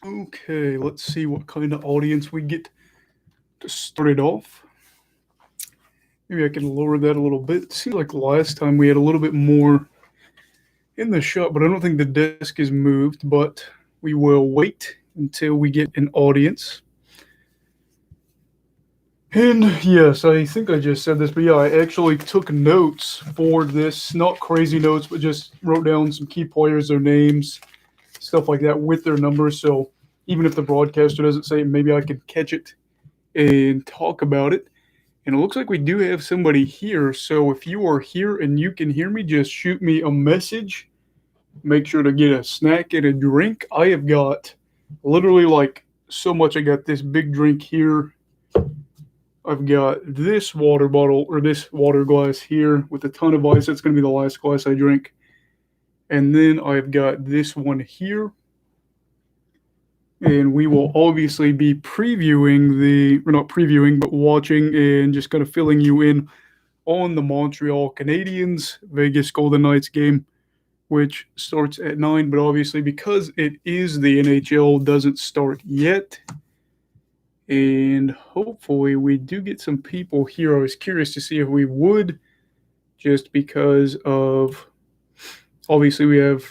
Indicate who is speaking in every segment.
Speaker 1: Okay, let's see what kind of audience we get to start it off. Maybe I can lower that a little bit. It seems like last time we had a little bit more in the shot, but I don't think the desk is moved. But we will wait until we get an audience. And yes, I think I just said this, but yeah, I actually took notes for this. Not crazy notes, but just wrote down some key players, their names, stuff like that with their numbers. So even if the broadcaster doesn't say it, maybe I could catch it and talk about it. And it looks like we do have somebody here. So if you are here and you can hear me, just shoot me a message. Make sure to get a snack and a drink. I have got literally like so much. I got this big drink here. I've got this water bottle or this water glass here with a ton of ice. That's going to be the last glass I drink. And then I've got this one here. And we will obviously be previewing or not previewing, but watching and just kind of filling you in on the Montreal Canadiens Vegas Golden Knights game, which starts at 9. But obviously, because it is the NHL, doesn't start yet. And hopefully, we do get some people here. I was curious to see if we would, just because of obviously we have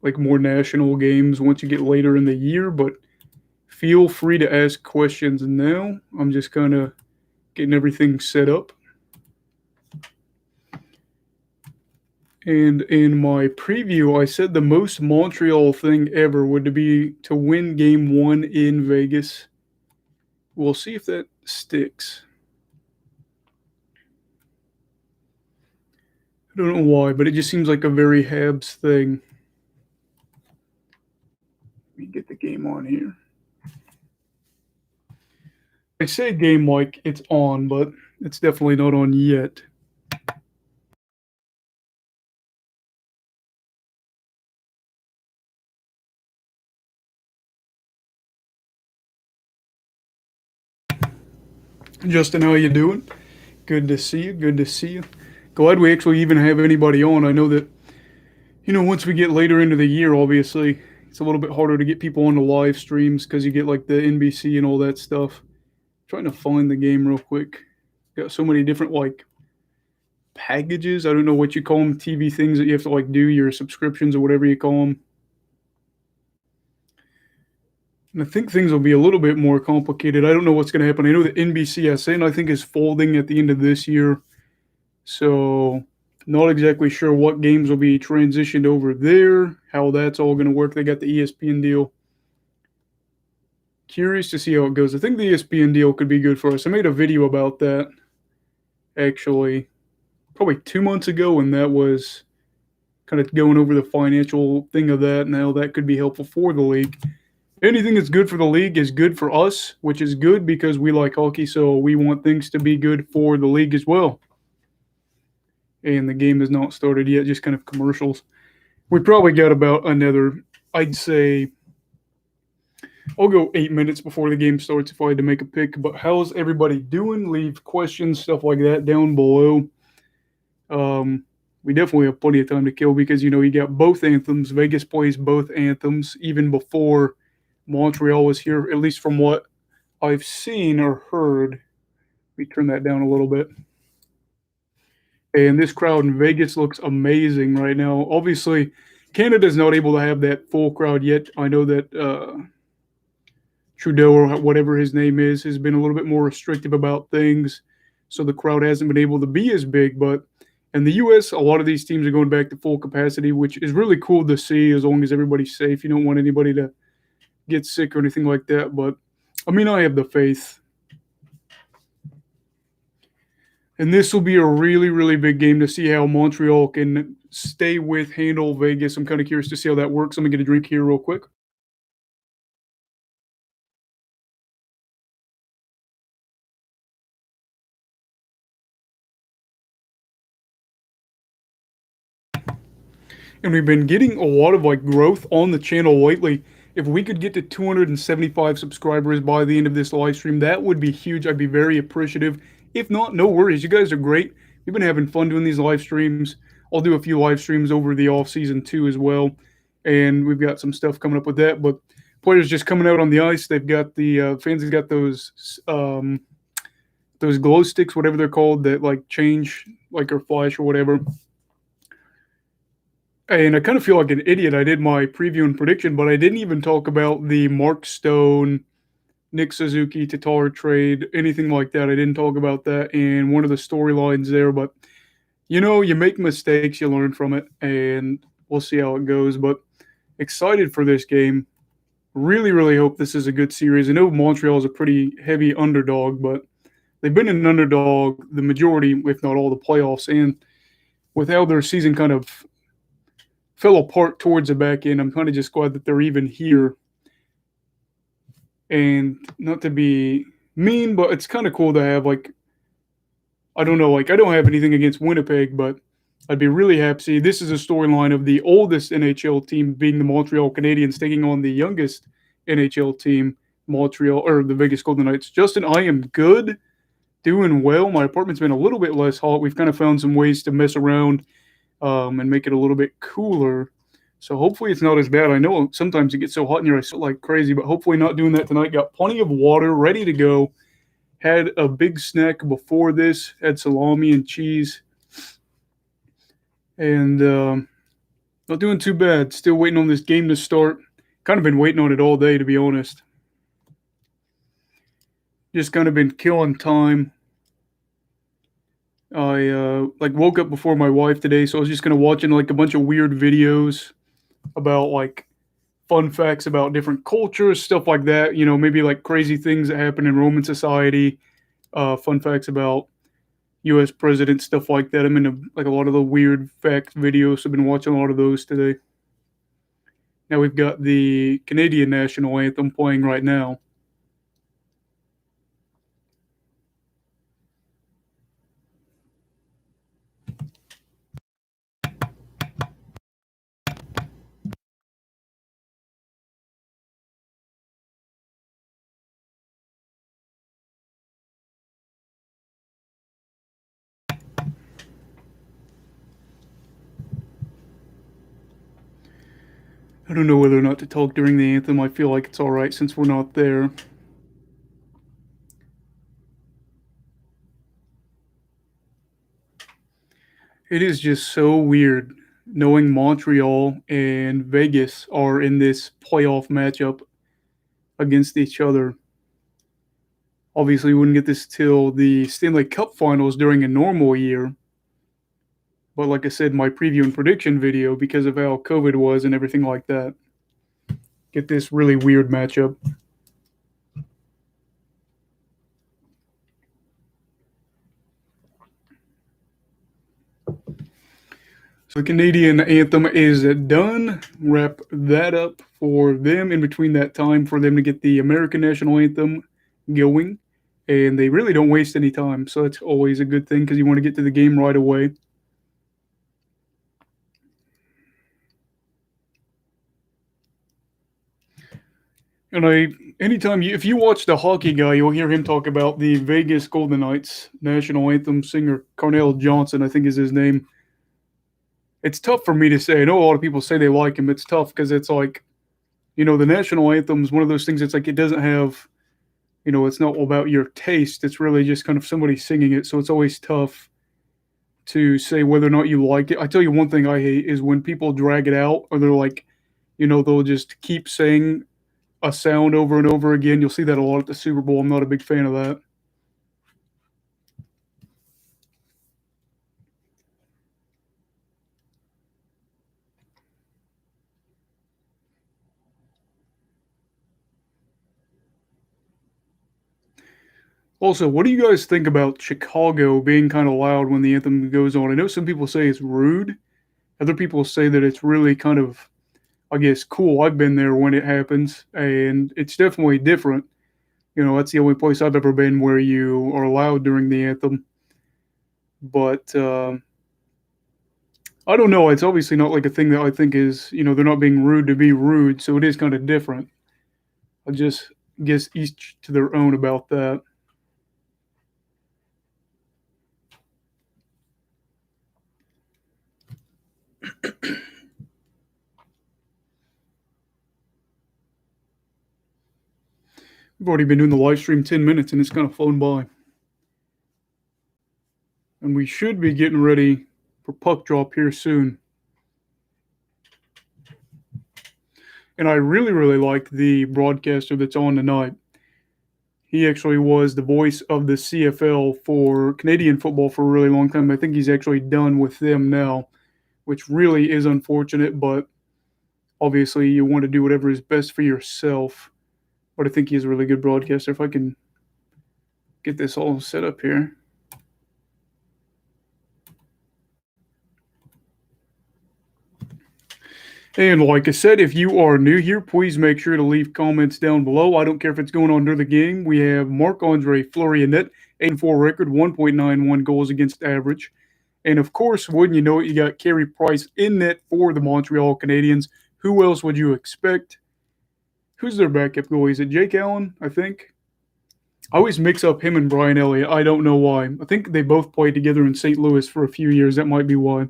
Speaker 1: like more national games once you get later in the year, but feel free to ask questions now. I'm just kind of getting everything set up. And in my preview, I said the most Montreal thing ever would be to win game 1 in Vegas. We'll see if that sticks. I don't know why, but it just seems like a very Habs thing. Let me get the game on here. I say game like it's on, but it's definitely not on yet. Justin, how you doing? Good to see you. Good to see you. Glad we actually even have anybody on. I know that, once we get later into the year, obviously, it's a little bit harder to get people on the live streams because you get like the NBC and all that stuff. Trying to find the game real quick. Got so many different like packages. I don't know what you call them, TV things that you have to like do your subscriptions or whatever you call them. And I think things will be a little bit more complicated. I don't know what's going to happen. I know that NBCSN I think is folding at the end of this year, so not exactly sure what games will be transitioned over there. How that's all going to work. They got the ESPN deal. Curious to see how it goes. I think the ESPN deal could be good for us. I made a video about that actually probably 2 months ago, and that was kind of going over the financial thing of that and how that could be helpful for the league. Anything that's good for the league is good for us, which is good because we like hockey, so we want things to be good for the league as well. And the game has not started yet, just kind of commercials. We probably got about another, I'd say, I'll go 8 minutes before the game starts if I had to make a pick. But how's everybody doing? Leave questions, stuff like that down below. We definitely have plenty of time to kill because, you got both anthems. Vegas plays both anthems even before Montreal was here, at least from what I've seen or heard. Let me turn that down a little bit. And this crowd in Vegas looks amazing right now. Obviously, Canada's not able to have that full crowd yet. I know that Trudeau or whatever his name is has been a little bit more restrictive about things, so the crowd hasn't been able to be as big. But in the U.S., a lot of these teams are going back to full capacity, which is really cool to see as long as everybody's safe. You don't want anybody to get sick or anything like that. But, I have the faith. And this will be a really, really big game to see how Montreal can handle Vegas. I'm kind of curious to see how that works. I'm going to get a drink here real quick. And we've been getting a lot of like growth on the channel lately. If we could get to 275 subscribers by the end of this live stream, that would be huge. I'd be very appreciative. If not, no worries. You guys are great. We've been having fun doing these live streams. I'll do a few live streams over the off season too as well, and we've got some stuff coming up with that. But players just coming out on the ice. They've got the fans have got those glow sticks, whatever they're called, that like change like or flash or whatever. And I kind of feel like an idiot. I did my preview and prediction, but I didn't even talk about the Mark Stone, Nick Suzuki, Tatar trade, anything like that. I didn't talk about that in one of the storylines there. But you make mistakes, you learn from it, and we'll see how it goes. But excited for this game. Really, really hope this is a good series. I know Montreal is a pretty heavy underdog, but they've been an underdog the majority, if not all, the playoffs. And with how their season kind of fell apart towards the back end, I'm kind of just glad that they're even here. And not to be mean, but it's kind of cool to have, like, I don't know, like, I don't have anything against Winnipeg, but I'd be really happy. This is a storyline of the oldest NHL team being the Montreal Canadiens taking on the youngest NHL team, Montreal, or the Vegas Golden Knights. Justin, I am good, doing well. My apartment's been a little bit less hot. We've kind of found some ways to mess around and make it a little bit cooler. So hopefully it's not as bad. I know sometimes it gets so hot in here I sweat like crazy, but hopefully not doing that tonight. Got plenty of water ready to go. Had a big snack before this. Had salami and cheese. And not doing too bad. Still waiting on this game to start. Kind of been waiting on it all day, to be honest. Just kind of been killing time. I woke up before my wife today, so I was just kind of watching like a bunch of weird videos about like fun facts about different cultures, stuff like that. Maybe like crazy things that happen in Roman society, fun facts about U.S. presidents, stuff like that. I'm into like a lot of the weird fact videos. I've been watching a lot of those today. Now we've got the Canadian national anthem playing right now. I don't know whether or not to talk during the anthem. I feel like it's all right since we're not there. It is just so weird knowing Montreal and Vegas are in this playoff matchup against each other. Obviously, we wouldn't get this till the Stanley Cup Finals during a normal year. But like I said, my preview and prediction video, because of how COVID was and everything like that, get this really weird matchup. So the Canadian anthem is done. Wrap that up for them in between that time for them to get the American national anthem going. And they really don't waste any time. So that's always a good thing because you want to get to the game right away. And if you watch the hockey guy, you'll hear him talk about the Vegas Golden Knights national anthem singer, Carnell Johnson, I think is his name. It's tough for me to say. I know a lot of people say they like him. It's tough because it's like, the national anthem is one of those things. It's like it doesn't have, it's not about your taste. It's really just kind of somebody singing it. So it's always tough to say whether or not you like it. I tell you one thing I hate is when people drag it out or they're like, they'll just keep saying a sound over and over again. You'll see that a lot at the Super Bowl. I'm not a big fan of that. Also, what do you guys think about Chicago being kind of loud when the anthem goes on? I know some people say it's rude. Other people say that it's really kind of, I guess, cool. I've been there when it happens, and it's definitely different. That's the only place I've ever been where you are loud during the anthem. But I don't know. It's obviously not like a thing that I think is, they're not being rude to be rude. So it is kind of different. I just guess each to their own about that. We've already been doing the live stream 10 minutes and it's kind of flown by. And we should be getting ready for puck drop here soon. And I really, really like the broadcaster that's on tonight. He actually was the voice of the CFL for Canadian football for a really long time. I think he's actually done with them now, which really is unfortunate, but obviously you want to do whatever is best for yourself. But I think he's a really good broadcaster. If I can get this all set up here. And like I said, if you are new here, please make sure to leave comments down below. I don't care if it's going on during the game. We have Marc-Andre Fleury in net, 8-4 record, 1.91 goals against average. And of course, wouldn't you know it, you got Carey Price in net for the Montreal Canadiens. Who else would you expect? Who's their backup goalie? Is it Jake Allen, I think? I always mix up him and Brian Elliott. I don't know why. I think they both played together in St. Louis for a few years. That might be why.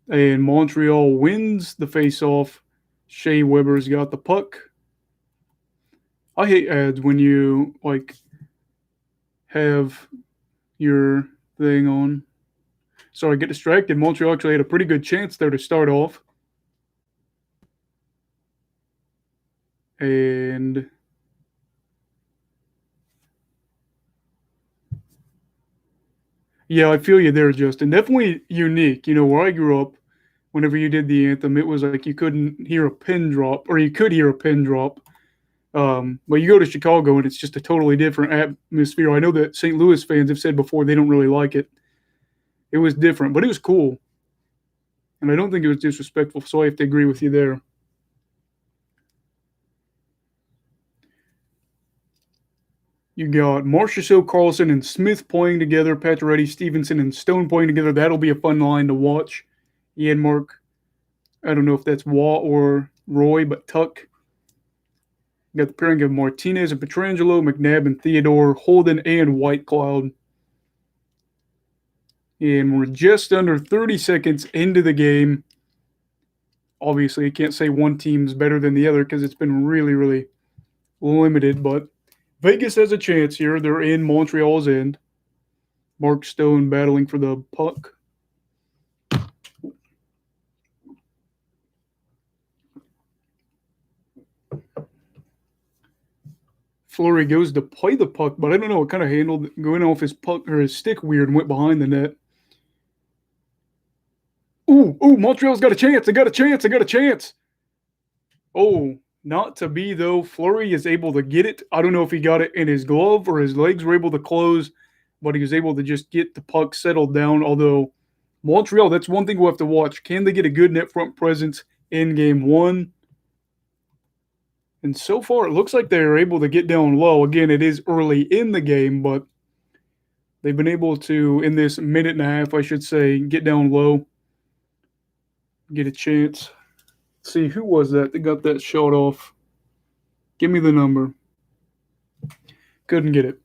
Speaker 1: And Montreal wins the face-off. Shea Weber's got the puck. I hate ads when you have your thing on. So I get distracted. Montreal actually had a pretty good chance there to start off. And yeah, I feel you there, Justin. Definitely unique. You know, where I grew up, whenever you did the anthem, it was like you couldn't hear a pin drop, or you could hear a pin drop. But you go to Chicago and it's just a totally different atmosphere. I know that St. Louis fans have said before they don't really like it. It was different, but it was cool. And I don't think it was disrespectful, so I have to agree with you there. You got Marchessault, Carlson, and Smith playing together. Pacioretty, Stevenson, and Stone playing together. That'll be a fun line to watch. Ian Mark, I don't know if that's Waugh or Roy, but Tuck. You got the pairing of Martinez and Pietrangelo, McNabb and Theodore, Holden and Whitecloud. And we're just under 30 seconds into the game. Obviously, you can't say one team's better than the other because it's been really, really limited, but Vegas has a chance here. They're in Montreal's end. Mark Stone battling for the puck. Fleury goes to play the puck, but I don't know. It kind of handled going off his puck or his stick weird and went behind the net. Ooh, Montreal's got a chance. They got a chance. Oh, not to be, though. Fleury is able to get it. I don't know if he got it in his glove or his legs were able to close, but he was able to just get the puck settled down. Although Montreal, that's one thing we'll have to watch. Can they get a good net front presence in game one? And so far, it looks like they're able to get down low. Again, it is early in the game, but they've been able to, in this minute and a half, I should say, get down low, get a chance. See, who was that got that shot off? Give me the number. Couldn't get it.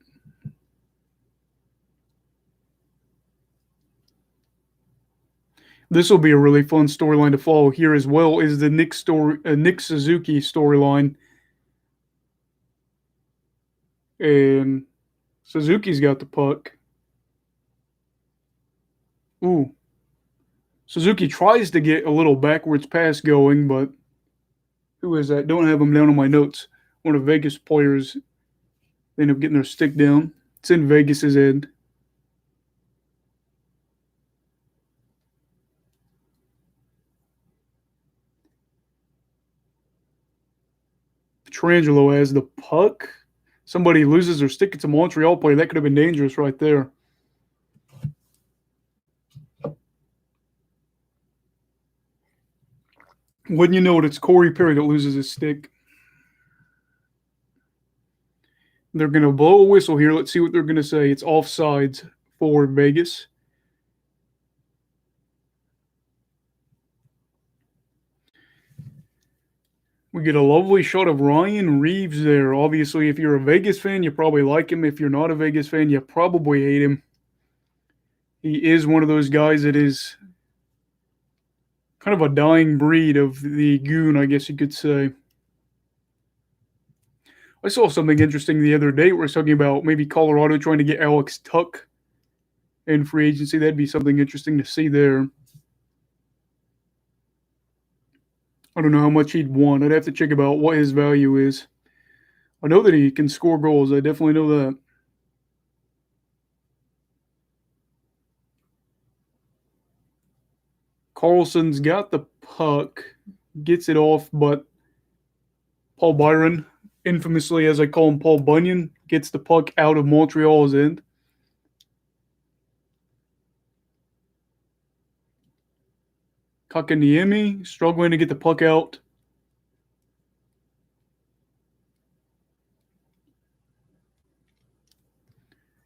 Speaker 1: This will be a really fun storyline to follow here as well, is the Nick Suzuki storyline. And Suzuki's got the puck. Ooh. Suzuki tries to get a little backwards pass going, but who is that? Don't have him down on my notes. One of Vegas players end up getting their stick down. It's in Vegas's end. Pietrangelo has the puck. Somebody loses their stick. It's a Montreal player. That could have been dangerous right there. Wouldn't you know it, it's Corey Perry that loses his stick. They're going to blow a whistle here. Let's see what they're going to say. It's offsides for Vegas. We get a lovely shot of Ryan Reeves there. Obviously, if you're a Vegas fan, you probably like him. If you're not a Vegas fan, you probably hate him. He is one of those guys that is kind of a dying breed of the goon, I guess you could say. I saw something interesting the other day where it's talking about maybe Colorado trying to get Alex Tuck in free agency. That'd be something interesting to see there. I don't know how much he'd want. I'd have to check about what his value is. I know that he can score goals. I definitely know that. Carlson's got the puck, gets it off, but Paul Byron, infamously as I call him Paul Bunyan, gets the puck out of Montreal's end. Kakaniemi struggling to get the puck out.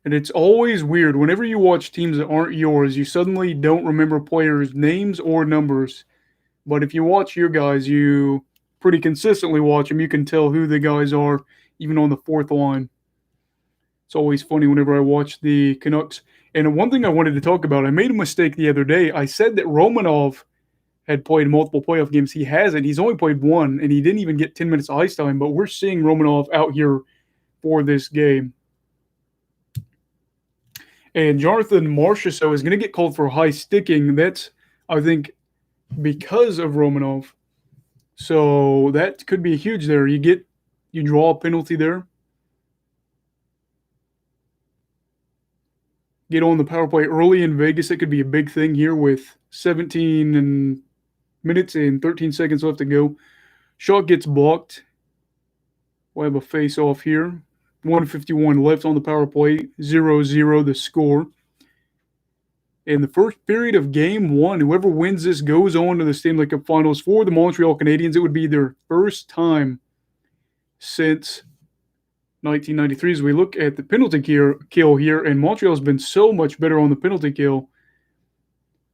Speaker 1: And it's always weird. Whenever you watch teams that aren't yours, you suddenly don't remember players' names or numbers. But if you watch your guys, you pretty consistently watch them. You can tell who the guys are, even on the fourth line. It's always funny whenever I watch the Canucks. And one thing I wanted to talk about, I made a mistake the other day. I said that Romanov had played multiple playoff games. He hasn't. He's only played one, and he didn't even get 10 minutes of ice time. But we're seeing Romanov out here for this game. And Jonathan Marchessault is going to get called for high sticking. That's, I think, because of Romanov. So that could be huge there. You draw a penalty there. Get on the power play early in Vegas. It could be a big thing here with 17 minutes and 13 seconds left to go. Shot gets blocked. We'll have a face-off here. 1:51 left on the power play. 0-0 the score. In the first period of Game 1, whoever wins this goes on to the Stanley Cup Finals. For the Montreal Canadiens, it would be their first time since 1993. As we look at the penalty kill here, and Montreal's been so much better on the penalty kill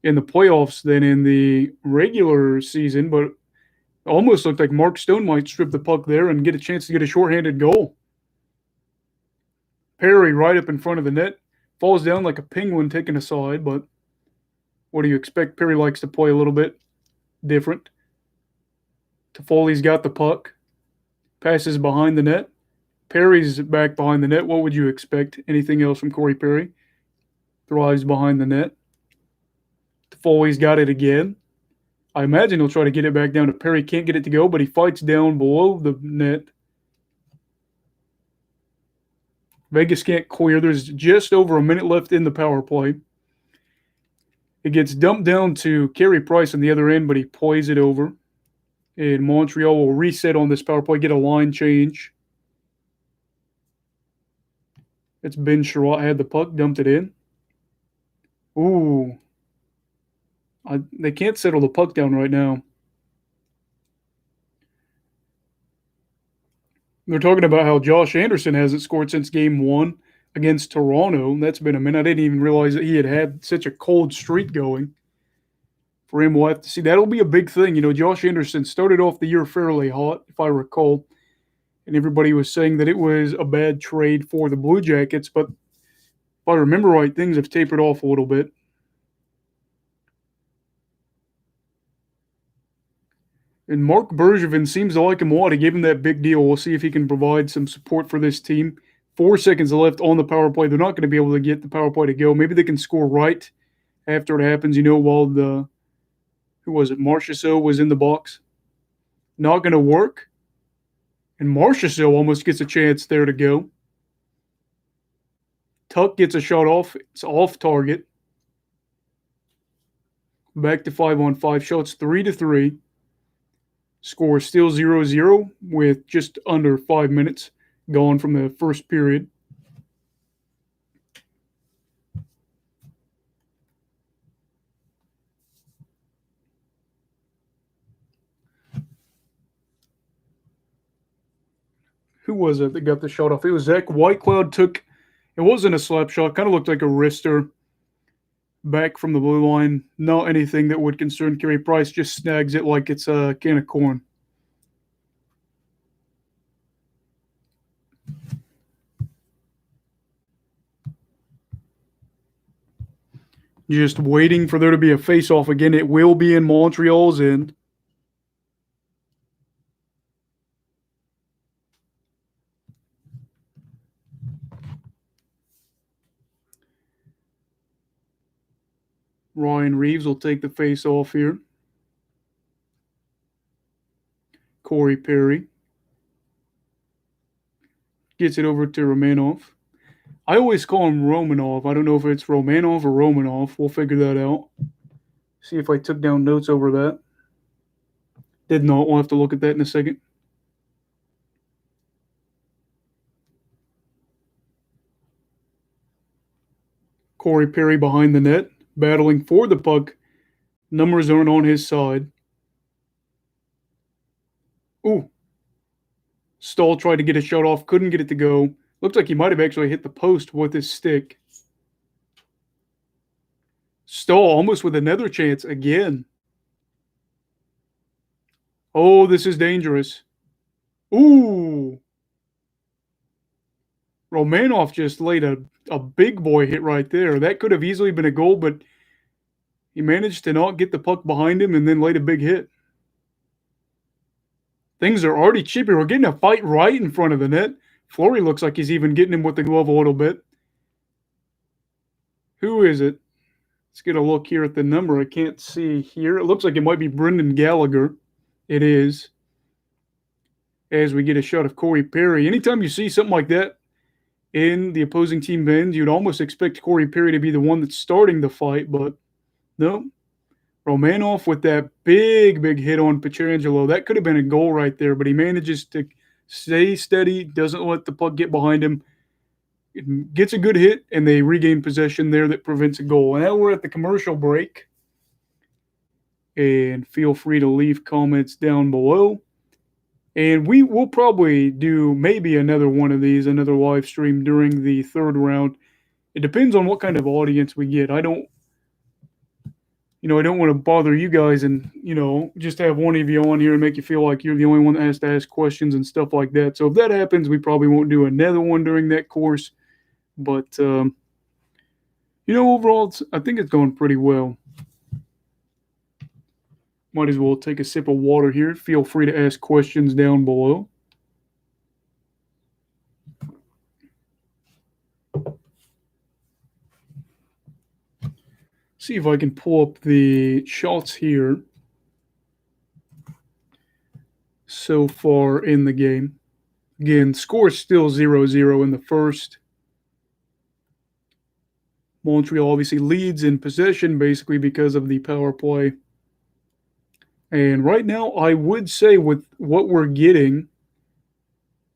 Speaker 1: in the playoffs than in the regular season, but it almost looked like Mark Stone might strip the puck there and get a chance to get a shorthanded goal. Perry right up in front of the net. Falls down like a penguin taken aside, but what do you expect? Perry likes to play a little bit different. Toffoli's got the puck. Passes behind the net. Perry's back behind the net. What would you expect? Anything else from Corey Perry? Thrives behind the net. Toffoli's got it again. I imagine he'll try to get it back down to Perry. Can't get it to go, but he fights down below the net. Vegas can't clear. There's just over a minute left in the power play. It gets dumped down to Carey Price on the other end, but he plays it over. And Montreal will reset on this power play, get a line change. It's Ben Sherratt had the puck, dumped it in. Ooh. They can't settle the puck down right now. They're talking about how Josh Anderson hasn't scored since Game 1 against Toronto. That's been a minute. I didn't even realize that he had such a cold streak going. For him, we'll have to see. That'll be a big thing. You know, Josh Anderson started off the year fairly hot, if I recall. And everybody was saying that it was a bad trade for the Blue Jackets. But if I remember right, things have tapered off a little bit. And Mark Bergevin seems to like him a lot. He gave him that big deal. We'll see if he can provide some support for this team. 4 seconds left on the power play. They're not going to be able to get the power play to go. Maybe they can score right after it happens. You know, while Marchessault was in the box. Not going to work. And Marchessault almost gets a chance there to go. Tuck gets a shot off. It's off target. Back to 5-on-5. Shots 3-3. Score still 0-0 with just under 5 minutes gone from the first period. Who was it that got the shot off? It was Zach Whitecloud. It wasn't a slap shot. Kind of looked like a wrister back from the blue line. Not anything that would concern Carey Price. Just snags it like it's a can of corn. Just waiting for there to be a face-off again. It will be in Montreal's end. Ryan Reeves will take the face off here. Corey Perry gets it over to Romanov. I always call him Romanov. I don't know if it's Romanov or Romanov. We'll figure that out. See if I took down notes over that. Did not. We'll have to look at that in a second. Corey Perry behind the net, battling for the puck. Numbers aren't on his side. Ooh. Stahl tried to get a shot off, couldn't get it to go. Looks like he might have actually hit the post with his stick. Stahl almost with another chance again. Oh, this is dangerous. Ooh. Romanov just laid a big boy hit right there. That could have easily been a goal, but he managed to not get the puck behind him and then laid a big hit. Things are already chippy. We're getting a fight right in front of the net. Fleury looks like he's even getting him with the glove a little bit. Who is it? Let's get a look here at the number. I can't see here. It looks like it might be Brendan Gallagher. It is. As we get a shot of Corey Perry. Anytime you see something like that in the opposing team end, you'd almost expect Corey Perry to be the one that's starting the fight, but no. Romanov with that big hit on Pietrangelo. That could have been a goal right there, but he manages to stay steady, doesn't let the puck get behind him. It gets a good hit, and they regain possession there that prevents a goal. And now we're at the commercial break. And feel free to leave comments down below. And we will probably do maybe another one of these, another live stream during the third round. It depends on what kind of audience we get. I don't want to bother you guys and, just have one of you on here and make you feel like you're the only one that has to ask questions and stuff like that. So if that happens, we probably won't do another one during that course. But, overall, I think it's going pretty well. Might as well take a sip of water here. Feel free to ask questions down below. See if I can pull up the shots here so far in the game. Again, score is still 0-0 in the first. Montreal obviously leads in possession basically because of the power play. And right now, I would say with what we're getting,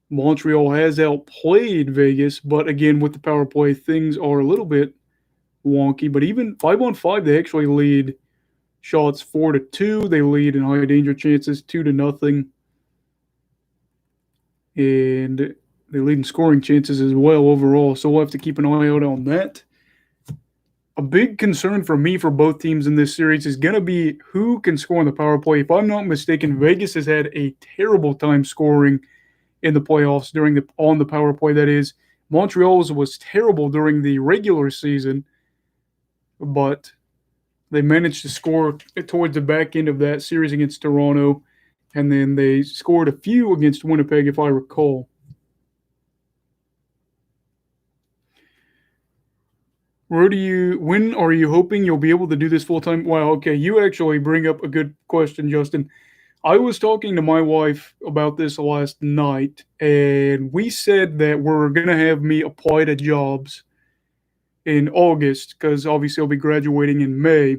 Speaker 1: Montreal has outplayed Vegas. But again, with the power play, things are a little bit wonky. But even 5-on-5, they actually lead shots 4-2. They lead in high danger chances 2-0. And they lead in scoring chances as well overall. So we'll have to keep an eye out on that. A big concern for me for both teams in this series is going to be who can score on the power play. If I'm not mistaken, Vegas has had a terrible time scoring in the playoffs on the power play, that is. Montreal's was terrible during the regular season, but they managed to score towards the back end of that series against Toronto, and then they scored a few against Winnipeg, if I recall. When are you hoping you'll be able to do this full time? Wow, okay, you actually bring up a good question, Justin. I was talking to my wife about this last night, and we said that we're going to have me apply to jobs in August because obviously I'll be graduating in May.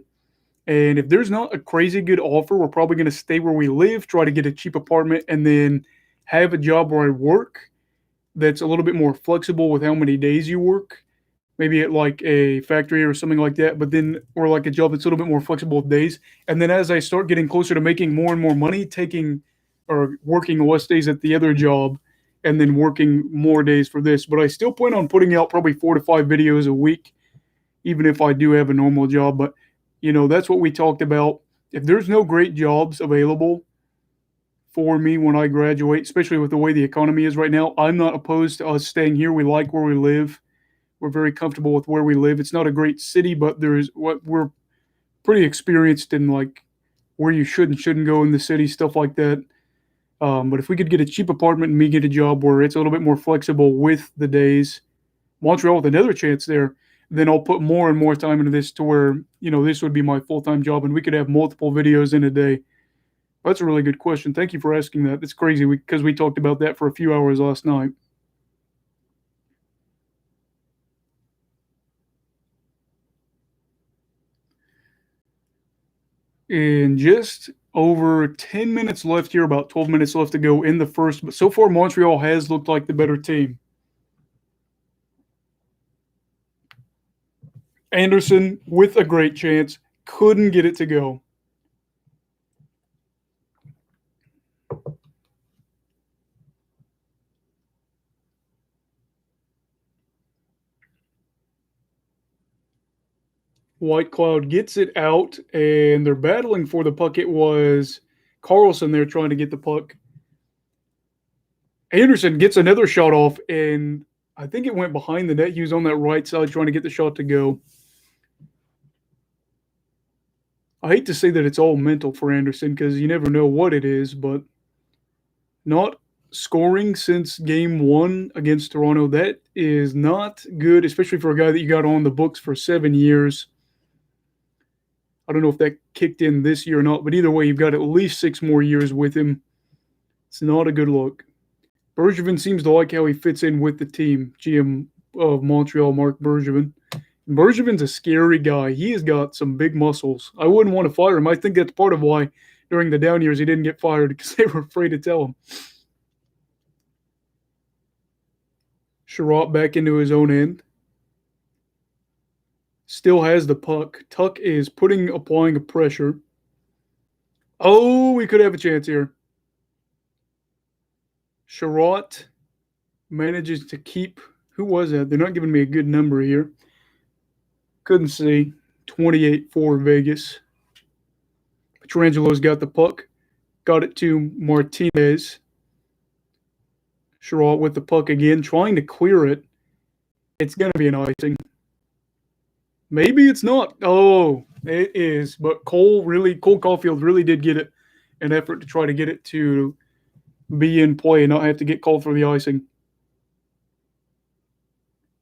Speaker 1: And if there's not a crazy good offer, we're probably going to stay where we live, try to get a cheap apartment, and then have a job where I work that's a little bit more flexible with how many days you work. Maybe at like a factory or something like that, or like a job that's a little bit more flexible with days. And then as I start getting closer to making more and more money, working less days at the other job and then working more days for this. But I still plan on putting out probably 4 to 5 videos a week, even if I do have a normal job. But, that's what we talked about. If there's no great jobs available for me when I graduate, especially with the way the economy is right now, I'm not opposed to us staying here. We like where we live. We're very comfortable with where we live. It's not a great city, but we're pretty experienced in like where you should and shouldn't go in the city, stuff like that. But if we could get a cheap apartment and me get a job where it's a little bit more flexible with the days, Montreal with another chance there. then I'll put more and more time into this to where, this would be my full-time job and we could have multiple videos in a day. That's a really good question. Thank you for asking that. It's crazy because we talked about that for a few hours last night. And just over 10 minutes left here, about 12 minutes left to go in the first. But so far, Montreal has looked like the better team. Anderson with a great chance, couldn't get it to go. White Cloud gets it out, and they're battling for the puck. It was Carlson there trying to get the puck. Anderson gets another shot off, and I think it went behind the net. He was on that right side trying to get the shot to go. I hate to say that it's all mental for Anderson because you never know what it is, but not scoring since game 1 against Toronto, that is not good, especially for a guy that you got on the books for 7 years. I don't know if that kicked in this year or not, but either way, you've got at least 6 more years with him. It's not a good look. Bergevin seems to like how he fits in with the team. GM of Montreal, Marc Bergevin. Bergevin's a scary guy. He has got some big muscles. I wouldn't want to fire him. I think that's part of why during the down years he didn't get fired because they were afraid to tell him. Sherratt back into his own end. Still has the puck. Tuck is applying a pressure. Oh, we could have a chance here. Sherratt manages to keep. Who was that? They're not giving me a good number here. Couldn't see. 28 for Vegas. Petrangelo's got the puck. Got it to Martinez. Sherratt with the puck again, trying to clear it. It's going to be an icing. Maybe it's not. Oh, it is. But Cole Caulfield really did get it an effort to try to get it to be in play and not have to get called for the icing.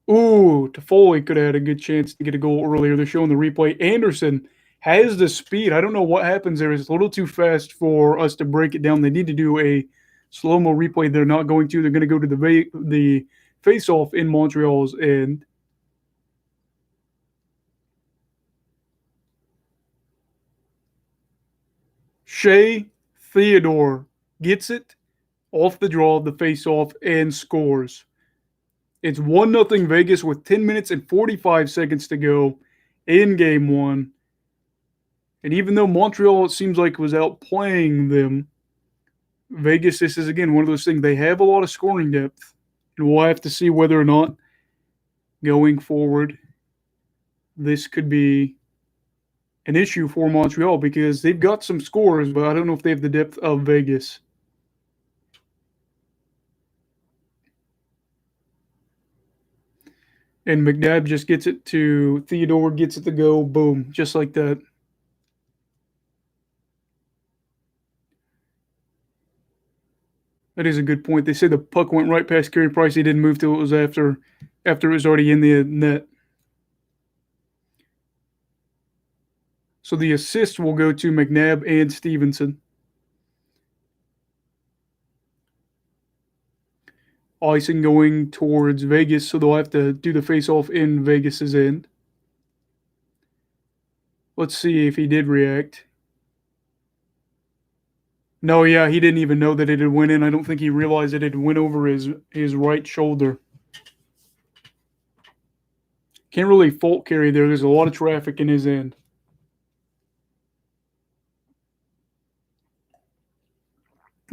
Speaker 1: Ooh, Toffoli could have had a good chance to get a goal earlier. They're showing the replay. Anderson has the speed. I don't know what happens there. It's a little too fast for us to break it down. They need to do a slow-mo replay. They're not going to. They're going to go to the face-off in Montreal's end. Shea Theodore gets it off the draw of the face-off and scores. It's 1-0 Vegas with 10 minutes and 45 seconds to go in Game 1. And even though Montreal, it seems like, was outplaying them, Vegas, this is, again, one of those things. They have a lot of scoring depth. And we'll have to see whether or not going forward this could be an issue for Montreal because they've got some scores, but I don't know if they have the depth of Vegas. And McNabb just gets it to Theodore, gets it to go, boom, just like that. That is a good point. They say the puck went right past Carey Price. He didn't move till it was after it was already in the net. So the assist will go to McNabb and Stevenson. Icing going towards Vegas, so they'll have to do the face-off in Vegas's end. Let's see if he did react. No, yeah, he didn't even know that it had went in. I don't think he realized that it went over his right shoulder. Can't really fault carry there. There's a lot of traffic in his end.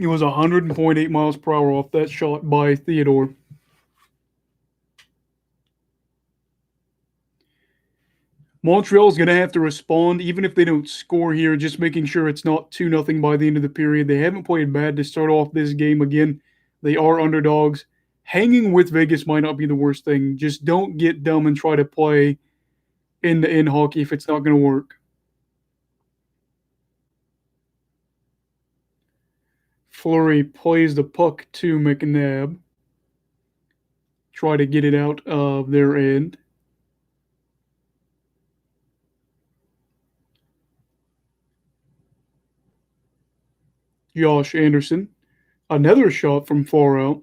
Speaker 1: It was 100.8 miles per hour off that shot by Theodore. Montreal's going to have to respond, even if they don't score here, just making sure it's not 2-0 by the end of the period. They haven't played bad to start off this game. Again, they are underdogs. Hanging with Vegas might not be the worst thing. Just don't get dumb and try to play end-to-end hockey if it's not going to work. Fleury plays the puck to McNabb. Try to get it out of their end. Josh Anderson. Another shot from far out.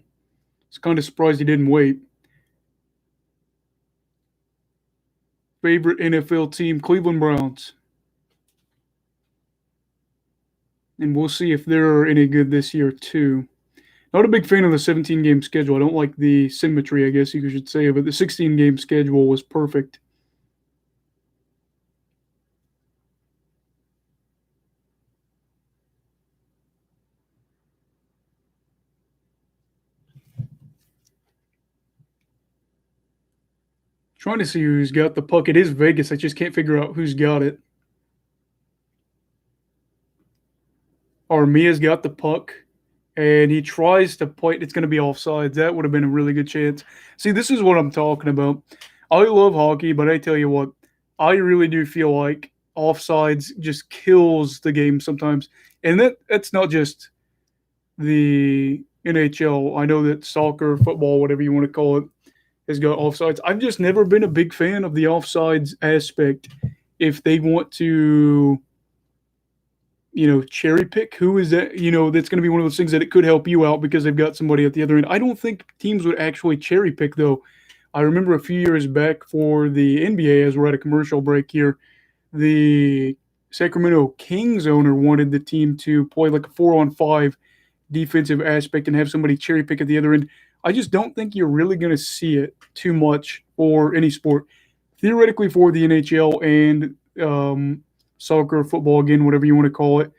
Speaker 1: It's kind of surprised he didn't wait. Favorite NFL team, Cleveland Browns. And we'll see if they're any good this year, too. Not a big fan of the 17-game schedule. I don't like the symmetry, I guess you should say, but the 16-game schedule was perfect. Trying to see who's got the puck. It is Vegas. I just can't figure out who's got it. Armia's got the puck, and he tries to play. It's going to be offsides. That would have been a really good chance. See, this is what I'm talking about. I love hockey, but I tell you what, I really do feel like offsides just kills the game sometimes. And that's not just the NHL. I know that soccer, football, whatever you want to call it, has got offsides. I've just never been a big fan of the offsides aspect. If they want to, cherry pick who is that, that's going to be one of those things that it could help you out because they've got somebody at the other end. I don't think teams would actually cherry pick, though. I remember a few years back for the NBA, as we're at a commercial break here, the Sacramento Kings owner wanted the team to play like a 4-on-5 defensive aspect and have somebody cherry pick at the other end. I just don't think you're really going to see it too much for any sport. Theoretically, for the NHL and soccer, football, again, whatever you want to call it,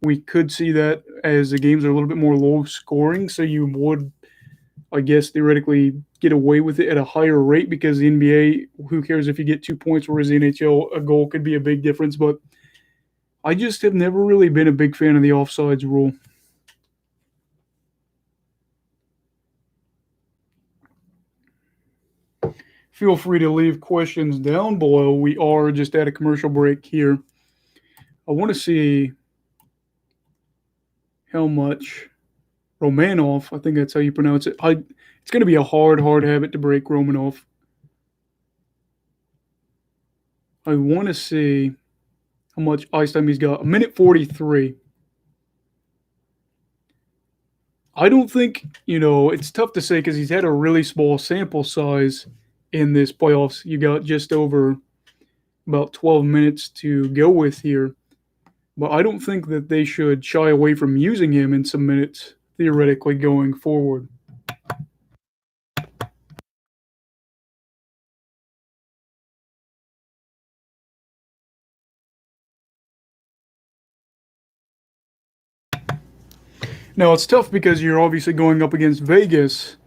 Speaker 1: we could see that as the games are a little bit more low scoring. So you would, I guess, theoretically get away with it at a higher rate because the NBA, who cares if you get 2 points, whereas the NHL, a goal could be a big difference. But I just have never really been a big fan of the offsides rule. Feel free to leave questions down below. We are just at a commercial break here. I want to see how much Romanov, I think that's how you pronounce it. It's going to be a hard habit to break Romanov. I want to see how much ice time he's got. 1:43. I don't think, it's tough to say because he's had a really small sample size in this playoffs. You got just over about 12 minutes to go with here. But I don't think that they should shy away from using him in some minutes, theoretically, going forward. Now, it's tough because you're obviously going up against Vegas,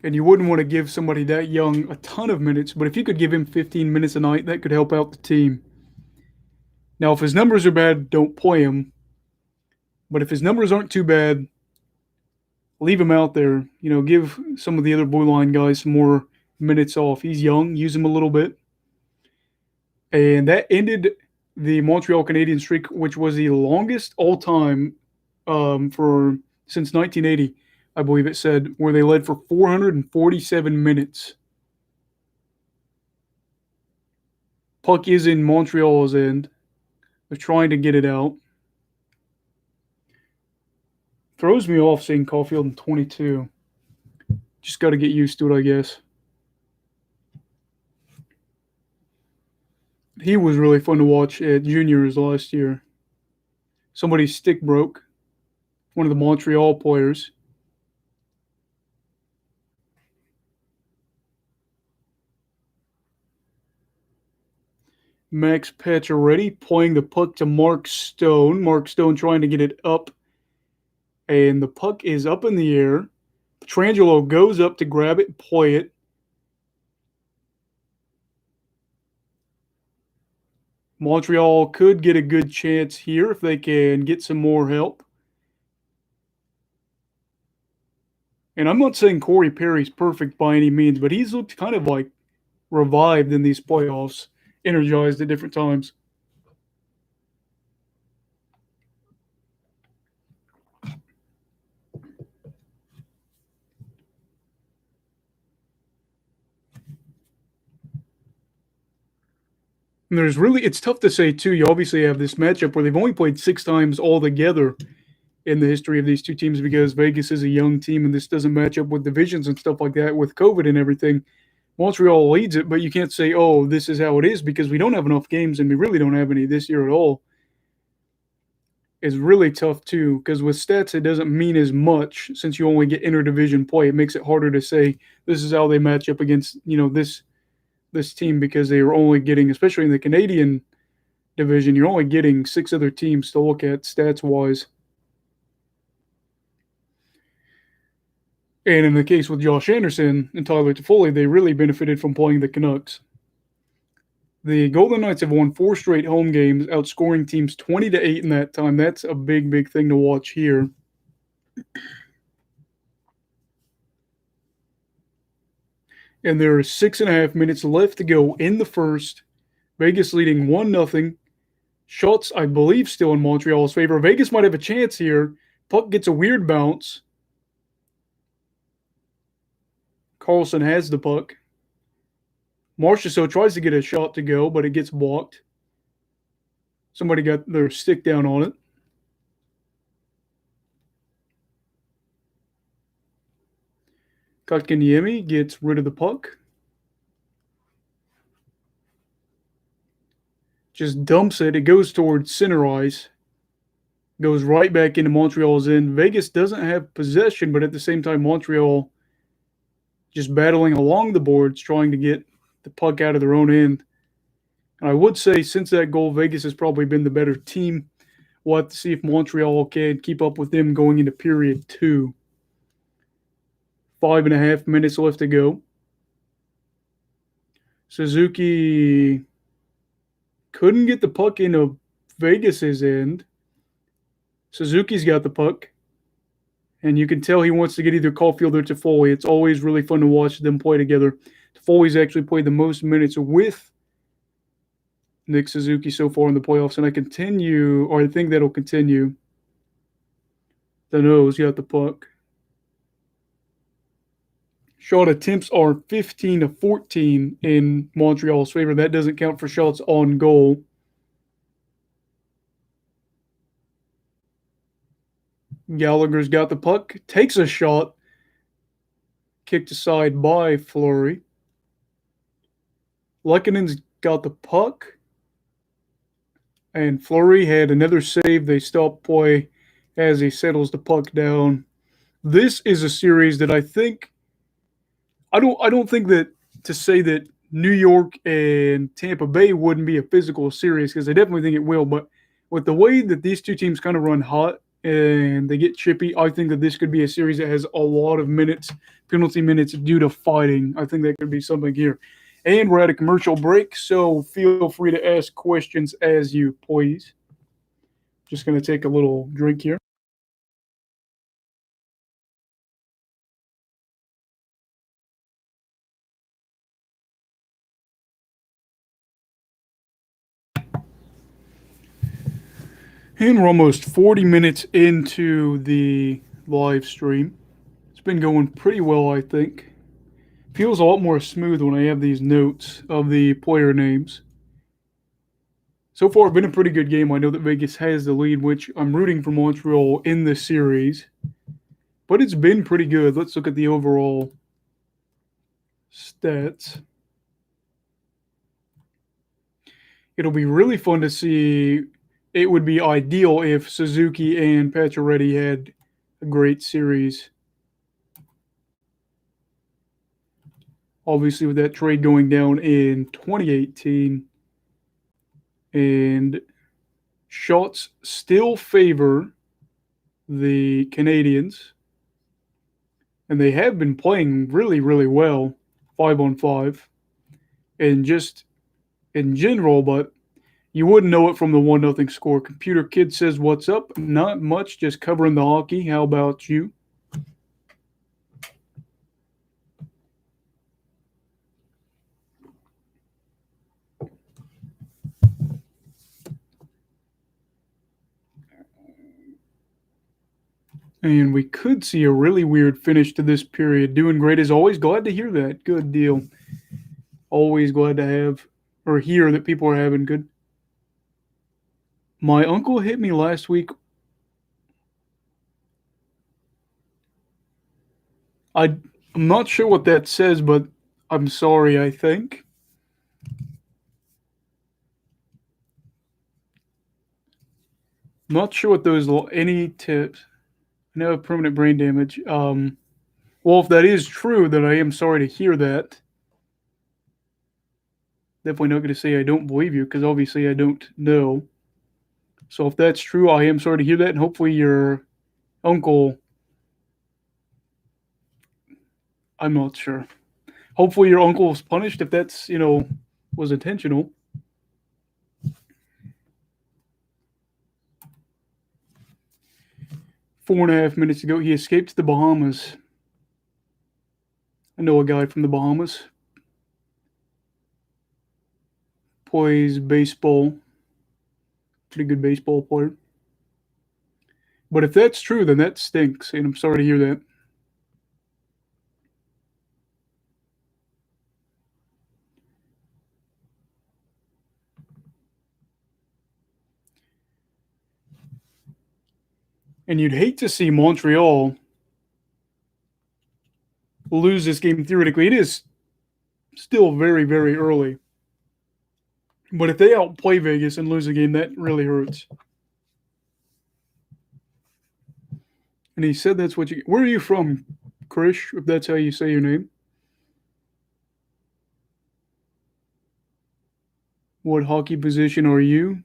Speaker 1: and you wouldn't want to give somebody that young a ton of minutes, but if you could give him 15 minutes a night, that could help out the team. Now, if his numbers are bad, don't play him. But if his numbers aren't too bad, leave him out there. Give some of the other blue line guys some more minutes off. He's young, use him a little bit. And that ended the Montreal Canadiens streak, which was the longest all-time for since 1980, I believe it said, where they led for 447 minutes. Puck is in Montreal's end. They're trying to get it out. Throws me off seeing Caulfield in 22. Just got to get used to it, I guess. He was really fun to watch at juniors last year. Somebody's stick broke. One of the Montreal players. Max Pacioretty playing the puck to Mark Stone. Mark Stone trying to get it up. And the puck is up in the air. Petrangelo goes up to grab it and play it. Montreal could get a good chance here if they can get some more help. And I'm not saying Corey Perry's perfect by any means, but he's looked kind of like revived in these playoffs, energized at different times. And it's tough to say too. You obviously have this matchup where they've only played 6 times all together in the history of these two teams because Vegas is a young team and this doesn't match up with divisions and stuff like that with COVID and everything. Montreal leads it, but you can't say, oh, this is how it is because we don't have enough games and we really don't have any this year at all. It's really tough too because with stats, it doesn't mean as much since you only get interdivision play. It makes it harder to say this is how they match up against, this team because they are only getting, especially in the Canadian division, you're only getting 6 other teams to look at stats wise. And in the case with Josh Anderson and Tyler Toffoli, they really benefited from playing the Canucks. The Golden Knights have won 4 straight home games, outscoring teams 20-8 in that time. That's a big, big thing to watch here. And there are 6.5 minutes left to go in the first. Vegas leading 1-0. Shots, I believe, still in Montreal's favor. Vegas might have a chance here. Puck gets a weird bounce. Carlson has the puck. Marchessault tries to get a shot to go, but it gets blocked. Somebody got their stick down on it. Kotkaniemi gets rid of the puck. Just dumps it. It goes towards center ice. Goes right back into Montreal's end. Vegas doesn't have possession, but at the same time, Montreal just battling along the boards, trying to get the puck out of their own end. And I would say since that goal, Vegas has probably been the better team. We'll have to see if Montreal can keep up with them going into period 2. 5.5 minutes left to go. Suzuki couldn't get the puck into Vegas's end. Suzuki's got the puck. And you can tell he wants to get either Caulfield or Toffoli. It's always really fun to watch them play together. Toffoli's actually played the most minutes with Nick Suzuki so far in the playoffs, and I think that'll continue. Dano's got the puck. Shot attempts are 15-14 in Montreal's favor. That doesn't count for shots on goal. Gallagher's got the puck, takes a shot, kicked aside by Fleury. Lekkonen's got the puck, and Fleury had another save. They stop play as he settles the puck down. This is a series that I don't think that to say that New York and Tampa Bay wouldn't be a physical series because I definitely think it will. But with the way that these two teams kind of run hot and they get chippy, I think that this could be a series that has a lot of penalty minutes due to fighting. I think that could be something here. And we're at a commercial break, so feel free to ask questions as you please. Just going to take a little drink here. And we're almost 40 minutes into the live stream. It's been going pretty well, I think. Feels a lot more smooth when I have these notes of the player names. So far, it's been a pretty good game. I know that Vegas has the lead, which I'm rooting for Montreal in this series. But it's been pretty good. Let's look at the overall stats. It'll be really fun to see. It would be ideal if Suzuki and Pacioretty had a great series. Obviously, with that trade going down in 2018. And shots still favor the Canadiens. And they have been playing really, really well, 5-on-5. And just in general, but you wouldn't know it from the 1-0 score. Computer Kid says, what's up? Not much, just covering the hockey. How about you? And we could see a really weird finish to this period. Doing great as always. Glad to hear that. Good deal. Always glad to have or hear that people are having good. My uncle hit me last week. I'm not sure what that says, but I'm sorry, I think. Not sure what those any tips. I know permanent brain damage. Well, if that is true, then I am sorry to hear that. Definitely not going to say I don't believe you because obviously I don't know. So if that's true, I am sorry to hear that, and hopefully your uncle. I'm not sure. Hopefully your uncle was punished if that's was intentional. 4.5 minutes ago, he escaped the Bahamas. I know a guy from the Bahamas. Plays baseball. Pretty good baseball player. But if that's true, then that stinks, and I'm sorry to hear that. And you'd hate to see Montreal lose this game theoretically. It is still very, very early. But if they outplay Vegas and lose a game, that really hurts. And he said that's what you. Where are you from, Krish? If that's how you say your name. What hockey position are you?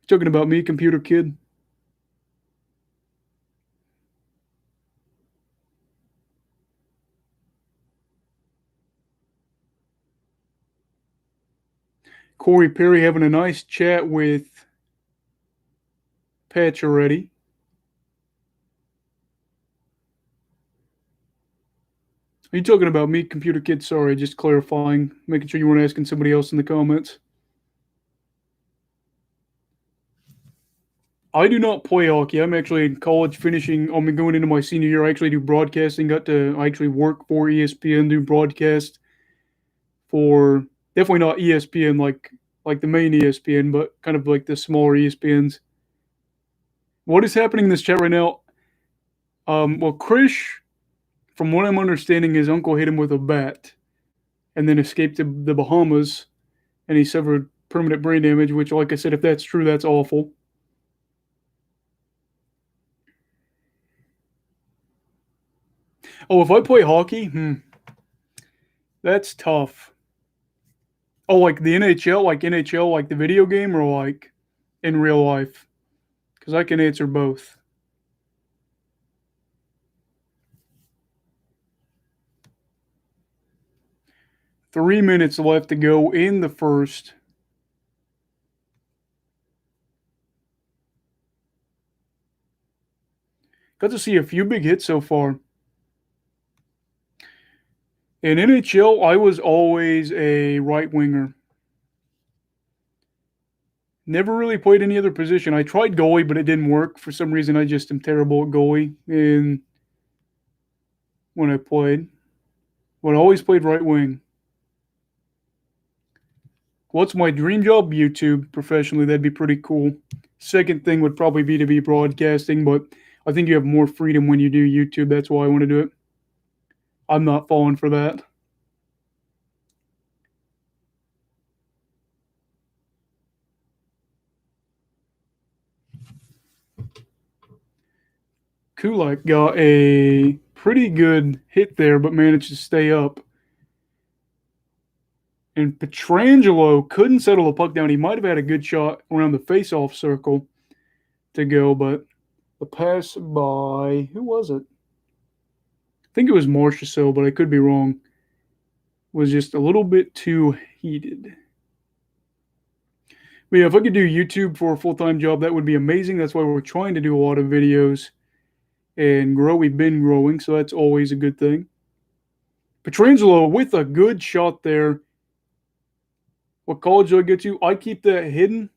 Speaker 1: Talking about me, computer kid. Corey Perry having a nice chat with Patch already. Are you talking about me, computer kid? Sorry, just clarifying, making sure you weren't asking somebody else in the comments. I do not play hockey. I'm actually in college finishing. I'm going into my senior year. I actually do broadcasting. I actually work for ESPN, do broadcast for definitely not ESPN like the main ESPN, but kind of like the smaller ESPNs. What is happening in this chat right now? Well, Krish, from what I'm understanding, his uncle hit him with a bat and then escaped to the Bahamas, and he suffered permanent brain damage, which, like I said, if that's true, that's awful. Oh, if I play hockey, that's tough. Oh, like the NHL, like the video game, or like in real life? Because I can answer both. 3 minutes left to go in the first. Got to see a few big hits so far. In NHL, I was always a right winger. Never really played any other position. I tried goalie, but it didn't work. For some reason, I just am terrible at goalie. And when I played, but I always played right wing. What's my dream job? YouTube professionally. That'd be pretty cool. Second thing would probably be to be broadcasting, but I think you have more freedom when you do YouTube. That's why I want to do it. I'm not falling for that. Kulak got a pretty good hit there, but managed to stay up. And Pietrangelo couldn't settle the puck down. He might have had a good shot around the face-off circle to go, but the pass by, who was it? I think it was Marchessault, but I could be wrong. Was just a little bit too heated. But yeah, if I could do YouTube for a full-time job, that would be amazing. That's why we're trying to do a lot of videos and grow. We've been growing, so that's always a good thing. Pietrangelo with a good shot there. What college do I go to? I keep that hidden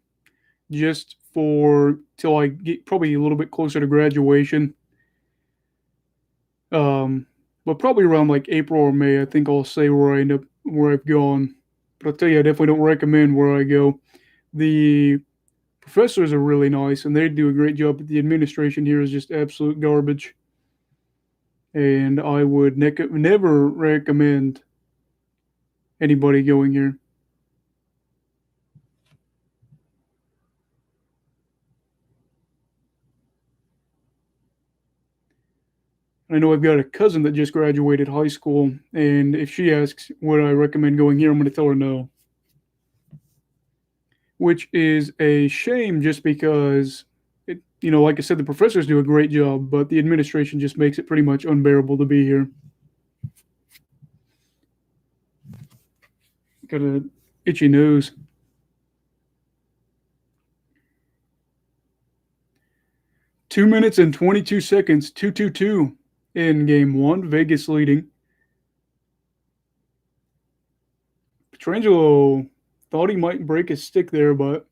Speaker 1: just for till I get probably a little bit closer to graduation. But probably around like April or May, I think I'll say where I've gone. But I'll tell you, I definitely don't recommend where I go. The professors are really nice, and they do a great job. But the administration here is just absolute garbage. and I would never recommend anybody going here. I know I've got a cousin that just graduated high school, and if she asks would I recommend going here, I'm going to tell her no, which is a shame just because like I said, the professors do a great job, but the administration just makes it pretty much unbearable to be here. Got a itchy nose. 2 minutes and 22 seconds, 2-2-2 in game one. Vegas leading. Petrangelo thought he might break his stick there, but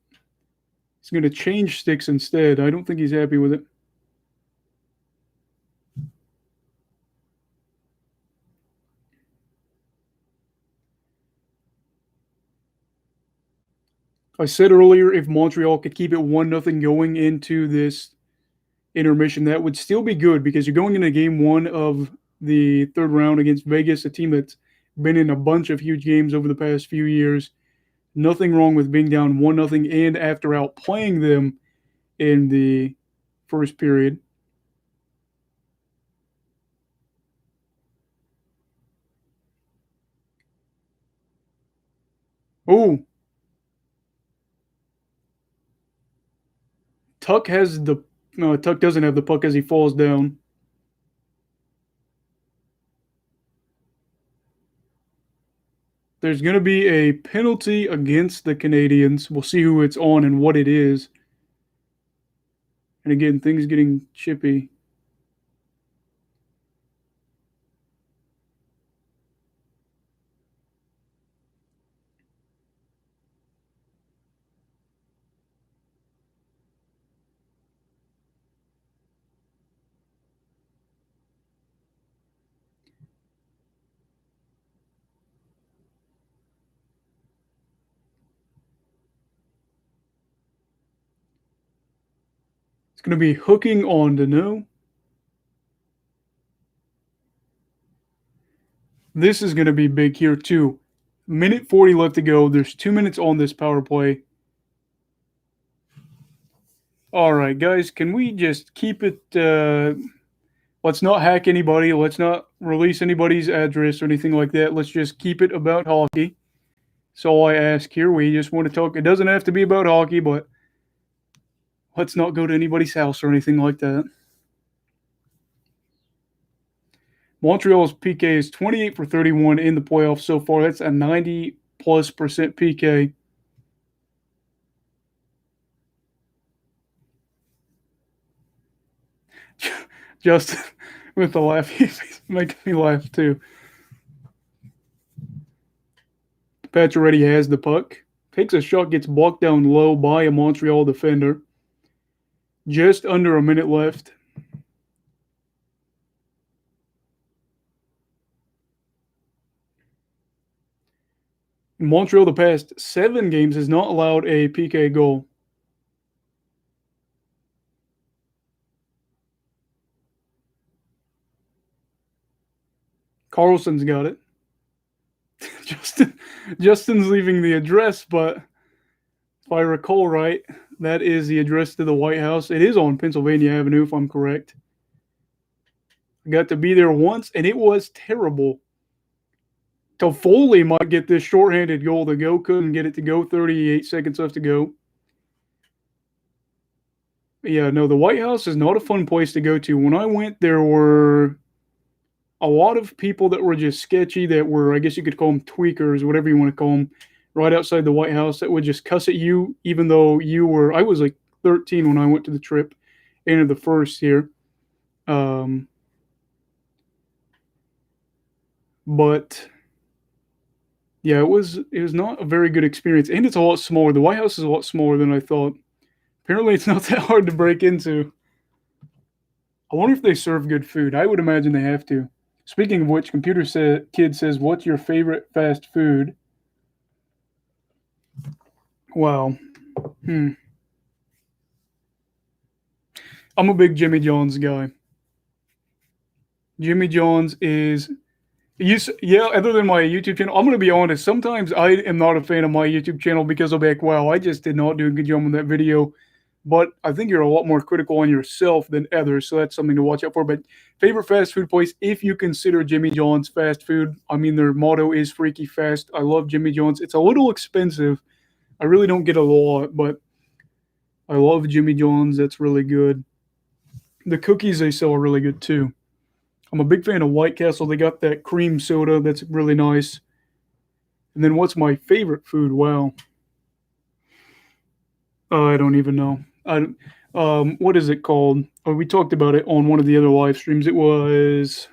Speaker 1: he's going to change sticks instead. I don't think he's happy with it. I said earlier if Montreal could keep it 1-0 going into this intermission, that would still be good because you're going into game one of the third round against Vegas, a team that's been in a bunch of huge games over the past few years. Nothing wrong with being down 1-0 and after outplaying them in the first period. Oh, Tuck has the no, Tuck doesn't have the puck as he falls down. There's going to be a penalty against the Canadiens. We'll see who it's on and what it is. And again, things getting chippy. It's going to be hooking on Dano. This is going to be big here, too. Minute 40 left to go. There's 2 minutes on this power play. All right, guys, can we just keep it? Let's not hack anybody. Let's not release anybody's address or anything like that. Let's just keep it about hockey. That's all I ask here. We just want to talk. It doesn't have to be about hockey, but let's not go to anybody's house or anything like that. Montreal's PK is 28 for 31 in the playoffs so far. That's a 90+% PK. Justin with the laugh, he's making me laugh too. Pacioretty has the puck. Takes a shot, gets blocked down low by a Montreal defender. Just under a minute left. Montreal, the past 7 games, has not allowed a PK goal. Carlson's got it. Justin's leaving the address, but if I recall right, that is the address to the White House. It is on Pennsylvania Avenue, if I'm correct. I got to be there once, and it was terrible. Toffoli might get this shorthanded goal to go. Couldn't get it to go. 38 seconds left to go. Yeah, no, the White House is not a fun place to go to. When I went, there were a lot of people that were just sketchy, that were, I guess you could call them tweakers, whatever you want to call them, right outside the White House that would just cuss at you, even though I was like 13 when I went to the trip, into the first here. But yeah, it was not a very good experience, and it's a lot smaller. The White House is a lot smaller than I thought. Apparently, it's not that hard to break into. I wonder if they serve good food. I would imagine they have to. Speaking of which, Kid says, "What's your favorite fast food?" Wow. I'm a big Jimmy John's guy. Jimmy John's is yeah, other than my YouTube channel, I'm gonna be honest. Sometimes I am not a fan of my YouTube channel because I'll be like, wow, I just did not do a good job on that video. But I think you're a lot more critical on yourself than others, so that's something to watch out for. But favorite fast food place, if you consider Jimmy John's fast food, I mean their motto is freaky fast. I love Jimmy John's. It's a little expensive. I really don't get a lot, but I love Jimmy John's. That's really good. The cookies they sell are really good too. I'm a big fan of White Castle. They got that cream soda that's really nice. And then what's my favorite food? Wow, I don't even know. What is it called? Oh, we talked about it on one of the other live streams. It was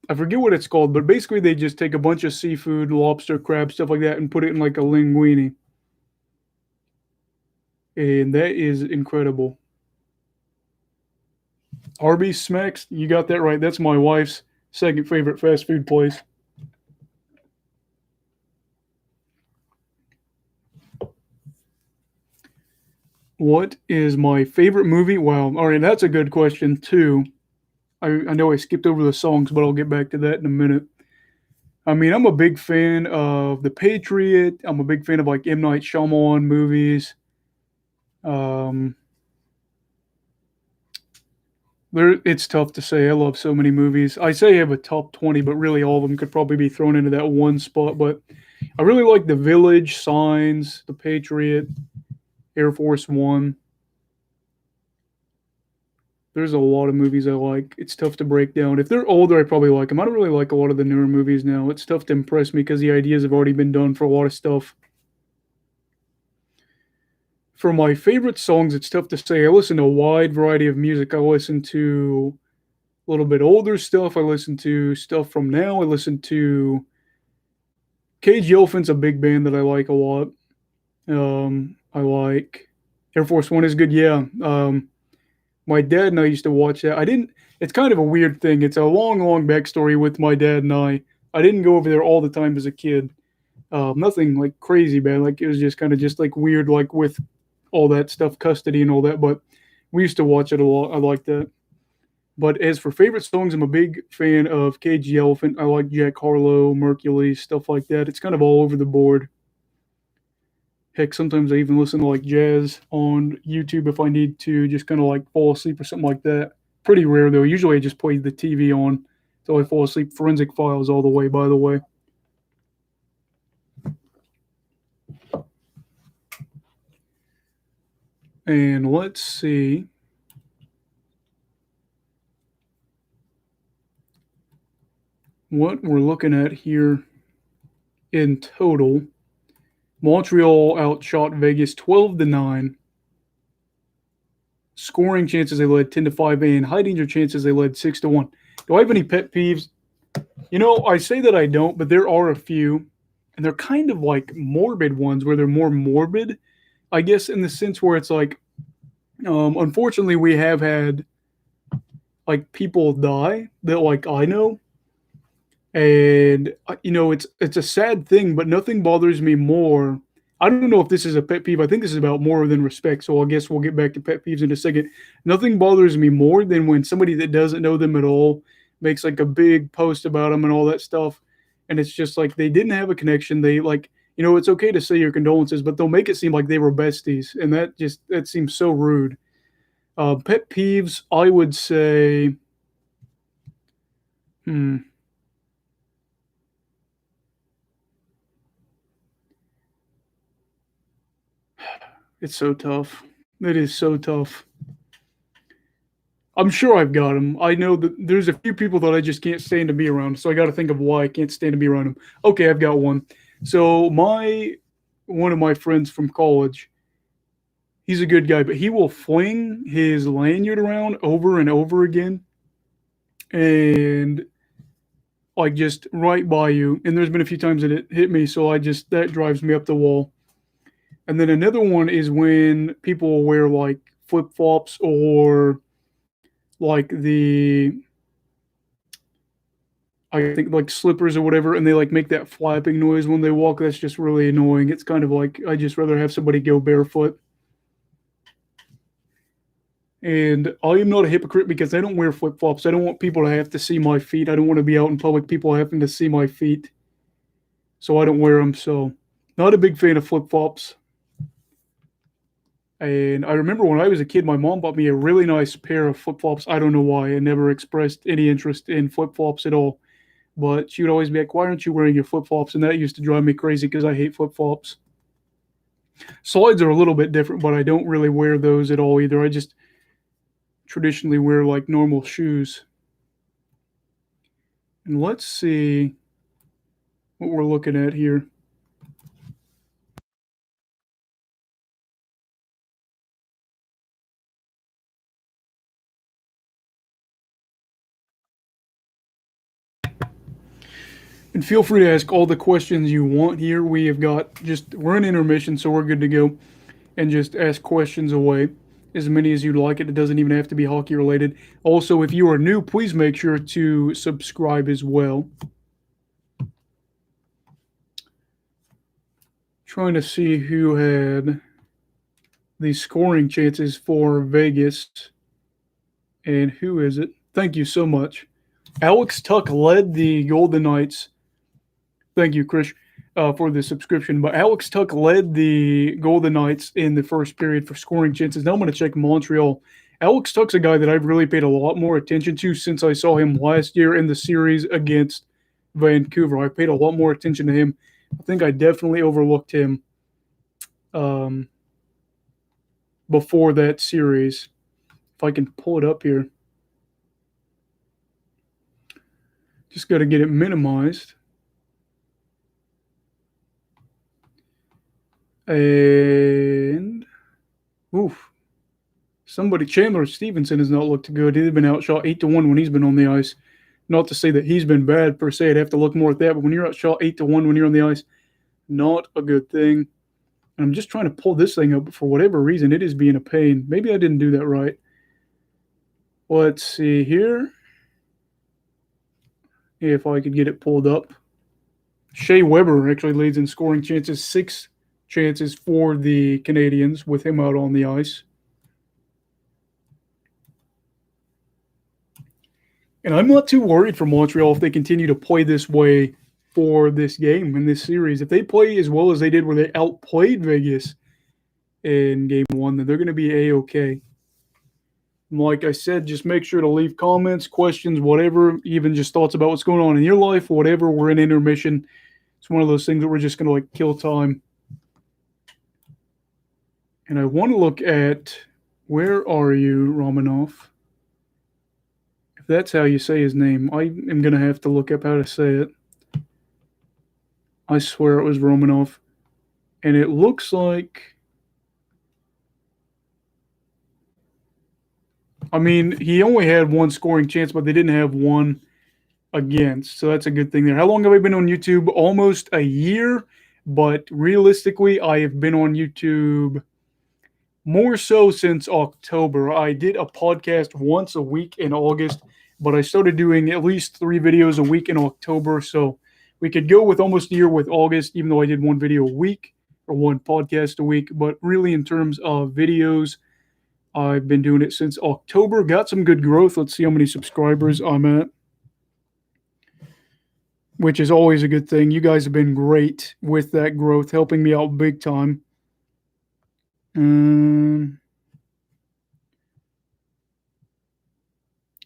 Speaker 1: I forget what it's called, but basically they just take a bunch of seafood, lobster, crab, stuff like that, and put it in like a linguine, and that is incredible. Arby's Smacks, you got that right. That's my wife's second favorite fast food place. What is my favorite movie? Wow, all right, that's a good question too. I know I skipped over the songs, but I'll get back to that in a minute. I mean, I'm a big fan of The Patriot. I'm a big fan of like M. Night Shyamalan movies. Um, it's tough to say. I love so many movies. I say I have a top 20, but really all of them could probably be thrown into that one spot. But I really like The Village, Signs, The Patriot, Air Force One. There's a lot of movies I like. It's tough to break down. If they're older, I probably like them. I don't really like a lot of the newer movies now. It's tough to impress me because the ideas have already been done for a lot of stuff. For my favorite songs, it's tough to say. I listen to a wide variety of music. I listen to a little bit older stuff. I listen to stuff from now. I listen to Cage Elephant's a big band that I like a lot. I like Air Force One is good. Yeah. My dad and I used to watch that. I didn't. It's kind of a weird thing. It's a long, long backstory with my dad and I. I didn't go over there all the time as a kid. Nothing like crazy bad. Like it was just kind of just like weird, like with all that stuff, custody and all that. But we used to watch it a lot. I like that. But as for favorite songs, I'm a big fan of Cage the Elephant. I like Jack Harlow, Mercury, stuff like that. It's kind of all over the board. Heck, sometimes I even listen to like jazz on YouTube if I need to, just kind of like fall asleep or something like that. Pretty rare though. Usually I just play the TV on until I fall asleep. Forensic Files all the way, by the way. And let's see. What we're looking at here in total. Montreal outshot Vegas 12-9. Scoring chances they led 10-5, and high danger chances they led 6-1. Do I have any pet peeves? You know, I say that I don't, but there are a few, and they're kind of like morbid ones where they're more morbid, I guess, in the sense where it's like, unfortunately, we have had like people die that like I know, and you know it's a sad thing, but nothing bothers me more. I don't know if this is a pet peeve. I think this is about more than respect. So I guess we'll get back to pet peeves in a second. Nothing bothers me more than when somebody that doesn't know them at all makes like a big post about them and all that stuff, and it's just like they didn't have a connection. They like it's okay to say your condolences, but they'll make it seem like they were besties, and that seems so rude. Pet peeves, I would say. Hmm. It's so tough. It is so tough. I'm sure I've got them. I know that there's a few people that I just can't stand to be around, so I got to think of why I can't stand to be around them. Okay, I've got one. So my one of my friends from college, he's a good guy, but he will fling his lanyard around over and over again, and like just right by you. And there's been a few times that it hit me, so that drives me up the wall. And then another one is when people wear like flip flops or like I think like slippers or whatever, and they like make that flapping noise when they walk. That's just really annoying. It's kind of like I just rather have somebody go barefoot. And I am not a hypocrite because I don't wear flip flops. I don't want people to have to see my feet. I don't want to be out in public, people having to see my feet. So I don't wear them. So, not a big fan of flip flops. And I remember when I was a kid, my mom bought me a really nice pair of flip flops. I don't know why. I never expressed any interest in flip flops at all. But she would always be like, "Why aren't you wearing your flip flops?" And that used to drive me crazy because I hate flip flops. Slides are a little bit different, but I don't really wear those at all either. I just traditionally wear like normal shoes. And let's see what we're looking at here. And feel free to ask all the questions you want here. We have got we're in intermission, so we're good to go. And just ask questions away. As many as you'd like it. It doesn't even have to be hockey related. Also, if you are new, please make sure to subscribe as well. Trying to see who had the scoring chances for Vegas. And who is it? Thank you so much. Alex Tuck led the Golden Knights. Thank you, Chris, for the subscription. But Alex Tuck led the Golden Knights in the first period for scoring chances. Now I'm going to check Montreal. Alex Tuck's a guy that I've really paid a lot more attention to since I saw him last year in the series against Vancouver. I paid a lot more attention to him. I think I definitely overlooked him before that series. If I can pull it up here. Just got to get it minimized. And Chandler Stevenson has not looked good. He's been outshot 8-1 when he's been on the ice. Not to say that he's been bad per se. I'd have to look more at that. But when you're outshot 8-1 when you're on the ice, not a good thing. And I'm just trying to pull this thing up, but for whatever reason, it is being a pain. Maybe I didn't do that right. Let's see here. If I could get it pulled up. Shea Weber actually leads in scoring chances, 6 chances for the Canadiens with him out on the ice. And I'm not too worried for Montreal if they continue to play this way for this game in this series. If they play as well as they did where they outplayed Vegas in game 1, then they're going to be A-okay. Like I said, just make sure to leave comments, questions, whatever, even just thoughts about what's going on in your life, whatever. We're in intermission. It's one of those things that we're just going to kill time. And I want to look at, where are you, Romanov? If that's how you say his name, I am going to have to look up how to say it. I swear it was Romanov. And it looks like, he only had one scoring chance, but they didn't have one against. So that's a good thing there. How long have I been on YouTube? Almost a year. But realistically, I have been on YouTube more so since October. I did a podcast once a week in August, but I started doing at least 3 videos a week in October. So we could go with almost a year with August, even though I did 1 video a week or 1 podcast a week. But really, in terms of videos, I've been doing it since October. Got some good growth. Let's see how many subscribers I'm at, which is always a good thing. You guys have been great with that growth, helping me out big time.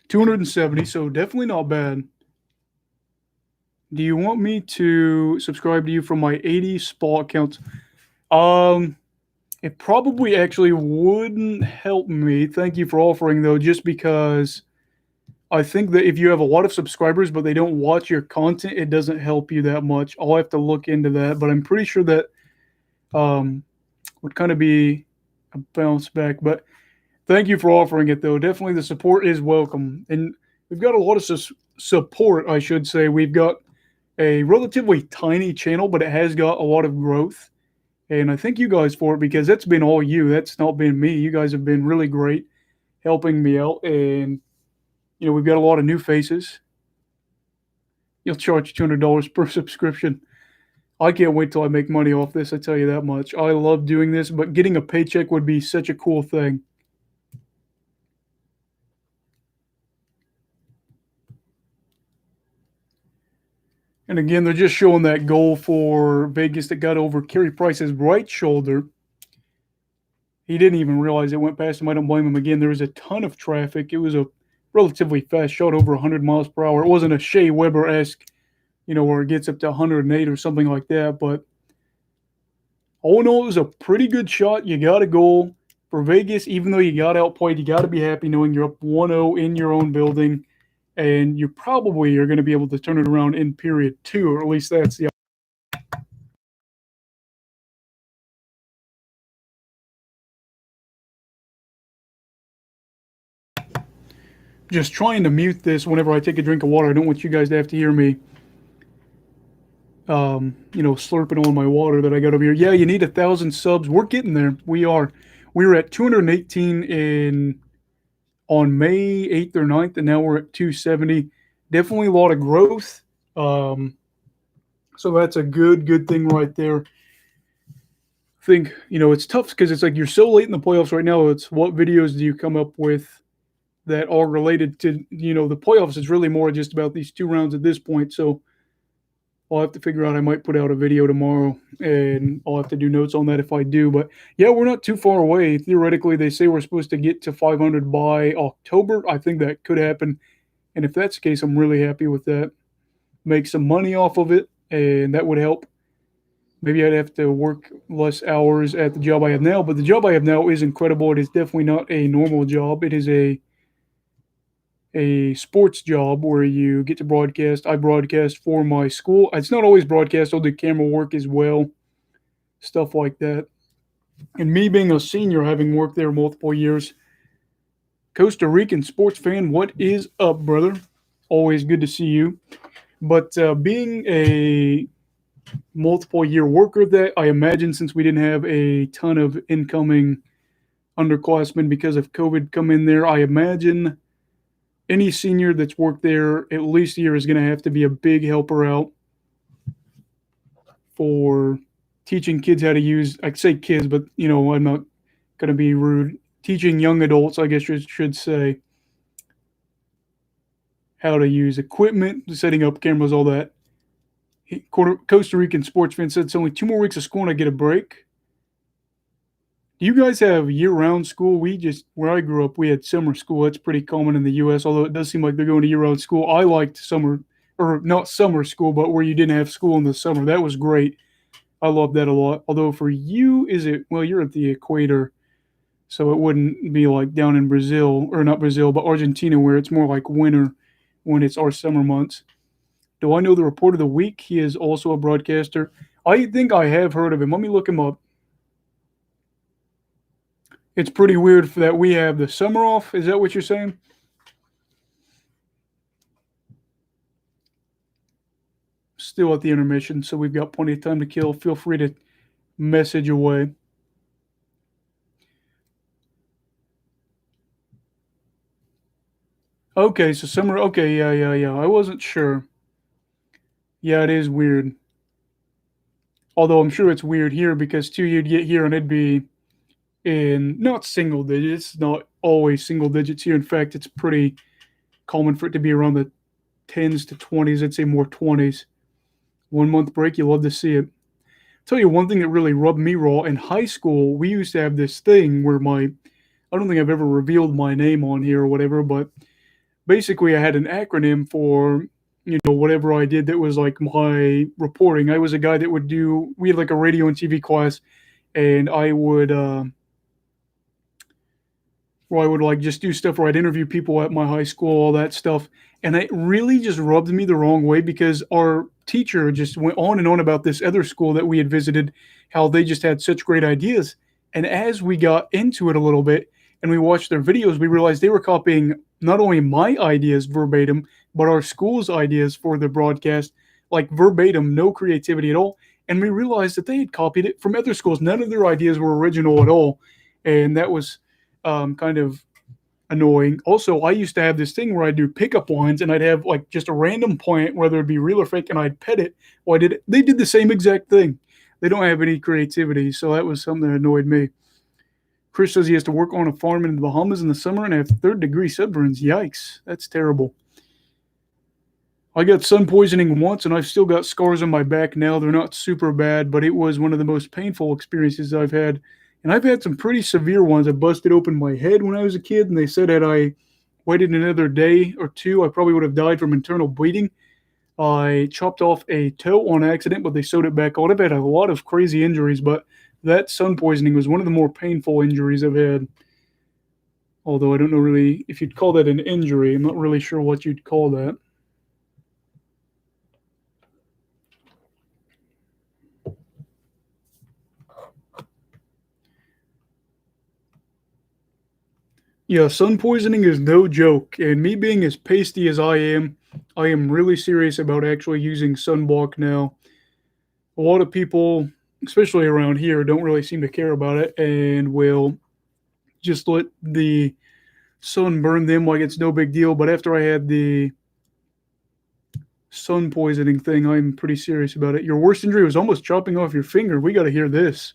Speaker 1: 270, so definitely not bad. Do you want me to subscribe to you from my 80 spot accounts? It probably actually wouldn't help me. Thank you for offering, though, just because I think that if you have a lot of subscribers but they don't watch your content, it doesn't help you that much. I'll have to look into that, but I'm pretty sure that would kind of be a bounce back. But thank you for offering it, though. Definitely the support is welcome. And we've got a lot of support, I should say. We've got a relatively tiny channel, but it has got a lot of growth. And I thank you guys for it because that's been all you. That's not been me. You guys have been really great helping me out. And, we've got a lot of new faces. You'll charge $200 per subscription. I can't wait till I make money off this, I tell you that much. I love doing this, but getting a paycheck would be such a cool thing. And again, they're just showing that goal for Vegas that got over Carey Price's right shoulder. He didn't even realize it went past him. I don't blame him. Again, there was a ton of traffic. It was a relatively fast shot, over 100 miles per hour. It wasn't a Shea Weber-esque, where it gets up to 108 or something like that. But all in all, it was a pretty good shot. You got a goal for Vegas. Even though you got outplayed, you got to be happy knowing you're up 1-0 in your own building. And you probably are going to be able to turn it around in period 2, or at least that's the just trying to mute this whenever I take a drink of water. I don't want you guys to have to hear me, slurping on my water that I got over here. Yeah, you need 1,000 subs. We're getting there. We are. We were at 218 on May 8th or 9th, and now we're at 270. Definitely a lot of growth. So that's a good thing right there. I think, it's tough because it's like you're so late in the playoffs right now. It's what videos do you come up with that are related to, the playoffs is really more just about these 2 rounds at this point. So I'll have to figure out. I might put out a video tomorrow, and I'll have to do notes on that if I do. But yeah, we're not too far away. Theoretically, they say we're supposed to get to 500 by October. I think that could happen. And if that's the case, I'm really happy with that. Make some money off of it, and that would help. Maybe I'd have to work less hours at the job I have now, but the job I have now is incredible. It is definitely not a normal job. It is a sports job where you get to broadcast. I broadcast for my school. It's not always broadcast. I'll do camera work as well, stuff like that. And me being a senior, having worked there multiple years, Costa Rican sports fan, what is up, brother? Always good to see you. But being a multiple year worker that I imagine, since we didn't have a ton of incoming underclassmen because of COVID come in there, I imagine any senior that's worked there at least a year is going to have to be a big helper out for teaching kids how to use, I say kids, but, I'm not going to be rude. Teaching young adults, I guess you should say, how to use equipment, setting up cameras, all that. Costa Rican sports fan said it's only 2 more weeks of school and I get a break. Do you guys have year-round school? Where I grew up, we had summer school. That's pretty common in the U.S., although it does seem like they're going to year-round school. I liked not summer school, but where you didn't have school in the summer. That was great. I love that a lot. Although for you, you're at the equator, so it wouldn't be like down in Brazil, or not Brazil, but Argentina, where it's more like winter when it's our summer months. Do I know the report of the week? He is also a broadcaster. I think I have heard of him. Let me look him up. It's pretty weird that we have the summer off. Is that what you're saying? Still at the intermission, so we've got plenty of time to kill. Feel free to message away. Okay, so summer. Okay, yeah. I wasn't sure. Yeah, it is weird. Although I'm sure it's weird here because, too, you'd get here and it'd be in not single digits. It's not always single digits here. In fact, it's pretty common for it to be around the 10s to 20s. I'd say more 20s. 1 month break, you love to see it. I'll tell you one thing that really rubbed me raw. In high school, we used to have this thing where I don't think I've ever revealed my name on here or whatever, but basically I had an acronym for, whatever I did that was like my reporting. I was a guy that we had like a radio and TV class, and I would like just do stuff where I'd interview people at my high school, all that stuff. And it really just rubbed me the wrong way because our teacher just went on and on about this other school that we had visited, how they just had such great ideas. And as we got into it a little bit and we watched their videos, we realized they were copying not only my ideas verbatim, but our school's ideas for the broadcast, like verbatim, no creativity at all. And we realized that they had copied it from other schools. None of their ideas were original at all. And that was kind of annoying. Also, I used to have this thing where I'd do pickup lines and I'd have like just a random plant, whether it be real or fake, and I'd pet it. Well, they did the same exact thing. They don't have any creativity, so that was something that annoyed me. Chris says he has to work on a farm in the Bahamas in the summer and have 3rd-degree sunburns. Yikes, that's terrible. I got sun poisoning once, and I've still got scars on my back now. They're not super bad, but it was one of the most painful experiences I've had. And I've had some pretty severe ones. I busted open my head when I was a kid, and they said that I waited another day or two, I probably would have died from internal bleeding. I chopped off a toe on accident, but they sewed it back on. I've had a lot of crazy injuries, but that sun poisoning was one of the more painful injuries I've had. Although I don't know really if you'd call that an injury. I'm not really sure what you'd call that. Yeah, sun poisoning is no joke. And me being as pasty as I am really serious about actually using sunblock now. A lot of people, especially around here, don't really seem to care about it and will just let the sun burn them like it's no big deal. But after I had the sun poisoning thing, I'm pretty serious about it. Your worst injury was almost chopping off your finger. We got to hear this.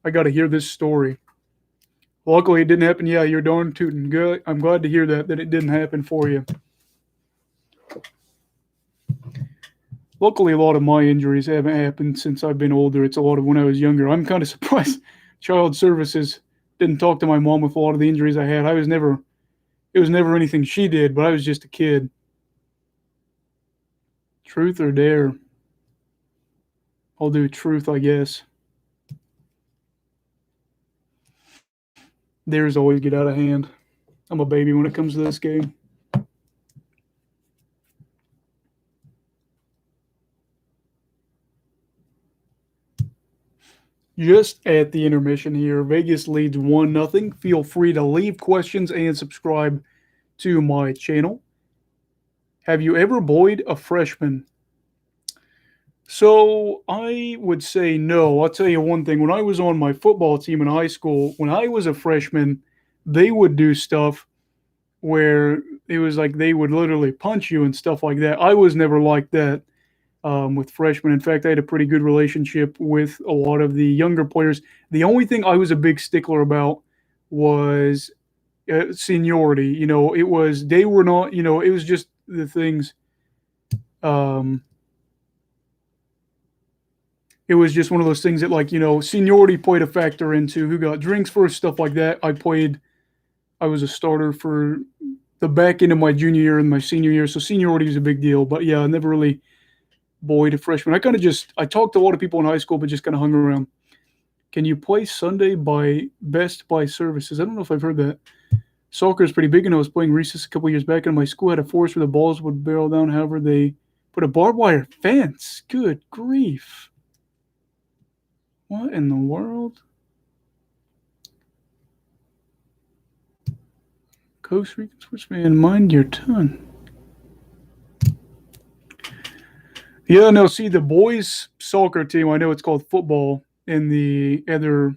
Speaker 1: I got to hear this story. Luckily, it didn't happen. Yeah, you're darn tootin'. Good. I'm glad to hear that it didn't happen for you. Luckily, a lot of my injuries haven't happened since I've been older. It's a lot of when I was younger. I'm kind of surprised Child Services didn't talk to my mom with a lot of the injuries I had. It was never anything she did, but I was just a kid. Truth or dare? I'll do truth, I guess. Dares always get out of hand. I'm a baby when it comes to this game. Just at the intermission here, Vegas leads 1-0. Feel free to leave questions and subscribe to my channel. Have you ever bullied a freshman? So I would say no. I'll tell you one thing. When I was on my football team in high school, when I was a freshman, they would do stuff where it was like they would literally punch you and stuff like that. I was never like that with freshmen. In fact, I had a pretty good relationship with a lot of the younger players. The only thing I was a big stickler about was seniority. You know, it was they were not. You know, it was just the things. Um, it was just one of those things that, like, you know, seniority played a factor into who got drinks first, stuff like that. I was a starter for the back end of my junior year and my senior year, so seniority was a big deal. But yeah, I never really bullied a freshman. I talked to a lot of people in high school, but just kind of hung around. Can you play Sunday by Best Buy Services? I don't know if I've heard that. Soccer is pretty big, and I was playing recess a couple years back, and my school had a forest where the balls would barrel down. However, they put a barbed wire fence. Good grief. What in the world? Costa Rican sportsman, mind your tongue. Yeah, no, see, the boys' soccer team, I know it's called football in the other,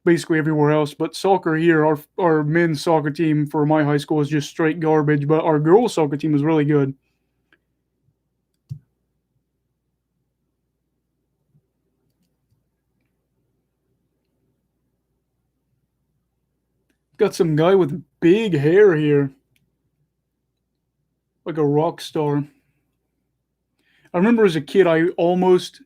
Speaker 1: basically everywhere else, but soccer here, our men's soccer team for my high school is just straight garbage, but our girls' soccer team is really good. Got some guy with big hair here, like a rock star. I remember as a kid, I almost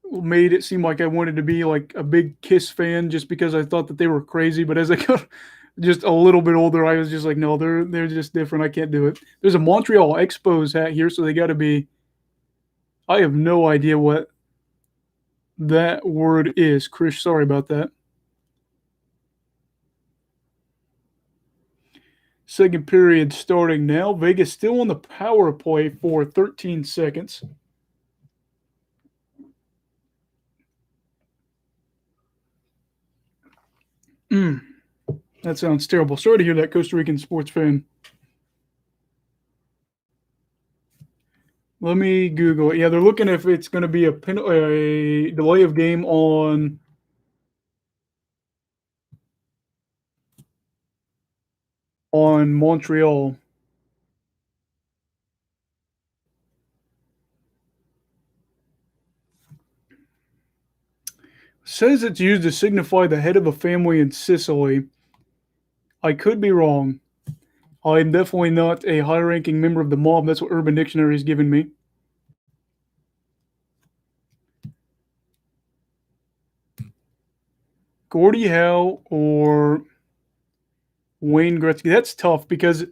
Speaker 1: made it seem like I wanted to be like a big Kiss fan just because I thought that they were crazy. But as I got just a little bit older, I was just like, no, they're just different. I can't do it. There's a Montreal Expos hat here, so they got to be. I have no idea what that word is, Chris. Sorry about that. Second period starting now. Vegas still on the power play for 13 seconds. That sounds terrible. Sorry to hear that, Costa Rican sports fan. Let me Google it. Yeah, they're looking if it's going to be a delay of game on Montreal. Says it's used to signify the head of a family in Sicily. I could be wrong. I'm definitely not a high-ranking member of the mob. That's what Urban Dictionary has given me. Gordie Howe or Wayne Gretzky. That's tough because,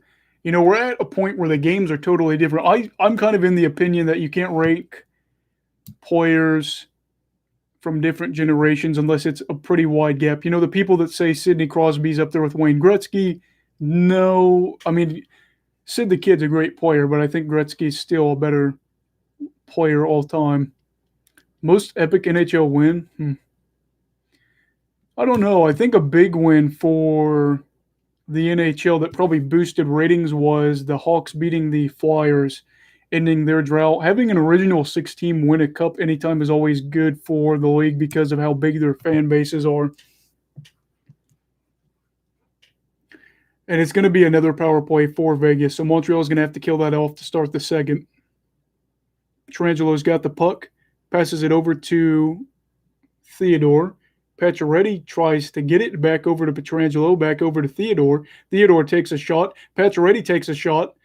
Speaker 1: we're at a point where the games are totally different. I'm kind of in the opinion that you can't rank players from different generations unless it's a pretty wide gap. The people that say Sidney Crosby's up there with Wayne Gretzky, no. I mean, Sid the Kid's a great player, but I think Gretzky's still a better player all time. Most epic NHL win? I don't know. I think a big win for the NHL that probably boosted ratings was the Hawks beating the Flyers, ending their drought. Having an original 6 team win a cup anytime is always good for the league because of how big their fan bases are. And it's going to be another power play for Vegas. So Montreal is going to have to kill that off to start the second. Pietrangelo has got the puck, passes it over to Theodore. Pacioretty tries to get it back over to Pietrangelo, back over to Theodore. Theodore takes a shot. Pacioretty takes a shot.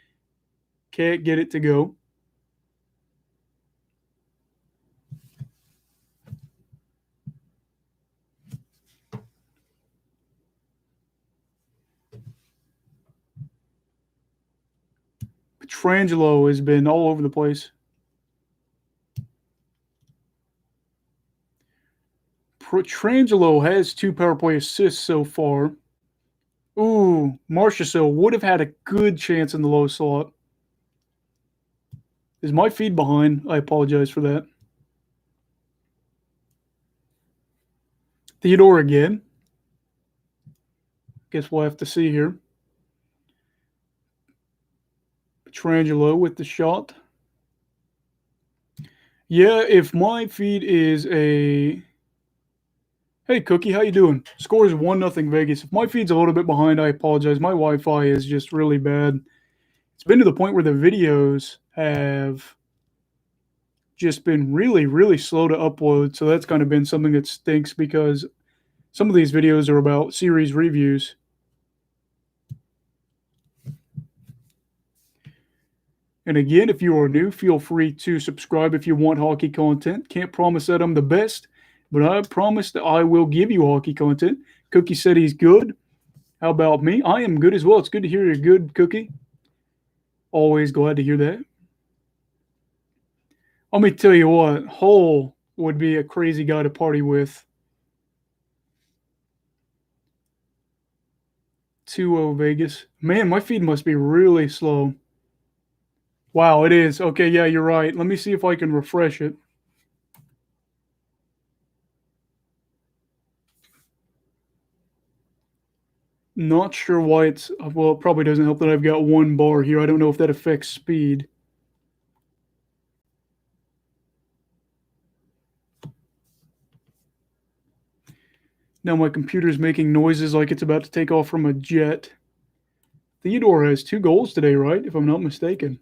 Speaker 1: Can't get it to go. Pietrangelo has been all over the place. Pietrangelo has 2 power play assists so far. Ooh, Marchessault would have had a good chance in the low slot. Is my feed behind? I apologize for that. Theodore again. Guess we'll have to see here. Pietrangelo with the shot. Yeah, if my feed is a... Hey, Cookie, how you doing? Score is 1-0 Vegas. If my feed's a little bit behind, I apologize. My Wi-Fi is just really bad. It's been to the point where the videos have just been really, really slow to upload. So that's kind of been something that stinks because some of these videos are about series reviews. And again, if you are new, feel free to subscribe if you want hockey content. Can't promise that I'm the best, but I promise that I will give you hockey content. Cookie said he's good. How about me? I am good as well. It's good to hear you're good, Cookie. Always glad to hear that. Let me tell you what, Hull would be a crazy guy to party with. 2-0 Vegas. Man, my feed must be really slow. Wow, it is. Okay, yeah, you're right. Let me see if I can refresh it. Not sure why it's... Well, it probably doesn't help that I've got 1 bar here. I don't know if that affects speed. Now my computer's making noises like it's about to take off from a jet. Theodore has 2 goals today, right? If I'm not mistaken.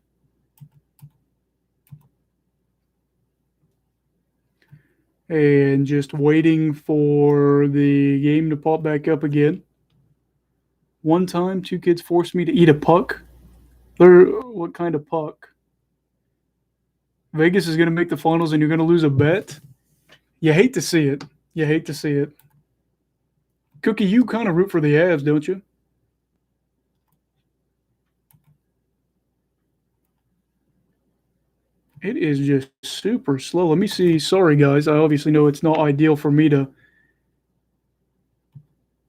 Speaker 1: And just waiting for the game to pop back up again. One time, 2 kids forced me to eat a puck. What kind of puck? Vegas is going to make the finals and you're going to lose a bet? You hate to see it. You hate to see it. Cookie, you kind of root for the Avs, don't you? It is just super slow. Let me see. Sorry, guys. I obviously know it's not ideal for me to...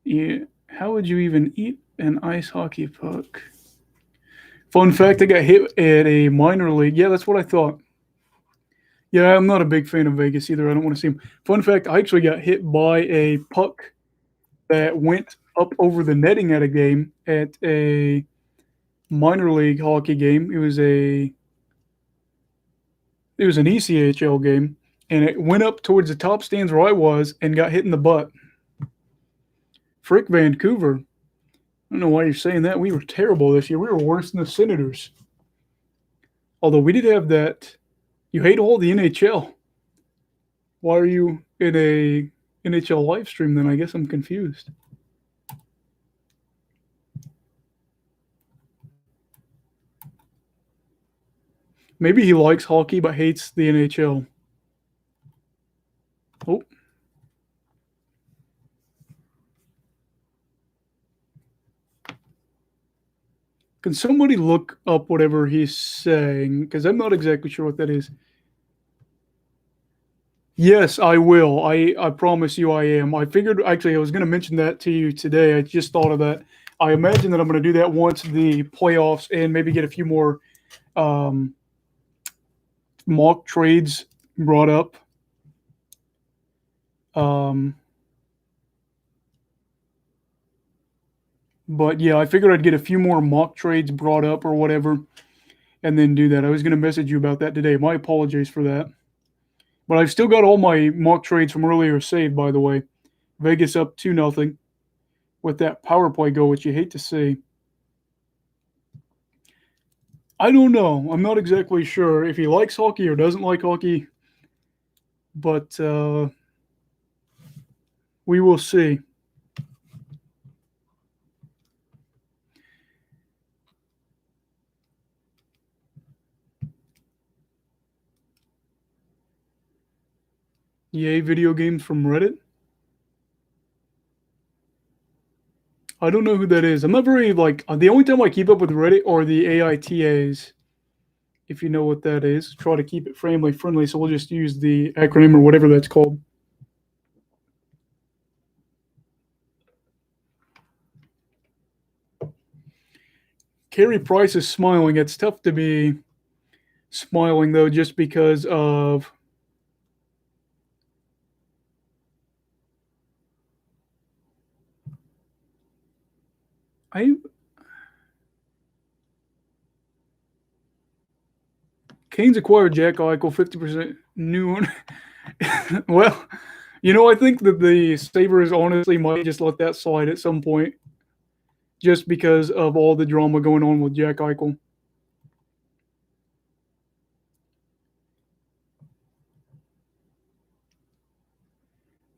Speaker 1: Yeah. How would you even eat an ice hockey puck? Fun fact, I got hit at a minor league. Yeah, that's what I thought. Yeah, I'm not a big fan of Vegas either. I don't want to see him. Fun fact, I actually got hit by a puck that went up over the netting at a game at a minor league hockey game. It was an ECHL game, and it went up towards the top stands where I was and got hit in the butt. Frick Vancouver. I don't know why you're saying that. We were terrible this year. We were worse than the Senators. Although we did have that. You hate all the NHL. Why are you in a NHL live stream then? I guess I'm confused. Maybe he likes hockey but hates the NHL. Oh. Can somebody look up whatever he's saying? Because I'm not exactly sure what that is. Yes, I will. I promise you I am. I figured, actually, I was going to mention that to you today. I just thought of that. I imagine that I'm going to do that once the playoffs and maybe get a few more um, mock trades brought up. But yeah, I figured I'd get a few more mock trades brought up or whatever and then do that. I was going to message you about that today. My apologies for that. But I've still got all my mock trades from earlier saved, by the way. Vegas up 2-0 with that power play goal, which you hate to see. I don't know. I'm not exactly sure if he likes hockey or doesn't like hockey, but we will see. Yay, video games from Reddit? I don't know who that is. I'm not very, the only time I keep up with Reddit are the AITAs, if you know what that is. Try to keep it family friendly, so we'll just use the acronym or whatever that's called. Carey Price is smiling. It's tough to be smiling, though, just because of Canes acquired Jack Eichel, 50% new one. Well, I think that the Sabres honestly might just let that slide at some point just because of all the drama going on with Jack Eichel.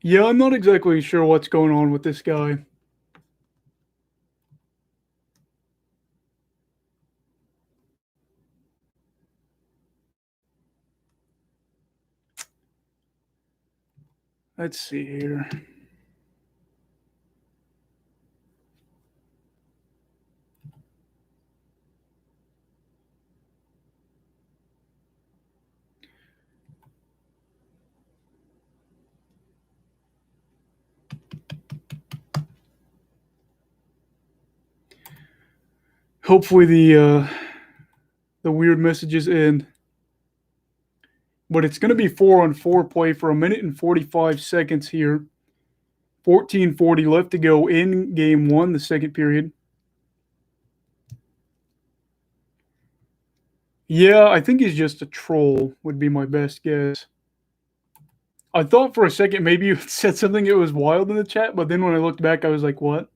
Speaker 1: Yeah, I'm not exactly sure what's going on with this guy. Let's see here. Hopefully the weird messages end. But it's going to be 4-on-4 play for 1:45 here. 14:40 left to go in game one, the second period. Yeah, I think he's just a troll, would be my best guess. I thought for a second maybe you said something that was wild in the chat, but then when I looked back, I was like, what?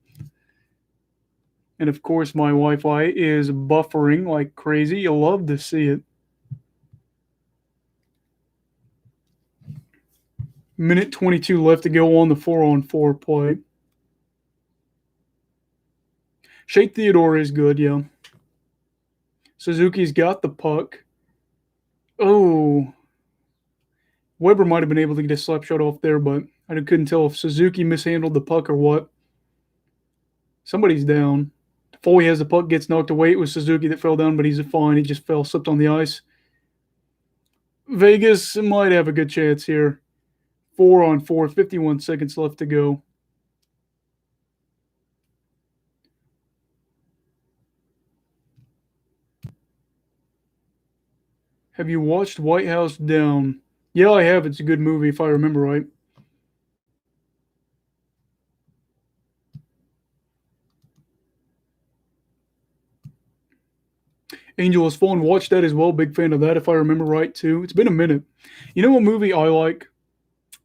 Speaker 1: And of course, my Wi-Fi is buffering like crazy. You'll love to see it. Minute 22 left to go on the 4-on-4 play. Shea Theodore is good, yeah. Suzuki's got the puck. Oh. Weber might have been able to get a slap shot off there, but I couldn't tell if Suzuki mishandled the puck or what. Somebody's down. Foley has the puck, gets knocked away. It was Suzuki that fell down, but he's fine. He just fell, slipped on the ice. Vegas might have a good chance here. 4-on-4, 51 seconds left to go. Have you watched White House Down? Yeah, I have. It's a good movie, if I remember right. Angel Has Fallen, watched that as well. Big fan of that, if I remember right, too. It's been a minute. You know what movie I like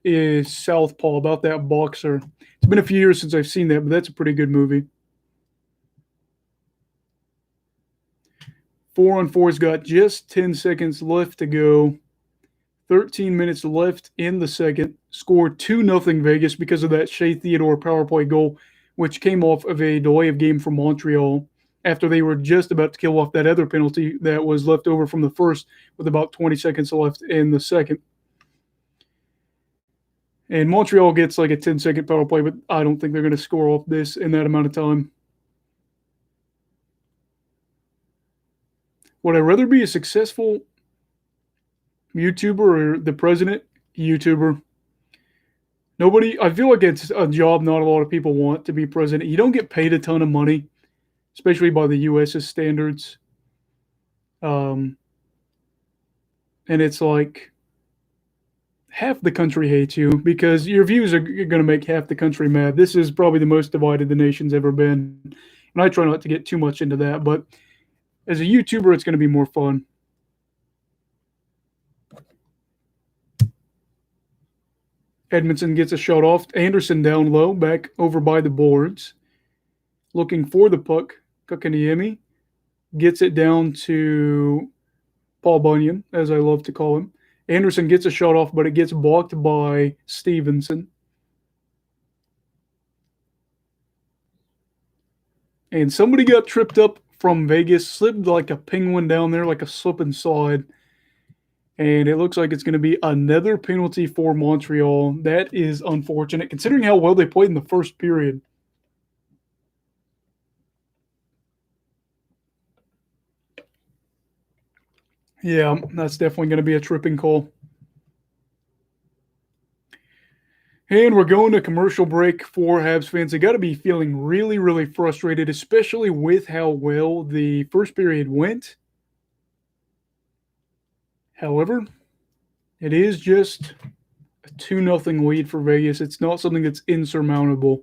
Speaker 1: is Southpaw, about that boxer. It's been a few years since I've seen that, but that's a pretty good movie. 4-on-4's got just 10 seconds left to go. 13 minutes left in the second. Scored 2-0 Vegas because of that Shea Theodore power play goal, which came off of a delay of game from Montreal. after they were just about to kill off that other penalty that was left over from the first with about 20 seconds left in the second. And Montreal gets like a 10-second power play, but I don't think they're going to score off this in that amount of time. Would I rather be a successful YouTuber or the president? YouTuber. I feel like it's a job not a lot of people want to be president. You don't get paid a ton of money, especially by the U.S.'s standards. And it's like half the country hates you because your views are going to make half the country mad. This is probably the most divided the nation's ever been. And I try not to get too much into that, but as a YouTuber, it's going to be more fun. Edmondson gets a shot off. Anderson down low, back over by the boards. Looking for the puck. Kakaniemi gets it down to Paul Bunyan, as I love to call him. Anderson gets a shot off, but it gets blocked by Stevenson. And somebody got tripped up from Vegas, slipped like a penguin down there, like a slip and slide. And it looks like it's going to be another penalty for Montreal. That is unfortunate, considering how well they played in the first period. Yeah, that's definitely going to be a tripping call. And we're going to commercial break for Habs fans. They got to be feeling really, really frustrated, especially with how well the first period went. However, it is just a 2-0 lead for Vegas. It's not something that's insurmountable.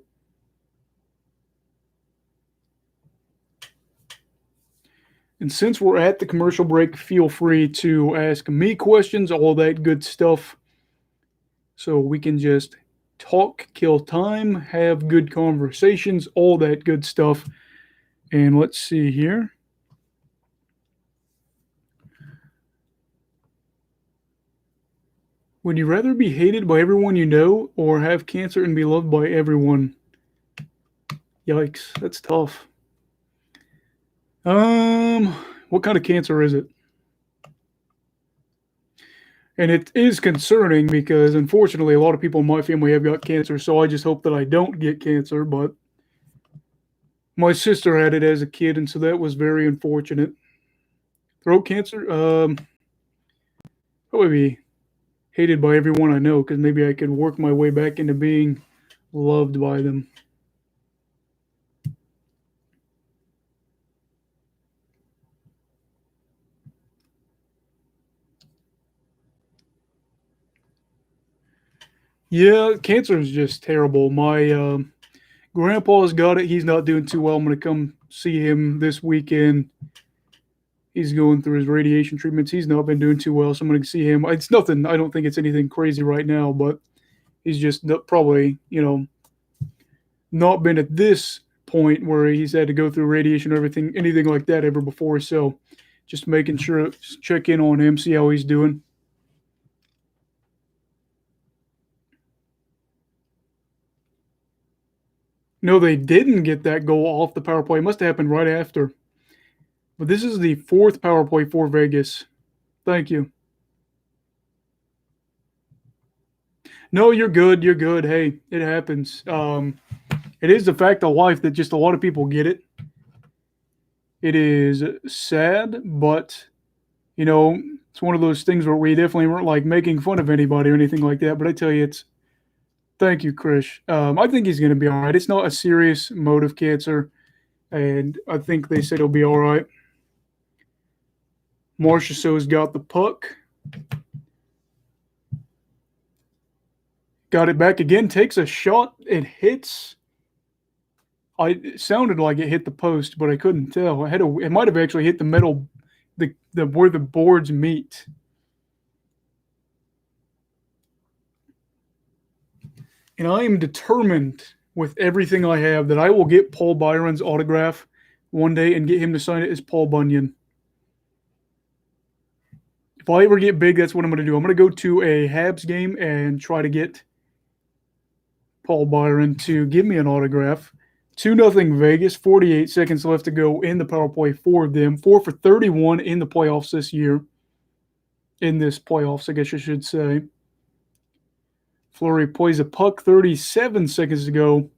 Speaker 1: And since we're at the commercial break, feel free to ask me questions, all that good stuff. So we can just talk, kill time, have good conversations, all that good stuff. And let's see here. Would you rather be hated by everyone you know or have cancer and be loved by everyone? Yikes, that's tough. What kind of cancer is it? And it is concerning because, unfortunately, a lot of people in my family have got cancer, so I just hope that I don't get cancer, but my sister had it as a kid, and so that was very unfortunate. Throat cancer? Probably be hated by everyone I know because maybe I could work my way back into being loved by them. Yeah, cancer is just terrible. My grandpa's got it. He's not doing too well. I'm going to come see him this weekend. He's going through his radiation treatments. He's not been doing too well, so I'm going to see him. It's nothing. I don't think it's anything crazy right now, but he's just probably, not been at this point where he's had to go through radiation or anything like that ever before. So just making sure, check in on him, see how he's doing. No, they didn't get that goal off the power play. It must have happened right after. But this is the fourth power play for Vegas. Thank you. No, you're good. You're good. Hey, it happens. It is the fact of life that just a lot of people get it. It is sad, but, it's one of those things where we definitely weren't like making fun of anybody or anything like that. But I tell you, thank you, Krish. I think he's going to be all right. It's not a serious mode of cancer, and I think they said he'll be all right. Marchessault's got the puck. Got it back again. Takes a shot. It hits. It sounded like it hit the post, but I couldn't tell. It might have actually hit the metal, where the boards meet. And I am determined with everything I have that I will get Paul Byron's autograph one day and get him to sign it as Paul Bunyan. If I ever get big, that's what I'm going to do. I'm going to go to a Habs game and try to get Paul Byron to give me an autograph. 2-0 Vegas, 48 seconds left to go in the power play for them. 4 for 31 in the playoffs this year. In this playoffs, I guess I should say. Fleury plays a puck, 37 seconds to go.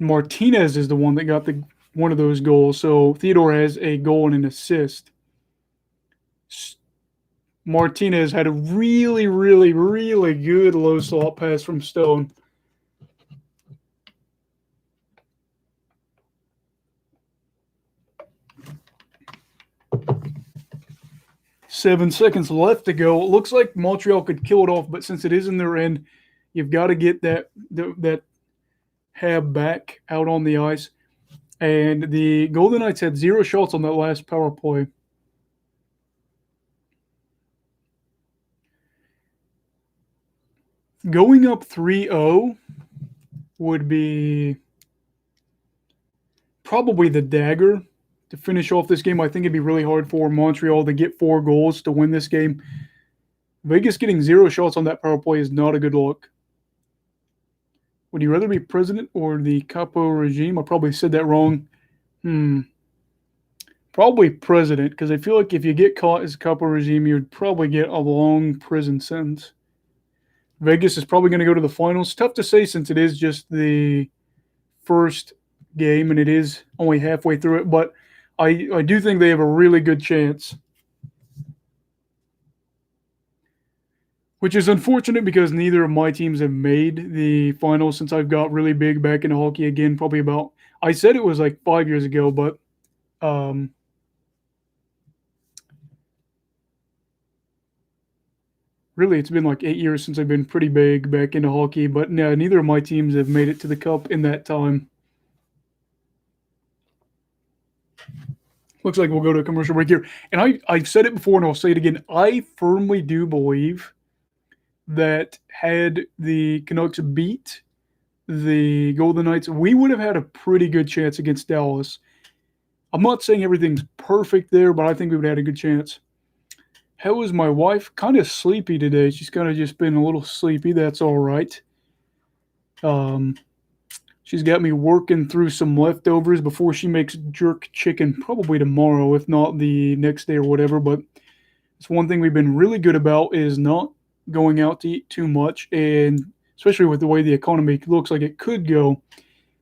Speaker 1: Martinez is the one that got one of those goals. So Theodore has a goal and an assist. Martinez had a really, really, really good low slot pass from Stone. Seven seconds left to go. It looks like Montreal could kill it off, but since it is in their end, you've got to get that Hab back out on the ice. And the Golden Knights had 0 shots on that last power play. Going up 3-0 would be probably the dagger to finish off this game. I think it'd be really hard for Montreal to get 4 goals to win this game. Vegas getting 0 shots on that power play is not a good look. Would you rather be president or the Capo regime? I probably said that wrong. Probably president, because I feel like if you get caught as Capo regime, you'd probably get a long prison sentence. Vegas is probably going to go to the finals. Tough to say since it is just the first game and it is only halfway through it, but I do think they have a really good chance. Which is unfortunate because neither of my teams have made the finals since I've got really big back into hockey again, probably about, I said it was like 5 years ago, but really it's been like 8 years since I've been pretty big back into hockey, but no, neither of my teams have made it to the Cup in that time. Looks like we'll go to a commercial break here. And I've said it before and I'll say it again. I firmly do believe that had the Canucks beat the Golden Knights, we would have had a pretty good chance against Dallas. I'm not saying everything's perfect there, but I think we would have had a good chance. How is my wife? Kind of sleepy today. She's kind of just been a little sleepy. That's all right. She's got me working through some leftovers before she makes jerk chicken, probably tomorrow, if not the next day or whatever. But it's one thing we've been really good about is not going out to eat too much, and especially with the way the economy looks like it could go,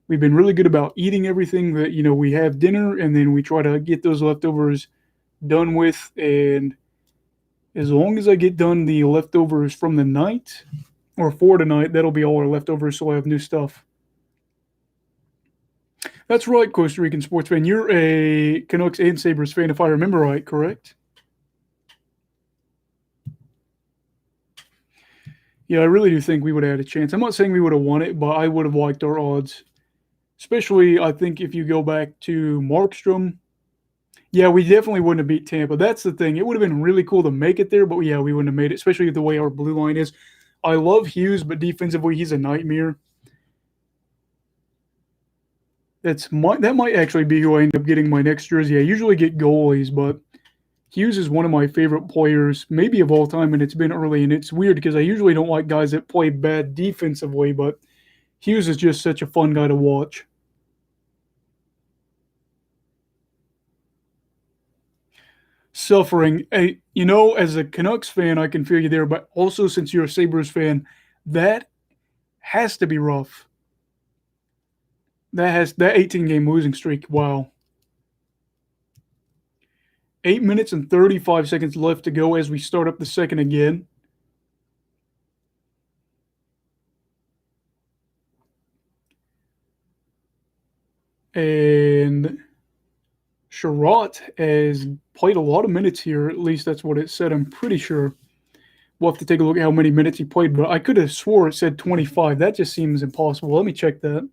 Speaker 1: we've been really good about eating everything that, we have dinner, and then we try to get those leftovers done with. And as long as I get done the leftovers from the night or for tonight, that'll be all our leftovers, so I have new stuff. That's right, Costa Rican sports fan. You're a Canucks and Sabres fan, if I remember right, correct? Yeah, I really do think we would have had a chance. I'm not saying we would have won it, but I would have liked our odds. Especially, I think, if you go back to Markstrom. Yeah, we definitely wouldn't have beat Tampa. That's the thing. It would have been really cool to make it there, but yeah, we wouldn't have made it, especially with the way our blue line is. I love Hughes, but defensively, he's a nightmare. That might actually be who I end up getting my next jersey. I usually get goalies, but Hughes is one of my favorite players, maybe of all time, and it's been early. And it's weird because I usually don't like guys that play bad defensively, but Hughes is just such a fun guy to watch. Suffering. As a Canucks fan, I can feel you there, but also since you're a Sabres fan, that has to be rough. That 18-game losing streak. Wow. 8 minutes and 35 seconds left to go as we start up the second again. And Sherratt has played a lot of minutes here. At least that's what it said. I'm pretty sure. We'll have to take a look at how many minutes he played, but I could have swore it said 25. That just seems impossible. Let me check that.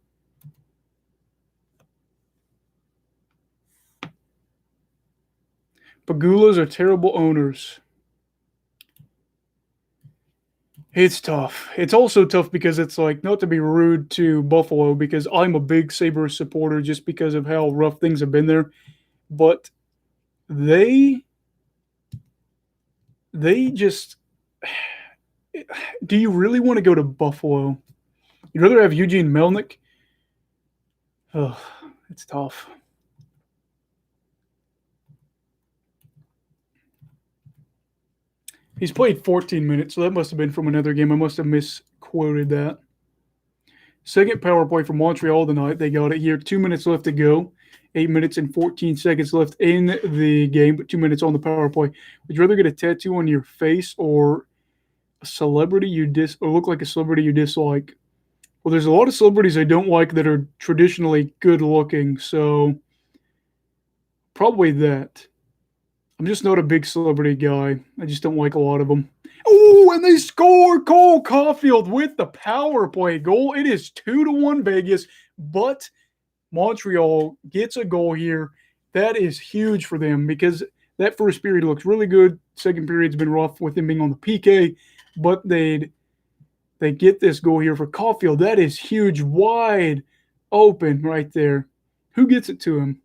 Speaker 1: Pagulas are terrible owners. It's tough. It's also tough because it's like, not to be rude to Buffalo, because I'm a big Sabres supporter just because of how rough things have been there. But they just, Do you really want to go to Buffalo? You'd rather have Eugene Melnick? Oh, it's tough. He's played 14 minutes, so that must have been from another game. I must have misquoted that. Second power play for Montreal tonight. They got it here. 2 minutes left to go. 8 minutes and 14 seconds left in the game, but 2 minutes on the power play. Would you rather get a tattoo on your face or a celebrity or look like a celebrity you dislike? Well, there's a lot of celebrities I don't like that are traditionally good looking, so probably that. I'm just not a big celebrity guy. I just don't like a lot of them. Oh, and they score! Cole Caulfield with the power play goal. It is 2-1 Vegas, but Montreal gets a goal here. That is huge for them because that first period looks really good. Second period's been rough with them being on the PK, but they get this goal here for Caulfield. That is huge, wide open right there. Who gets it to him?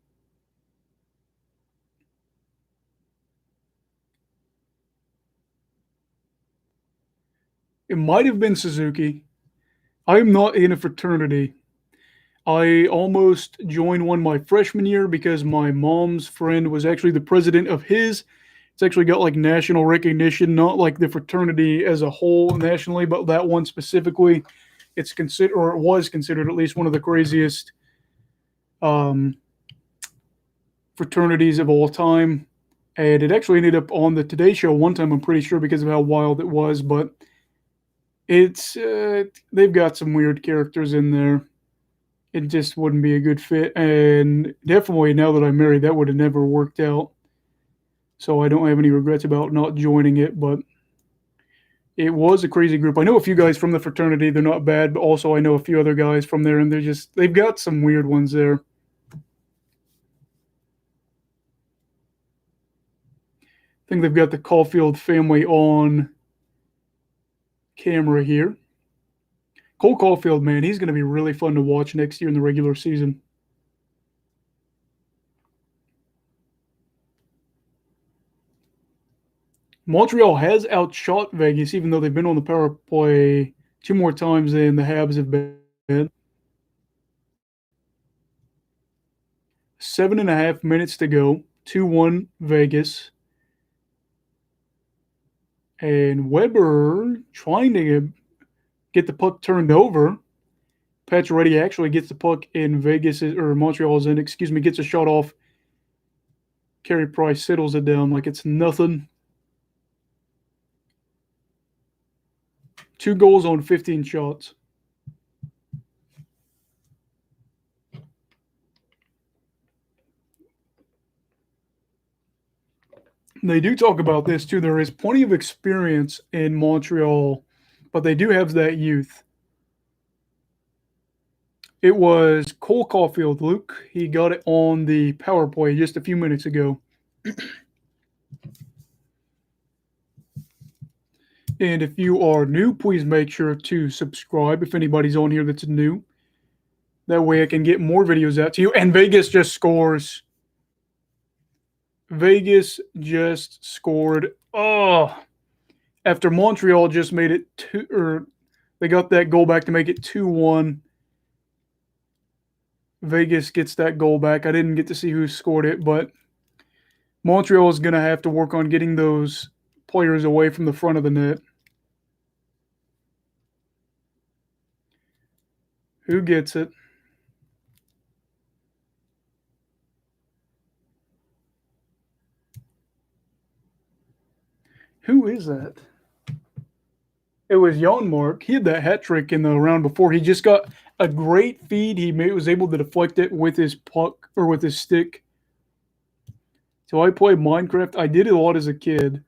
Speaker 1: It might have been Suzuki. I'm not in a fraternity. I almost joined one my freshman year because my mom's friend was actually the president of his. It's actually got like national recognition, not like the fraternity as a whole nationally, but that one specifically. It's considered, or it was considered, at least one of the craziest um, fraternities of all time. And it actually ended up on the Today Show one time, I'm pretty sure, because of how wild it was. But it's they've got some weird characters in there. It just wouldn't be a good fit. And definitely now that I'm married, that would have never worked out. So I don't have any regrets about not joining it, but it was a crazy group. I know a few guys from the fraternity. They're not bad, but also I know a few other guys from there, and they've got some weird ones there. I think they've got the Caulfield family on camera here. Cole Caulfield, man, he's going to be really fun to watch next year in the regular season. Montreal has outshot Vegas, even though they've been on the power play 2 more times than the Habs have been. 7.5 minutes to go. 2-1 Vegas. And Weber trying to get the puck turned over. Pacioretty actually gets the puck in Vegas, or Montreal's end, gets a shot off. Carey Price settles it down like it's nothing. 2 goals on 15 shots. They do talk about this too. There is plenty of experience in Montreal, but they do have that youth. It was Cole Caulfield, Luke. He got it on the power play just a few minutes ago. And if you are new, please make sure to subscribe if anybody's on here that's new. That way I can get more videos out to you. And Vegas just scores. Vegas just scored. Oh, after Montreal just made it they got that goal back to make it 2-1. Vegas gets that goal back. I didn't get to see who scored it, but Montreal is going to have to work on getting those players away from the front of the net. Who gets it? Who is that? It was Janmark. He had that hat trick in the round before. He just got a great feed. He was able to deflect it with his puck or with his stick. So I played Minecraft. I did it a lot as a kid.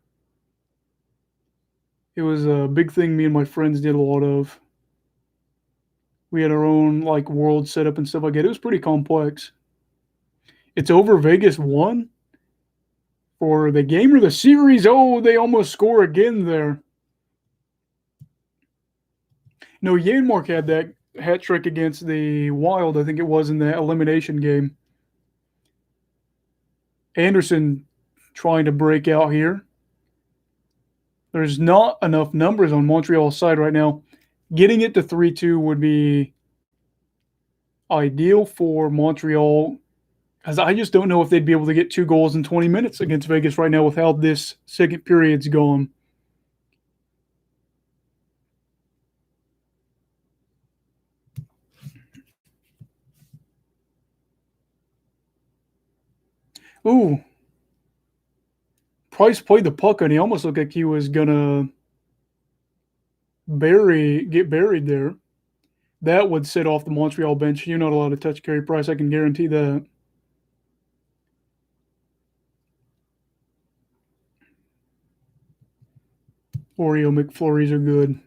Speaker 1: It was a big thing me and my friends did a lot of. We had our own like world setup and stuff like that. It was pretty complex. It's over. Vegas won for the game or the series. Oh, they almost score again there. No, Janmark had that hat trick against the Wild. I think it was in the elimination game. Anderson trying to break out here. There's not enough numbers on Montreal's side right now. Getting it to 3-2 would be ideal for Montreal, because I just don't know if they'd be able to get 2 goals in 20 minutes against Vegas right now with how this second period's gone. Ooh. Price played the puck, and he almost looked like he was going to get buried there. That would set off the Montreal bench. You're not allowed to touch Carey Price. I can guarantee that. Oreo McFlurries are good.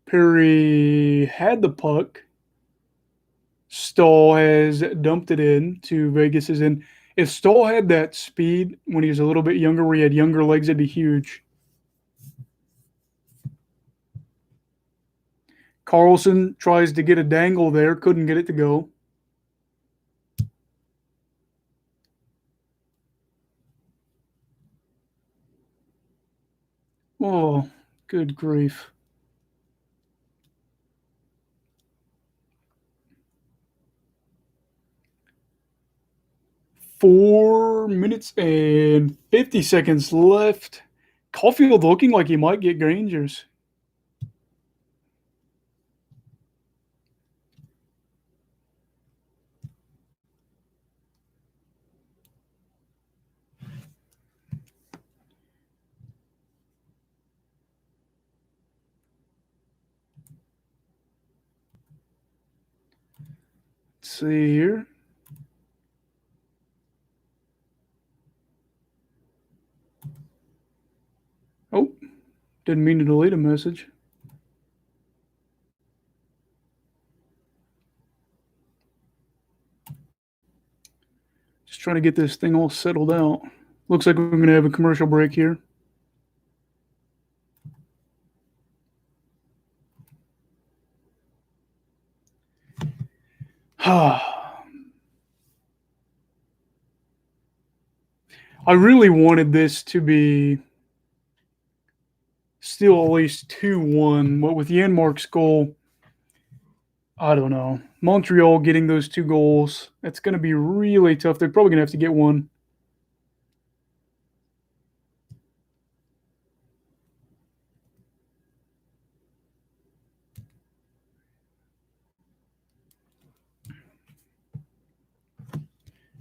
Speaker 1: Perry had the puck. Stahl has dumped it in to Vegas's end. If Stahl had that speed when he was a little bit younger, where he had younger legs, it'd be huge. Carlson tries to get a dangle there, couldn't get it to go. Oh, good grief. Four minutes and 50 seconds left. Caulfield looking like he might get Rangers. Let's see here. Oh, didn't mean to delete a message. Just trying to get this thing all settled out. Looks like we're going to have a commercial break here. I really wanted this to be still at least 2-1, but with Janmark's goal, I don't know. Montreal getting those 2 goals, that's going to be really tough. They're probably going to have to get one.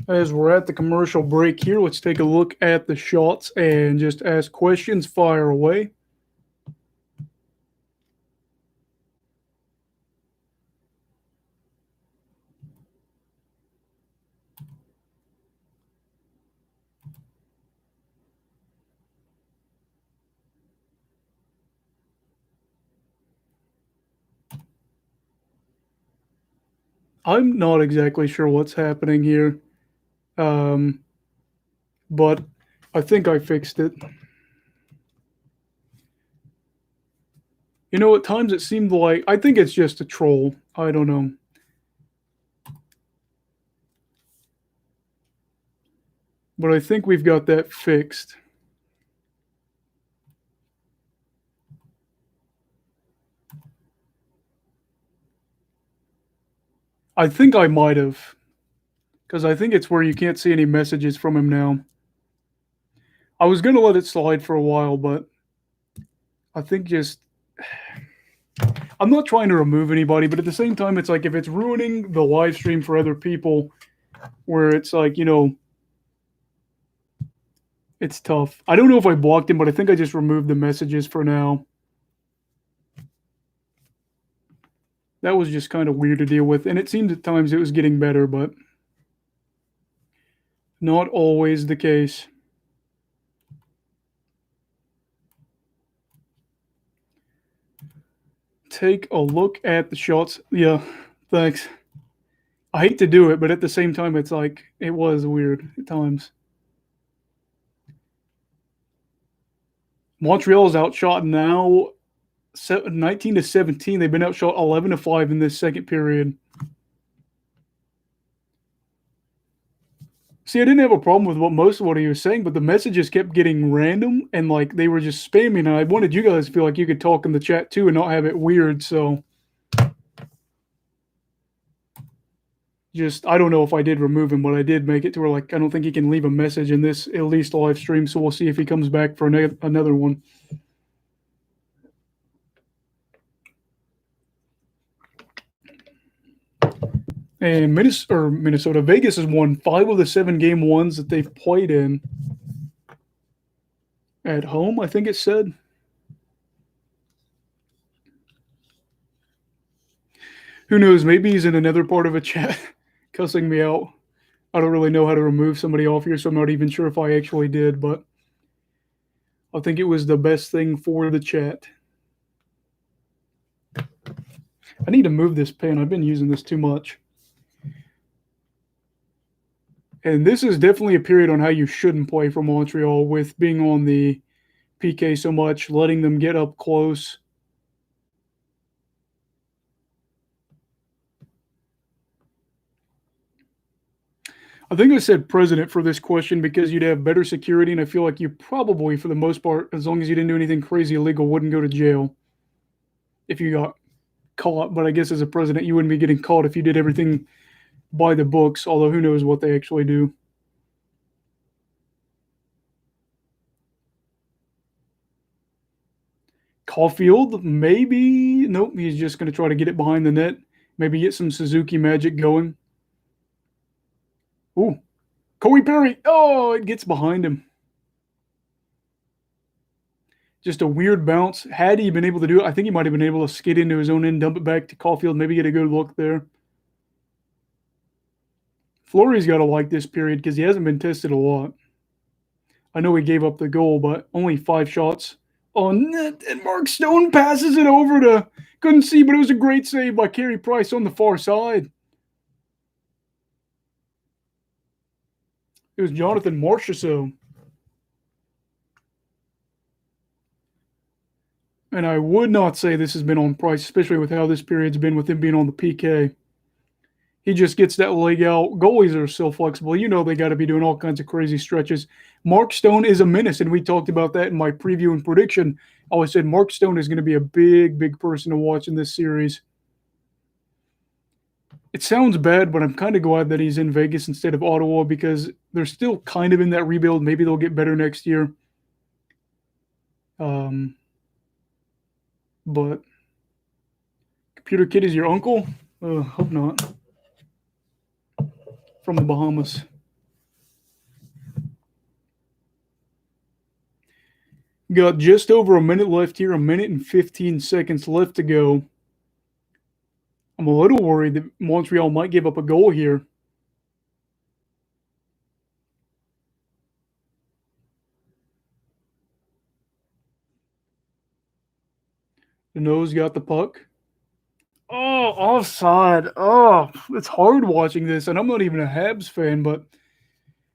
Speaker 1: As we're at the commercial break here, let's take a look at the shots and just ask questions. Fire away. I'm not exactly sure what's happening here, but I think I fixed it. You know, at times it seemed like, I think it's just a troll. I don't know. But I think we've got that fixed. I think I might have, because I think it's where you can't see any messages from him now. I was going to let it slide for a while, but I think just, I'm not trying to remove anybody, but at the same time, it's like if it's ruining the live stream for other people, where it's like, you know, it's tough. I don't know if I blocked him, but I think I just removed the messages for now. That was just kind of weird to deal with, and it seemed at times it was getting better, but not always the case. Take a look at the shots. Yeah, thanks. I hate to do it, but at the same time, it's like, it was weird at times. Montreal is outshot now 19-17. They've been outshot 11-5 in this second period. See, I didn't have a problem with most of what he was saying, but the messages kept getting random and like they were just spamming. And I wanted you guys to feel like you could talk in the chat too and not have it weird. So just I don't know if I did remove him, but I did make it to where like I don't think he can leave a message in this at least live stream. So we'll see if he comes back for another one. And Minnesota, Vegas has won 5 of the 7 game ones that they've played in at home, I think it said. Who knows? Maybe he's in another part of a chat cussing me out. I don't really know how to remove somebody off here, so I'm not even sure if I actually did, but I think it was the best thing for the chat. I need to move this pen. I've been using this too much. And this is definitely a period on how you shouldn't play for Montreal with being on the PK so much, letting them get up close. I think I said president for this question because you'd have better security, and I feel like you probably, for the most part, as long as you didn't do anything crazy illegal, wouldn't go to jail if you got caught. But I guess as a president, you wouldn't be getting caught if you did everything by the books, although who knows what they actually do. Caulfield, maybe. Nope, he's just going to try to get it behind the net. Maybe get some Suzuki magic going. Ooh, Corey Perry. Oh, it gets behind him. Just a weird bounce. Had he been able to do it, I think he might have been able to skid into his own end, dump it back to Caulfield, maybe get a good look there. Fleury's got to like this period because he hasn't been tested a lot. I know he gave up the goal, but only 5 shots on net, and Mark Stone passes it over to, couldn't see, but it was a great save by Carey Price on the far side. It was Jonathan Marchessault. And I would not say this has been on Price, especially with how this period's been with him being on the PK. He just gets that leg out. Goalies are so flexible. You know they got to be doing all kinds of crazy stretches. Mark Stone is a menace, and we talked about that in my preview and prediction. I always said Mark Stone is going to be a big, big person to watch in this series. It sounds bad, but I'm kind of glad that he's in Vegas instead of Ottawa because they're still kind of in that rebuild. Maybe they'll get better next year. But Computer Kid is your uncle? Hope not. From the Bahamas. Got just over a minute left here, 1 minute and 15 seconds left to go. I'm a little worried that Montreal might give up a goal here. The nose got the puck. Oh, offside. Oh, it's hard watching this, and I'm not even a Habs fan, but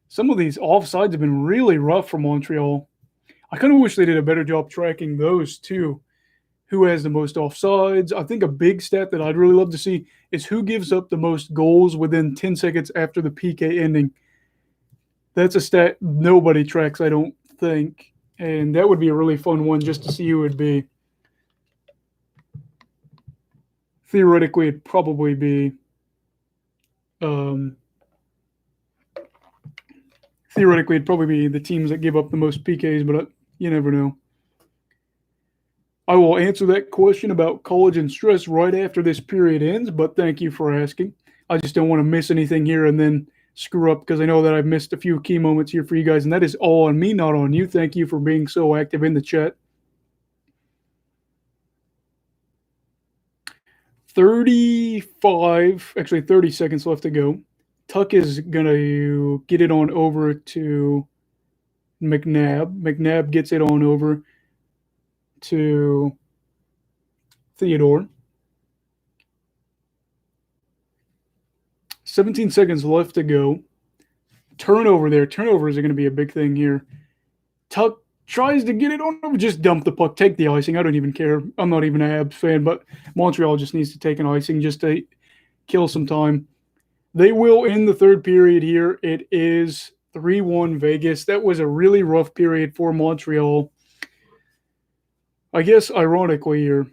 Speaker 1: some of these offsides have been really rough for Montreal. I kind of wish they did a better job tracking those too. Who has the most offsides? I think a big stat that I'd really love to see is who gives up the most goals within 10 seconds after the PK ending. That's a stat nobody tracks, I don't think, and that would be a really fun one just to see who it would be. Theoretically, it'd probably be the teams that give up the most PKs, but you never know. I will answer that question about college and stress right after this period ends, but thank you for asking. I just don't want to miss anything here and then screw up because I know that I've missed a few key moments here for you guys, and that is all on me, not on you. Thank you for being so active in the chat. 30 seconds left to go. Tuck is going to get it on over to McNabb. McNabb gets it on over to Theodore. 17 seconds left to go. Turnover there. Turnovers are going to be a big thing here. Tuck tries to get it on over. Just dump the puck. Take the icing. I don't even care. I'm not even a Habs fan, but Montreal just needs to take an icing just to kill some time. They will end the third period here. It is 3-1 Vegas. That was a really rough period for Montreal. I guess, ironically, you're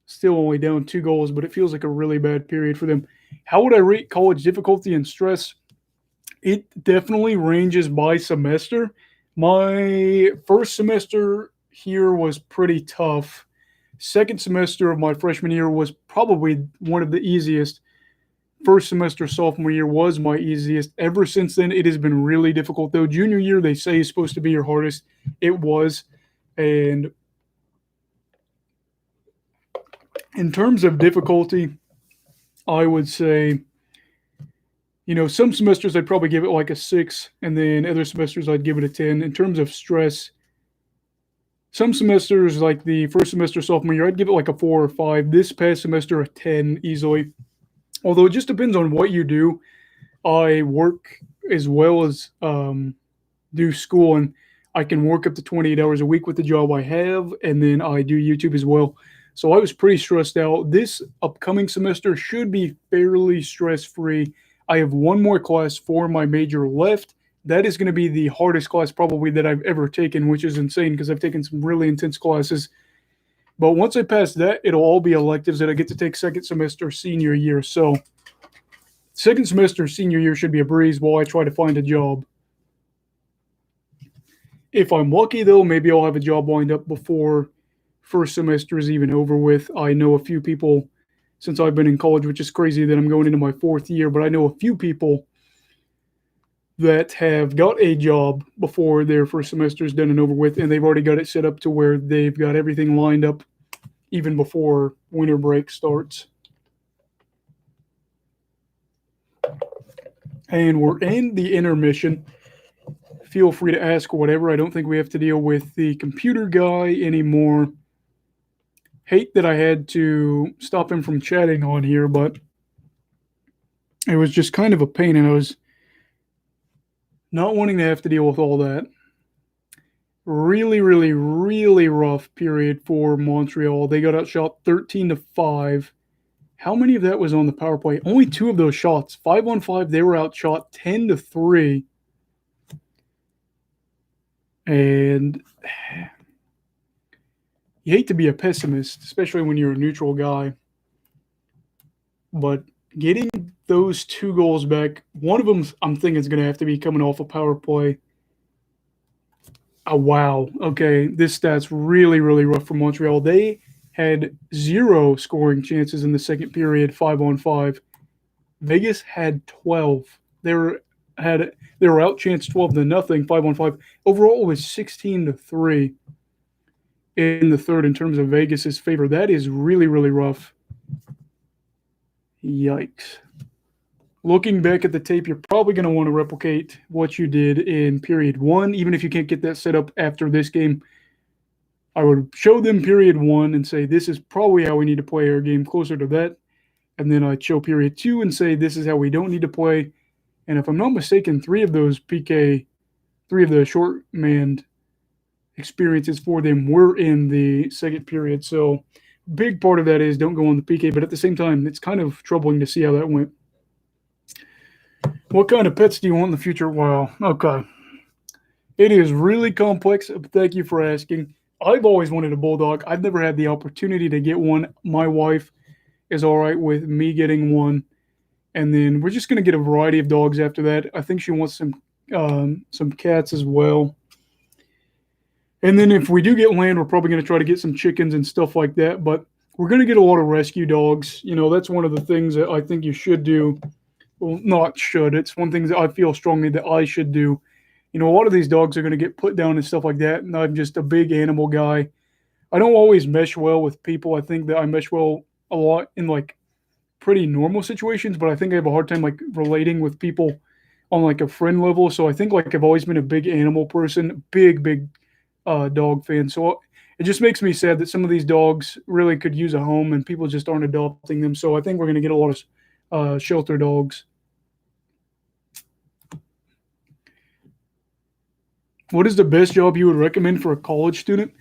Speaker 1: still only down 2 goals, but it feels like a really bad period for them. How would I rate college difficulty and stress? It definitely ranges by semester. My first semester here was pretty tough. Second semester of my freshman year was probably one of the easiest. First semester sophomore year was my easiest. Ever since then, it has been really difficult, though. Junior year, they say, is supposed to be your hardest. It was. And in terms of difficulty, I would say, some semesters I'd probably give it like a 6, and then other semesters I'd give it a 10. In terms of stress, some semesters, like the first semester sophomore year, I'd give it like a 4 or 5. This past semester, a 10 easily. Although it just depends on what you do. I work as well as do school, and I can work up to 28 hours a week with the job I have, and then I do YouTube as well. So I was pretty stressed out. This upcoming semester should be fairly stress-free. I have one more class for my major left. That is going to be the hardest class probably that I've ever taken, which is insane because I've taken some really intense classes. But once I pass that, it'll all be electives that I get to take second semester senior year. So second semester senior year should be a breeze while I try to find a job. If I'm lucky, though, maybe I'll have a job lined up before first semester is even over with. I know a few people since I've been in college, which is crazy that I'm going into my 4th year, but I know a few people that have got a job before their first semester is done and over with, and they've already got it set up to where they've got everything lined up even before winter break starts. And we're in the intermission. Feel free to ask whatever. I don't think we have to deal with the computer guy anymore. Hate that I had to stop him from chatting on here, but it was just kind of a pain, and I was not wanting to have to deal with all that. Really, really, really rough period for Montreal. They got outshot 13-5. How many of that was on the power play? Only 2 of those shots. 5-on-5, they were outshot 10-3. And you hate to be a pessimist, especially when you're a neutral guy. But getting those 2 goals back, one of them I'm thinking is going to have to be coming off a power play. Oh, wow. Okay, this stat's really, really rough for Montreal. They had 0 scoring chances in the second period, 5-on-5. Vegas had 12. They were outchanced 12-0, 5-on-5. Overall, it was 16-3 in the third in terms of Vegas's favor. That is really, really rough. Yikes. Looking back at the tape, you're probably going to want to replicate what you did in period 1, even if you can't get that set up after this game. I would show them period 1 and say, this is probably how we need to play our game, closer to that. And then I'd show period 2 and say, this is how we don't need to play. And if I'm not mistaken, 3 of those PK, 3 of the short-manned experiences for them were in the second period. So big part of that is don't go on the PK, but at the same time, it's kind of troubling to see how that went. What kind of pets do you want in the future? Wow. Okay. It is really complex. Thank you for asking. I've always wanted a bulldog. I've never had the opportunity to get one. My wife is all right with me getting one. And then we're just going to get a variety of dogs after that. I think she wants some cats as well. And then if we do get land, we're probably going to try to get some chickens and stuff like that. But we're going to get a lot of rescue dogs. That's one of the things that I think you should do. Well, not should. It's one thing that I feel strongly that I should do. A lot of these dogs are going to get put down and stuff like that, and I'm just a big animal guy. I don't always mesh well with people. I think that I mesh well a lot in, pretty normal situations, but I think I have a hard time, relating with people on, a friend level. So I think, I've always been a big animal person, big dog fan. So it just makes me sad that some of these dogs really could use a home, and people just aren't adopting them. So I think we're going to get a lot of shelter dogs. What is the best job you would recommend for a college student?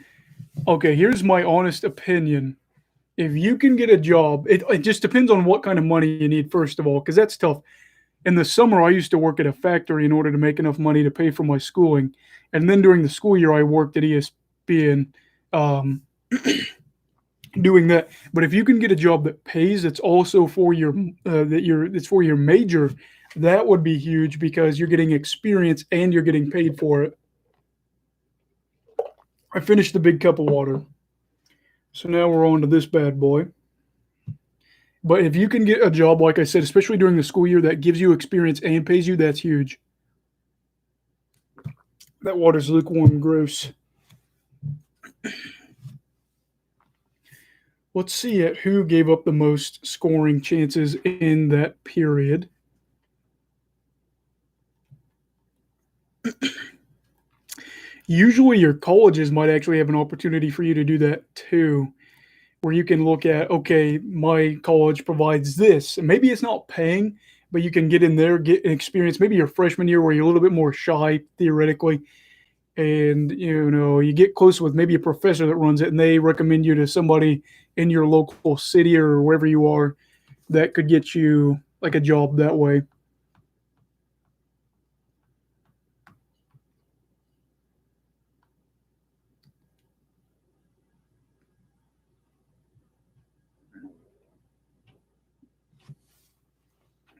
Speaker 1: Okay, here's my honest opinion. if you can get a job, it just depends on what kind of money you need, first of all, because that's tough. In the summer, I used to work at a factory in order to make enough money to pay for my schooling. And then during the school year, I worked at ESPN um, doing that. But if you can get a job that pays, it's also for your it's for your major. That would be huge because you're getting experience and you're getting paid for it. I finished the big cup of water. So now we're on to this bad boy. But if you can get a job, like I said, especially during the school year, that gives you experience and pays you, that's huge. That water's lukewarm and gross. Let's see at who gave up the most scoring chances in that period. Usually your colleges might actually have an opportunity for you to do that too, where you can look at, okay, my college provides this. And maybe it's not paying, but you can get in there, get experience, maybe your freshman year where you're a little bit more shy theoretically. And, you get close with maybe a professor that runs it and they recommend you to somebody in your local city or wherever you are that could get you like a job that way.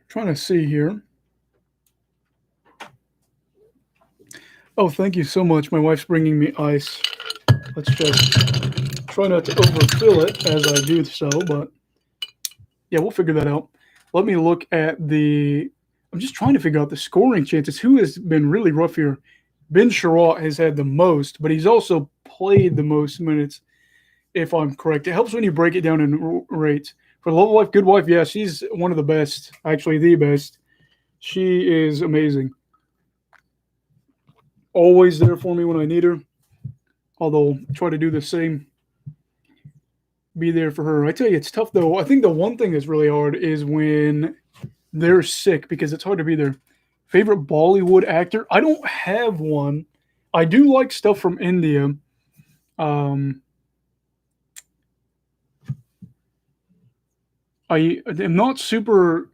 Speaker 1: Trying to see here. Oh, thank you so much. My wife's bringing me ice. Let's just try not to overfill it as I do so, but yeah, we'll figure that out. Let me look at I'm just trying to figure out the scoring chances. Who has been really rough here? Ben Sherratt has had the most, but he's also played the most minutes, if I'm correct. It helps when you break it down in rates. For Love Wife, Good Wife, yeah, she's one of the best, actually the best. She is amazing. Always there for me when I need her. Although, try to do the same. Be there for her. I tell you, it's tough though. I think the one thing that's really hard is when they're sick because it's hard to be there. Favorite Bollywood actor? I don't have one. I do like stuff from India. I am not super.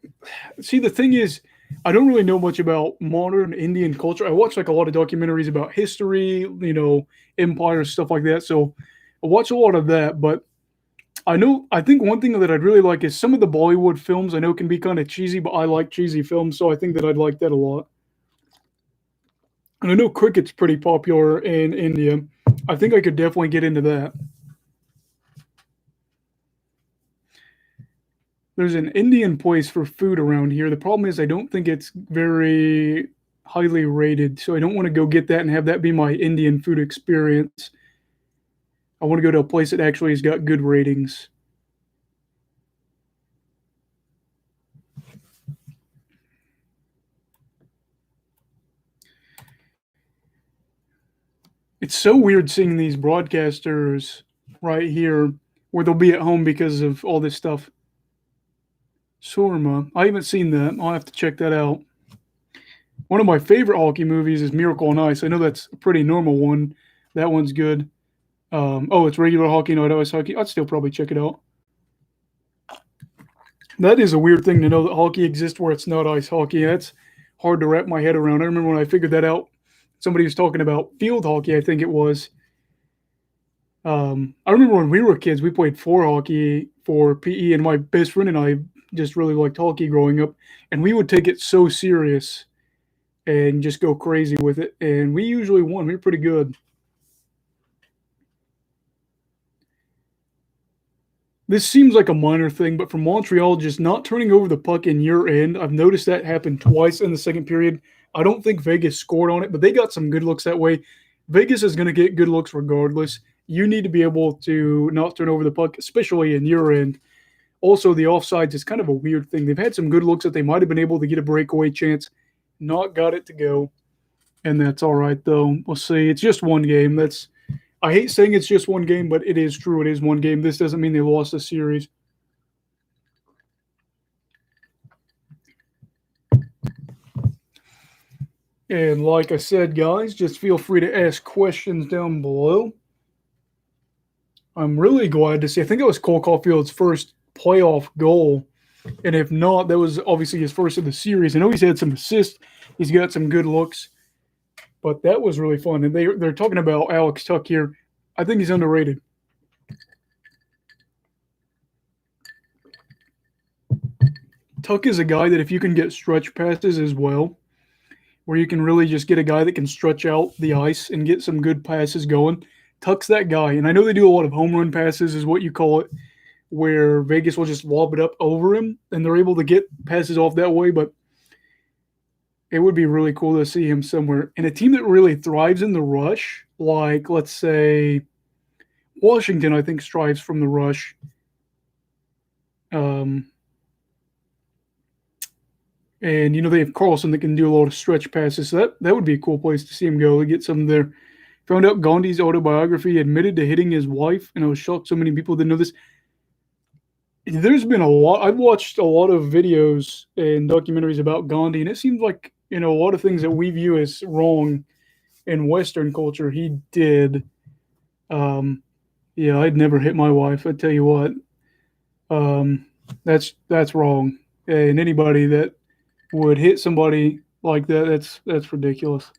Speaker 1: See, the thing is, I don't really know much about modern Indian culture. I watch like a lot of documentaries about history, empire stuff like that. So I watch a lot of that. But I think one thing that I'd really like is some of the Bollywood films. I know can be kind of cheesy, but I like cheesy films, so I think that I'd like that a lot. And I know cricket's pretty popular in India. I think I could definitely get into that. There's an Indian place for food around here. The problem is I don't think it's very highly rated, so I don't want to go get that and have that be my Indian food experience. I want to go to a place that actually has got good ratings. It's so weird seeing these broadcasters right here where they'll be at home because of all this stuff. Surma. I haven't seen that. I'll have to check that out. One of my favorite hockey movies is Miracle on Ice. I know that's a pretty normal one. That one's good. It's regular hockey, not ice hockey. I'd still probably check it out. That is a weird thing to know that hockey exists where it's not ice hockey. That's hard to wrap my head around. I remember when I figured that out, somebody was talking about field hockey, I think it was. I remember when we were kids, we played floor hockey for PE, and my best friend and I just really liked hockey growing up. And we would take it so serious and just go crazy with it. And we usually won. We were pretty good. This seems like a minor thing, but for Montreal, just not turning over the puck in your end, I've noticed that happen twice in the second period. I don't think Vegas scored on it, but they got some good looks that way. Vegas is going to get good looks regardless. You need to be able to not turn over the puck, especially in your end. Also, the offsides is kind of a weird thing. They've had some good looks that they might have been able to get a breakaway chance, not got it to go, and that's all right, though. We'll see. It's just one game. I hate saying it's just one game, but it is true. It is one game. This doesn't mean they lost the series. And like I said, guys, just feel free to ask questions down below. I'm really glad to see. I think it was Cole Caulfield's first playoff goal, and if not, that was obviously his first of the series. I know he's had some assists. He's got some good looks, but that was really fun. And they're talking about Alex Tuck here. I think he's underrated. Tuck is a guy that if you can get stretch passes as well, where you can really just get a guy that can stretch out the ice and get some good passes going. Tuck's that guy. And I know they do a lot of home run passes, is what you call it, where Vegas will just lob it up over him and they're able to get passes off that way. But it would be really cool to see him somewhere. And a team that really thrives in the rush, like let's say Washington, I think strives from the rush. Um, and they have Carlson that can do a lot of stretch passes. So that would be a cool place to see him go to get some there. Found out Gandhi's autobiography, admitted to hitting his wife, and I was shocked so many people didn't know this. There's been a lot. I've watched a lot of videos and documentaries about Gandhi, and it seems like a lot of things that we view as wrong in Western culture, he did. Yeah, I'd never hit my wife. I tell you what, that's wrong. And anybody that would hit somebody like that's ridiculous.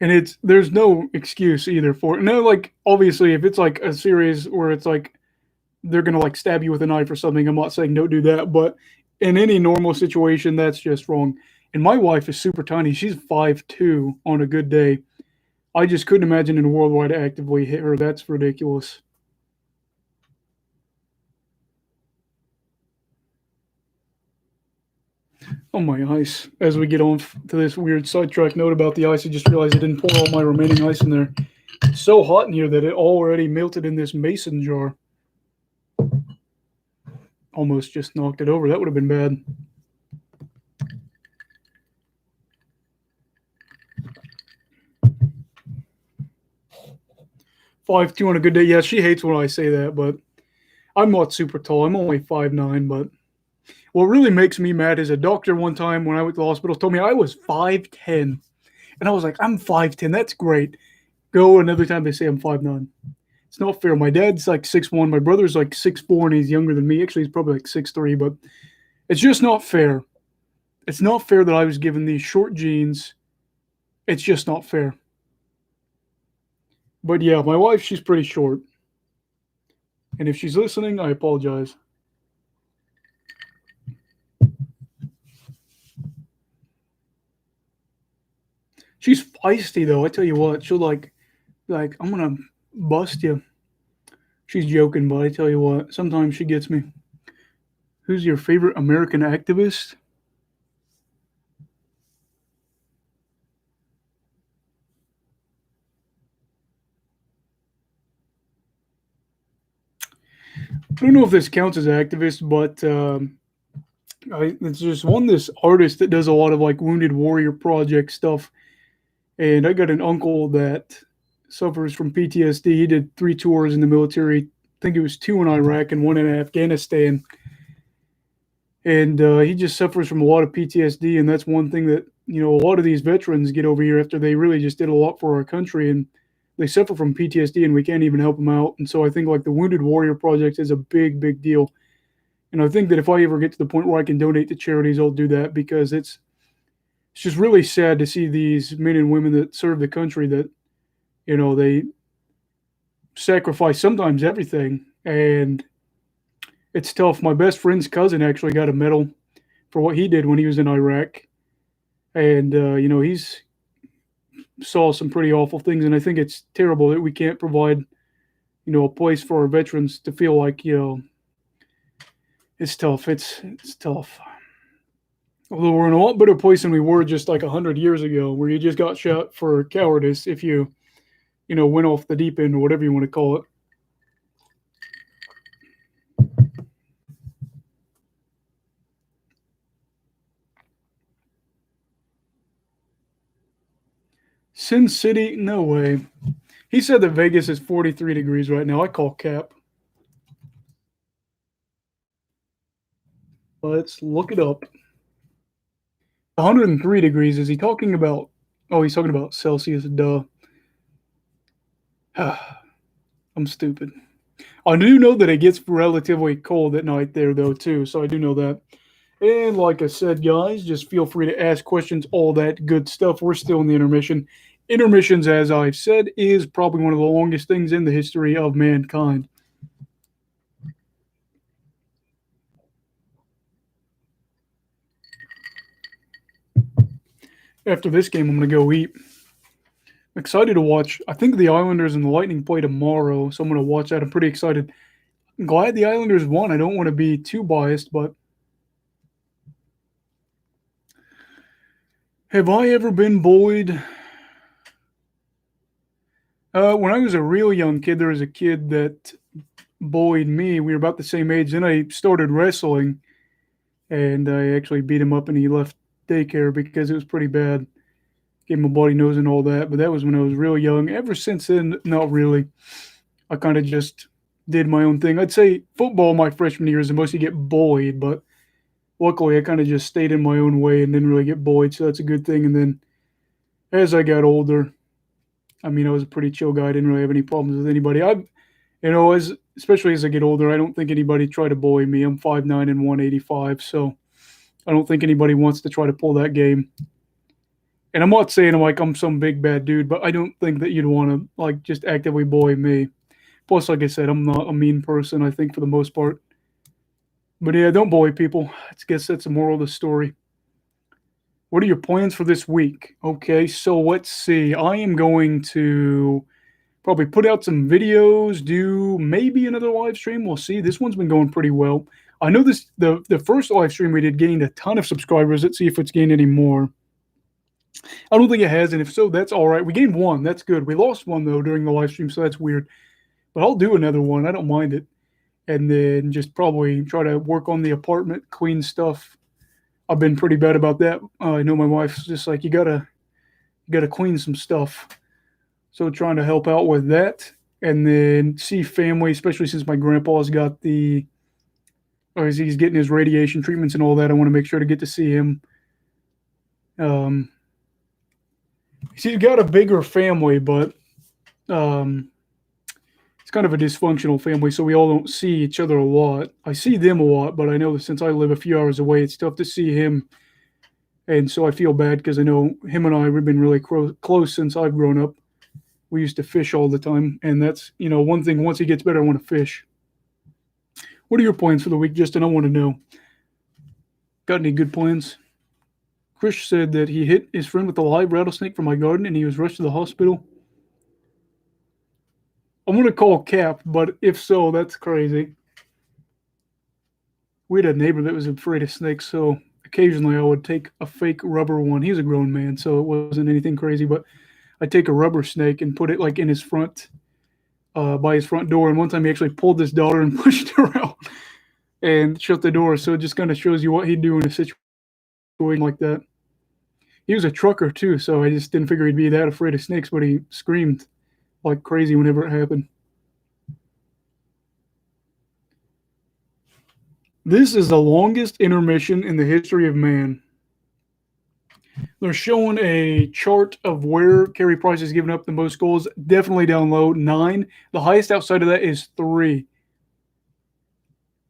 Speaker 1: And there's no excuse either for it. No, like obviously if it's like a series where it's like they're gonna like stab you with a knife or something, I'm not saying don't do that, but in any normal situation, that's just wrong. And my wife is super tiny. She's 5'2" on a good day. I just couldn't imagine in a world where I'd actively hit her. That's ridiculous. Oh my ice. As we get on to this weird sidetrack note about the ice, I just realized I didn't pour all my remaining ice in there. It's so hot in here that it already melted in this mason jar. Almost just knocked it over. That would have been bad. Five two on a good day. Yeah, she hates when I say that, but I'm not super tall. I'm only 5'9", but what really makes me mad is a doctor one time when I went to the hospital told me I was 5'10". And I was like, I'm 5'10". That's great. Go another time they say I'm 5'9". It's not fair. My dad's like 6'1". My brother's like 6'4", and he's younger than me. Actually, he's probably like 6'3", but it's just not fair. It's not fair that I was given these short jeans. It's just not fair. But yeah, my wife, she's pretty short. And if she's listening, I apologize. She's feisty though. I tell you what, she'll like I'm gonna bust you. She's joking, but I tell you what, sometimes she gets me. Who's your favorite American activist? I don't know if this counts as activist, but it's just this artist that does a lot of like Wounded Warrior Project stuff. And I got an uncle that suffers from PTSD. He did 3 tours in the military. I think it was 2 in Iraq and 1 in Afghanistan. And he just suffers from a lot of PTSD. And that's one thing that, a lot of these veterans get over here after they really just did a lot for our country. And they suffer from PTSD and we can't even help them out. And so I think like the Wounded Warrior Project is a big, big deal. And I think that if I ever get to the point where I can donate to charities, I'll do that because it's just really sad to see these men and women that serve the country that, they sacrifice sometimes everything. And it's tough. My best friend's cousin actually got a medal for what he did when he was in Iraq. And, he's saw some pretty awful things. And I think it's terrible that we can't provide, a place for our veterans to feel like, it's tough. It's tough. Although we're in a lot better place than we were just like 100 years ago, where you just got shot for cowardice if you, went off the deep end or whatever you want to call it. Sin City, no way. He said that Vegas is 43 degrees right now. I call cap. Let's look it up. 103 degrees. Is he talking about? Oh, he's talking about Celsius. Duh. I'm stupid. I do know that it gets relatively cold at night there, though, too. So I do know that. And like I said, guys, just feel free to ask questions, all that good stuff. We're still in the intermission. Intermissions, as I've said, is probably one of the longest things in the history of mankind. After this game, I'm going to go eat. I'm excited to watch. I think the Islanders and the Lightning play tomorrow, so I'm going to watch that. I'm pretty excited. I'm glad the Islanders won. I don't want to be too biased, but have I ever been bullied? When I was a real young kid, there was a kid that bullied me. We were about the same age. Then I started wrestling, and I actually beat him up, and he left daycare because it was pretty bad. Gave him a bloody nose and all that. But that was when I was real young. Ever since then, not really. I kind of just did my own thing. I'd say football my freshman year is the most you get bullied, but luckily I kind of just stayed in my own way and didn't really get bullied, so that's a good thing. And then as I got older, I mean, I was a pretty chill guy. I didn't really have any problems with anybody. As especially as I get older, I don't think anybody tried to bully me. I'm 5'9" and 185, so I don't think anybody wants to try to pull that game. And I'm not saying I'm some big bad dude, but I don't think that you'd want to just actively bully me. Plus, like I said, I'm not a mean person, I think, for the most part. But yeah, don't bully people. I guess that's the moral of the story. What are your plans for this week? Okay, so let's see. I am going to probably put out some videos, do maybe another live stream. We'll see. This one's been going pretty well. I know the first live stream we did gained a ton of subscribers. Let's see if it's gained any more. I don't think it has, and if so, that's all right. We gained one. That's good. We lost one, though, during the live stream, so that's weird. But I'll do another one. I don't mind it. And then just probably try to work on the apartment, clean stuff. I've been pretty bad about that. I know my wife's just like, you gotta clean some stuff. So trying to help out with that. And then see family, especially since my grandpa's got he's getting his radiation treatments and all that. I want to make sure to get to see him. He's got a bigger family, but it's kind of a dysfunctional family, so we all don't see each other a lot. I see them a lot, but I know that since I live a few hours away, it's tough to see him. And so I feel bad because I know him and I have been really close since I've grown up. We used to fish all the time, and that's, one thing. Once he gets better, I want to fish. What are your plans for the week, Justin? I want to know. Got any good plans? Chris said that he hit his friend with a live rattlesnake from my garden, and he was rushed to the hospital. I'm going to call Cap, but if so, that's crazy. We had a neighbor that was afraid of snakes, so occasionally I would take a fake rubber one. He's a grown man, so it wasn't anything crazy, but I'd take a rubber snake and put it in his front, by his front door. And one time he actually pulled his daughter and pushed her out and shut the door. So it just kind of shows you what he'd do in a situation like that. He was a trucker too, so I just didn't figure he'd be that afraid of snakes, but he screamed like crazy whenever it happened. This is the longest intermission in the history of man. They're showing a chart of where Carey Price has given up the most goals. Definitely down low, 9. The highest outside of that is 3.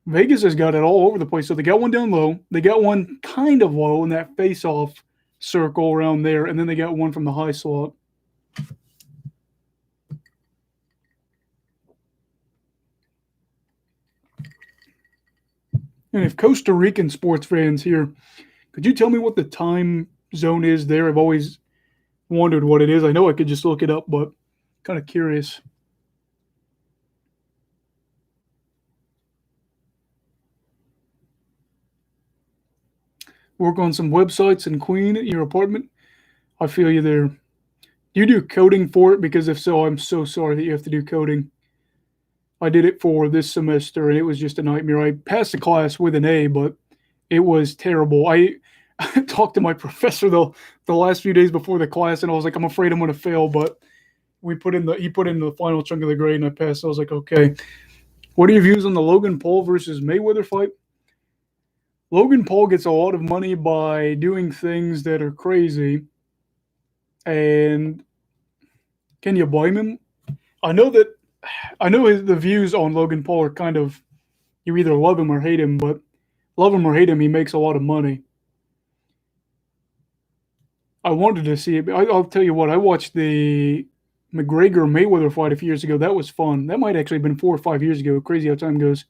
Speaker 1: Vegas has got it all over the place. So they got one down low. They got one kind of low in that face-off circle around there. And then they got one from the high slot. And if Costa Rican sports fans here, could you tell me what the time zone is there? I've always wondered what it is. I know I could just look it up, but kind of curious. Work on some websites and clean your apartment. I feel you there. Do you do coding for it? Because if so, I'm so sorry that you have to do coding. I did it for this semester, and it was just a nightmare. I passed the class with an A, but it was terrible. I talked to my professor the last few days before the class, and I was like, I'm afraid I'm going to fail. But he put in the final chunk of the grade, and I passed. I was like, okay. What are your views on the Logan Paul versus Mayweather fight? Logan Paul gets a lot of money by doing things that are crazy. And can you blame him? I know the views on Logan Paul are kind of, you either love him or hate him, but love him or hate him, he makes a lot of money. I wanted to see it. I'll tell you what, I watched the McGregor Mayweather fight a few years ago. That was fun. That might actually have been 4 or 5 years ago. Crazy how time goes.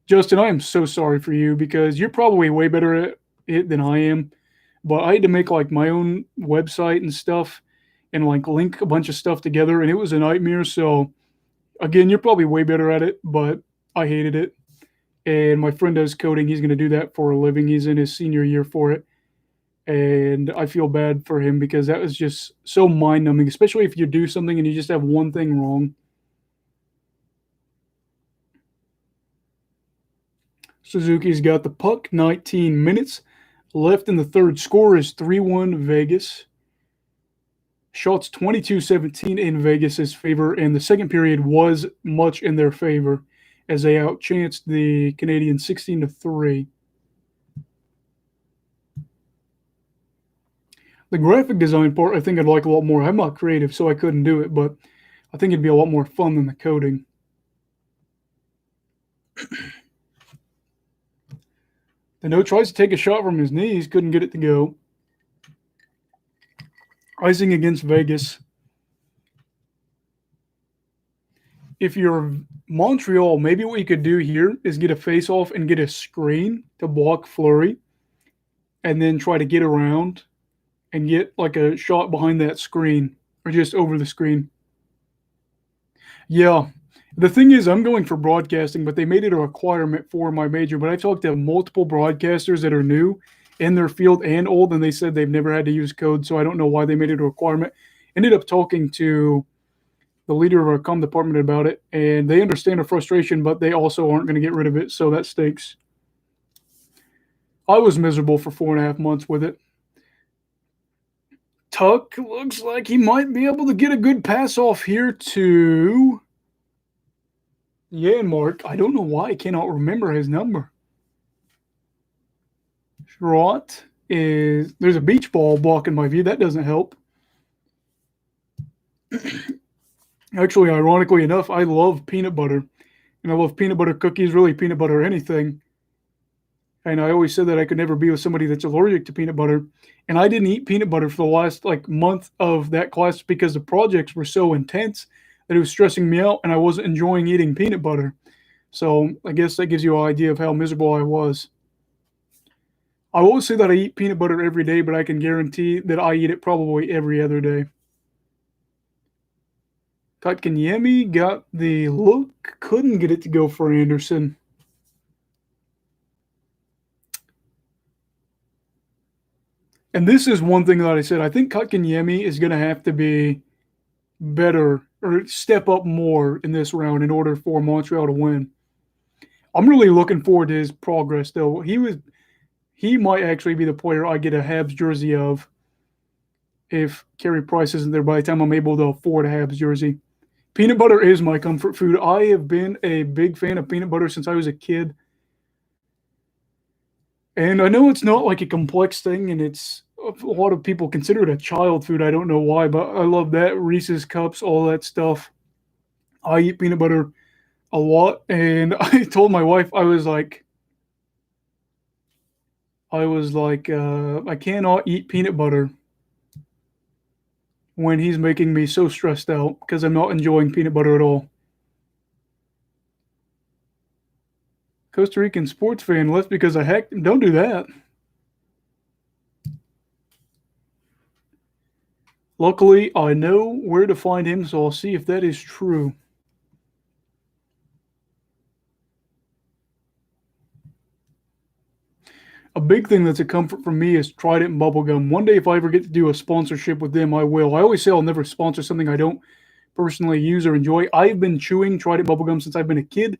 Speaker 1: Justin, I am so sorry for you because you're probably way better at it than I am. But I had to make like my own website and stuff and like link a bunch of stuff together, and it was a nightmare. So again, you're probably way better at it, but I hated it. And my friend does coding. He's going to do that for a living. He's in his senior year for it. And I feel bad for him because that was just so mind numbing, especially if you do something and you just have one thing wrong. Suzuki's got the puck, 19 minutes left in the third. Score is 3-1 Vegas. Shots 22-17 in Vegas's favor, and the second period was much in their favor as they outchanced the Canadiens 16-3. The graphic design part, I think I'd like a lot more. I'm not creative, so I couldn't do it, but I think it'd be a lot more fun than the coding. Dano tries to take a shot from his knees, couldn't get it to go. Icing against Vegas. If you're Montreal, maybe what you could do here is get a face-off and get a screen to block Fleury, and then try to get around and get like a shot behind that screen or just over the screen. Yeah. The thing is, I'm going for broadcasting, but they made it a requirement for my major. But I've talked to multiple broadcasters that are new in their field and old, and they said they've never had to use code, so I don't know why they made it a requirement. Ended up talking to the leader of our comm department about it, and they understand the frustration, but they also aren't going to get rid of it, so that stinks. I was miserable for 4.5 months with it. Tuck looks like he might be able to get a good pass off here to Mark. I don't know why I cannot remember his number. Schrott is, there's a beach ball blocking my view. That doesn't help. Actually, ironically enough, I love peanut butter. And I love peanut butter cookies, really peanut butter anything. And I always said that I could never be with somebody that's allergic to peanut butter. And I didn't eat peanut butter for the last month of that class because the projects were so intense that it was stressing me out and I wasn't enjoying eating peanut butter. So I guess that gives you an idea of how miserable I was. I won't say that I eat peanut butter every day, but I can guarantee that I eat it probably every other day. Kotkaniemi got the look, couldn't get it to go for Anderson. And this is one thing that I said. I think Kotkaniemi is going to have to be better or step up more in this round in order for Montreal to win. I'm really looking forward to his progress, though. He might actually be the player I get a Habs jersey of if Carey Price isn't there by the time I'm able to afford a Habs jersey. Peanut butter is my comfort food. I have been a big fan of peanut butter since I was a kid. And I know it's not like a complex thing, and it's a lot of people consider it a child food. I don't know why, but I love that. Reese's Cups, all that stuff. I eat peanut butter a lot, and I told my wife, I was like, I cannot eat peanut butter when he's making me so stressed out because I'm not enjoying peanut butter at all. Costa Rican sports fan left because I hacked him. Don't do that. Luckily, I know where to find him, so I'll see if that is true. A big thing that's a comfort for me is Trident Bubblegum. One day, if I ever get to do a sponsorship with them, I will. I always say I'll never sponsor something I don't personally use or enjoy. I've been chewing Trident Bubblegum since I've been a kid.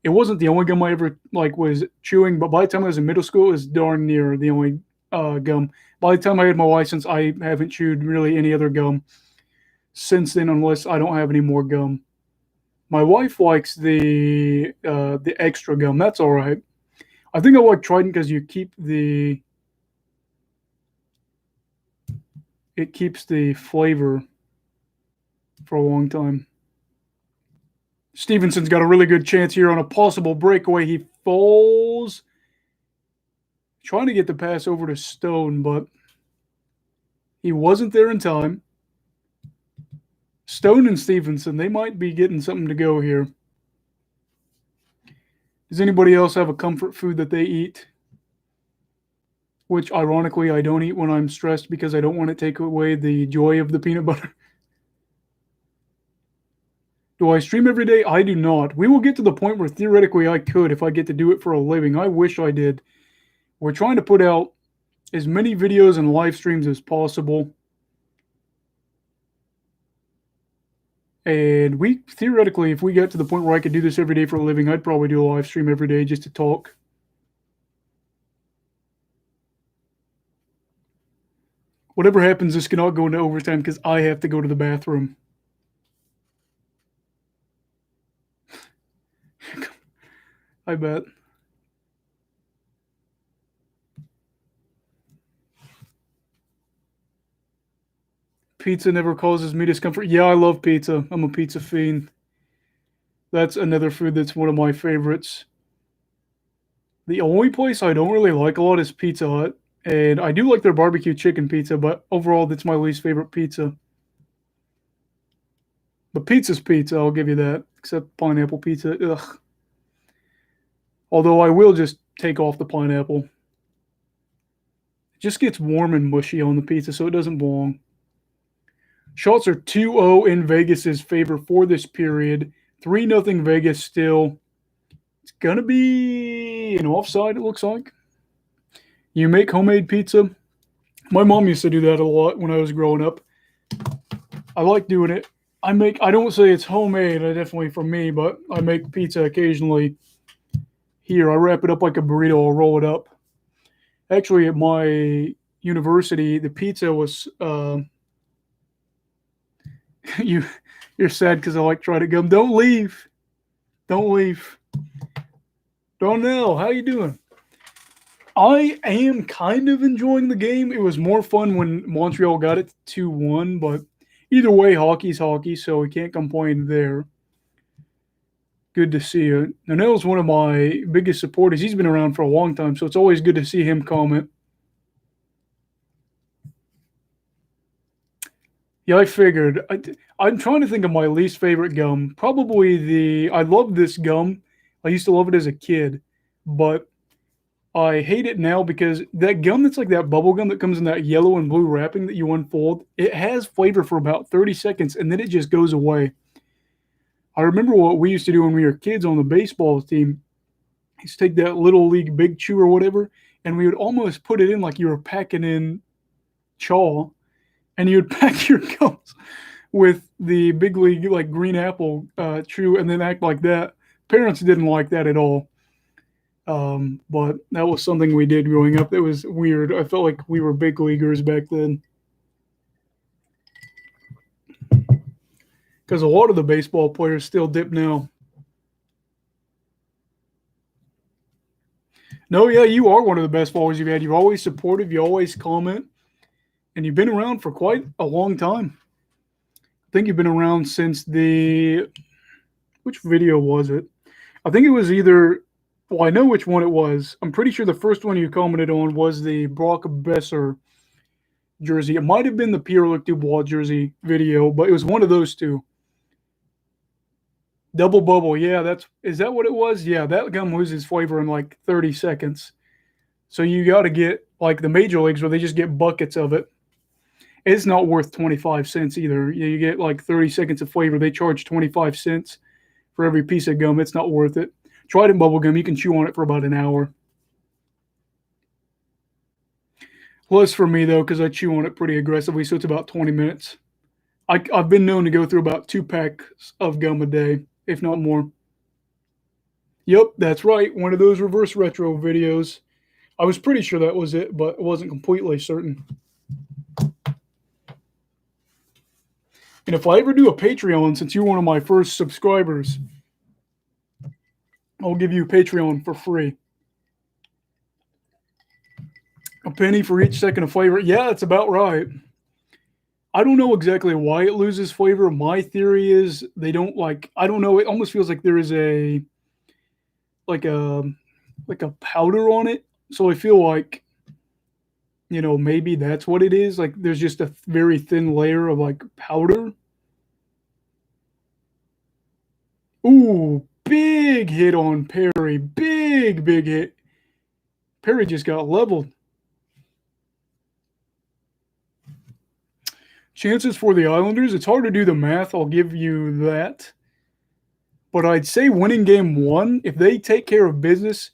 Speaker 1: It wasn't the only gum I ever was chewing, but by the time I was in middle school, it was darn near the only gum. By the time I had my license, I haven't chewed really any other gum since then, unless I don't have any more gum. My wife likes the extra gum. That's all right. I think I like Trident because it keeps the flavor for a long time. Stevenson's got a really good chance here on a possible breakaway. He falls. Trying to get the pass over to Stone, but he wasn't there in time. Stone and Stevenson, they might be getting something to go here. Does anybody else have a comfort food that they eat? Which, ironically, I don't eat when I'm stressed because I don't want to take away the joy of the peanut butter. Do I stream every day? I do not. We will get to the point where theoretically I could if I get to do it for a living. I wish I did. We're trying to put out as many videos and live streams as possible. And we, theoretically, if we got to the point where I could do this every day for a living, I'd probably do a live stream every day just to talk. Whatever happens, this cannot go into overtime because I have to go to the bathroom. I bet. Pizza never causes me discomfort. Yeah, I love pizza. I'm a pizza fiend. That's another food that's one of my favorites. The only place I don't really like a lot is Pizza Hut. And I do like their barbecue chicken pizza, but overall, that's my least favorite pizza. But pizza's pizza, I'll give you that. Except pineapple pizza. Ugh. Although I will just take off the pineapple. It just gets warm and mushy on the pizza, so it doesn't belong. Shots are 2-0 in Vegas's favor for this period. 3-0 Vegas still. It's going to be an offside, it looks like. You make homemade pizza. My mom used to do that a lot when I was growing up. I like doing it. I don't say it's homemade, definitely for me, but I make pizza occasionally here. I wrap it up like a burrito. I'll roll it up. Actually, at my university, the pizza was... You're sad because I like trying to gum. Don't leave. Don't leave. Donnell, how you doing? I am kind of enjoying the game. It was more fun when Montreal got it 2-1, but either way, hockey's hockey, so we can't complain there. Good to see you. Donnell's one of my biggest supporters. He's been around for a long time, so it's always good to see him comment. Yeah, I figured. I'm trying to think of my least favorite gum. Probably I love this gum. I used to love it as a kid, but I hate it now because that gum that's like that bubble gum that comes in that yellow and blue wrapping that you unfold, it has flavor for about 30 seconds and then it just goes away. I remember what we used to do when we were kids on the baseball team. We used to take that Little League Big Chew or whatever, and we would almost put it in like you were packing in chaw, and you'd pack your gums with the Big League like green apple chew and then act like that. Parents didn't like that at all. But that was something we did growing up. That was weird. I felt like we were big leaguers back then. Because a lot of the baseball players still dip now. No, yeah, you are one of the best followers you've had. You're always supportive. You always comment. And you've been around for quite a long time. I think you've been around since which video was it? I think it was either... Well, I know which one it was. I'm pretty sure the first one you commented on was the Brock Besser jersey. It might have been the Pierre-Luc Dubois jersey video, but it was one of those two. Double bubble, yeah, is that what it was? Yeah, that gum loses flavor in like 30 seconds. So you got to get like the major leagues where they just get buckets of it. It's not worth 25 cents either. You get like 30 seconds of flavor. They charge 25 cents for every piece of gum. It's not worth it. Trident bubble gum, you can chew on it for about an hour. Less for me, though, because I chew on it pretty aggressively, so it's about 20 minutes. I've been known to go through about 2 packs of gum a day, if not more. Yep, that's right. One of those reverse retro videos. I was pretty sure that was it, but it wasn't completely certain. And if I ever do a Patreon, since you're one of my first subscribers, I'll give you Patreon for free. A penny for each second of flavor. Yeah, that's about right. I don't know exactly why it loses flavor. My theory is they don't like. I don't know. It almost feels like there is like a like a powder on it. So I feel like maybe that's what it is. Like there's just a very thin layer of like powder. Ooh, big hit on Perry. Big hit. Perry just got leveled. Chances for the Islanders, it's hard to do the math, I'll give you that. But I'd say winning game 1, if they take care of business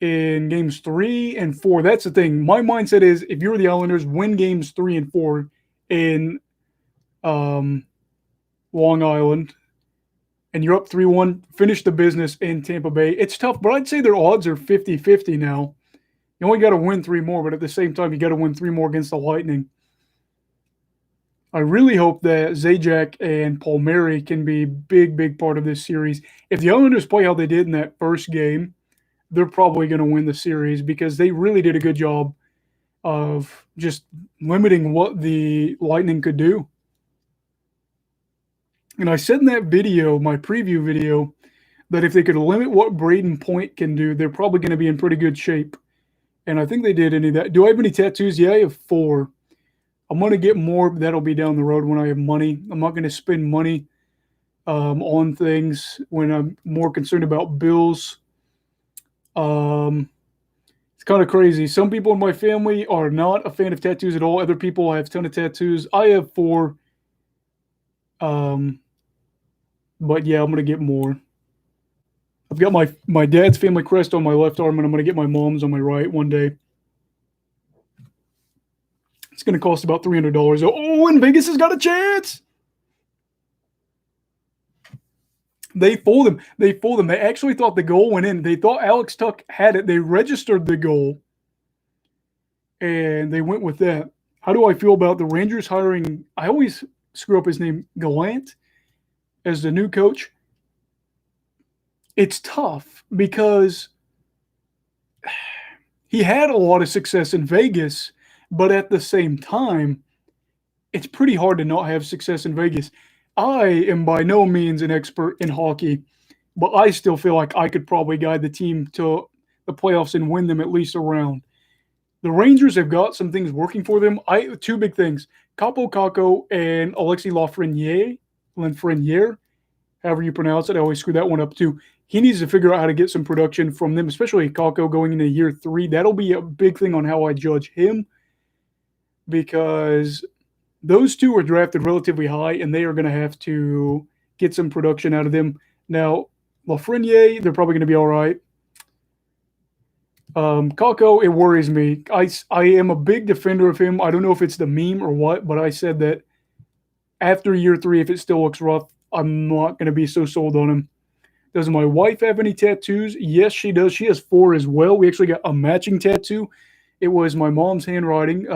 Speaker 1: in games 3 and 4, that's the thing. My mindset is if you're the Islanders, win games 3 and 4 in Long Island, and you're up 3-1, finish the business in Tampa Bay. It's tough, but I'd say their odds are 50-50 now. You only got to win 3 more, but at the same time, you got to win 3 more against the Lightning. I really hope that Zajac and Palmieri can be big part of this series. If the Islanders play how they did in that first game, they're probably going to win the series because they really did a good job of just limiting what the Lightning could do. And I said in that video, my preview video, that if they could limit what Braden Point can do, they're probably going to be in pretty good shape. And I think they did any of that. Do I have any tattoos? Yeah, I have 4. I'm going to get more, but that'll be down the road when I have money. I'm not going to spend money on things when I'm more concerned about bills. It's kind of crazy. Some people in my family are not a fan of tattoos at all. Other people have a ton of tattoos. I have 4. But yeah, I'm going to get more. I've got my dad's family crest on my left arm, and I'm going to get my mom's on my right one day. It's going to cost about $300. Oh, and Vegas has got a chance. They fooled him. They actually thought the goal went in. They thought Alex Tuch had it. They registered the goal, and they went with that. How do I feel about the Rangers hiring, I always screw up his name, Gallant, as the new coach? It's tough because he had a lot of success in Vegas, but at the same time, it's pretty hard to not have success in Vegas. I am by no means an expert in hockey, but I still feel like I could probably guide the team to the playoffs and win them at least a round. The Rangers have got some things working for them. 2 big things. Capo Caco and Alexis Lafreniere, however you pronounce it. I always screw that one up too. He needs to figure out how to get some production from them, especially Caco going into year 3. That'll be a big thing on how I judge him because those 2 were drafted relatively high, and they are going to have to get some production out of them. Now, Lafreniere, they're probably going to be all right. Kako, it worries me. I am a big defender of him. I don't know if it's the meme or what, but I said that after year 3, if it still looks rough, I'm not going to be so sold on him. Does my wife have any tattoos? Yes, she does. She has 4 as well. We actually got a matching tattoo. It was my mom's handwriting,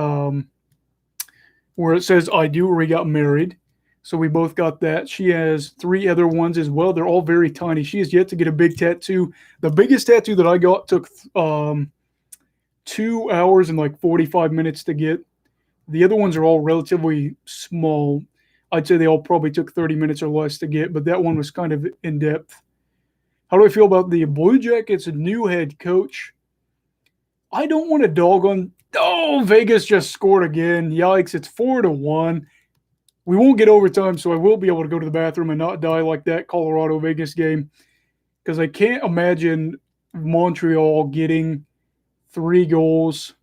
Speaker 1: where it says I do, where we got married. So we both got that. She has 3 other ones as well. They're all very tiny. She has yet to get a big tattoo. The biggest tattoo that I got took 2 hours and like 45 minutes to get. The other ones are all relatively small. I'd say they all probably took 30 minutes or less to get, but that one was kind of in-depth. How do I feel about the Blue Jackets' new head coach? I don't want to dog on. Oh, Vegas just scored again. Yikes, it's 4-1. We won't get overtime, so I will be able to go to the bathroom and not die like that Colorado-Vegas game because I can't imagine Montreal getting 3 goals.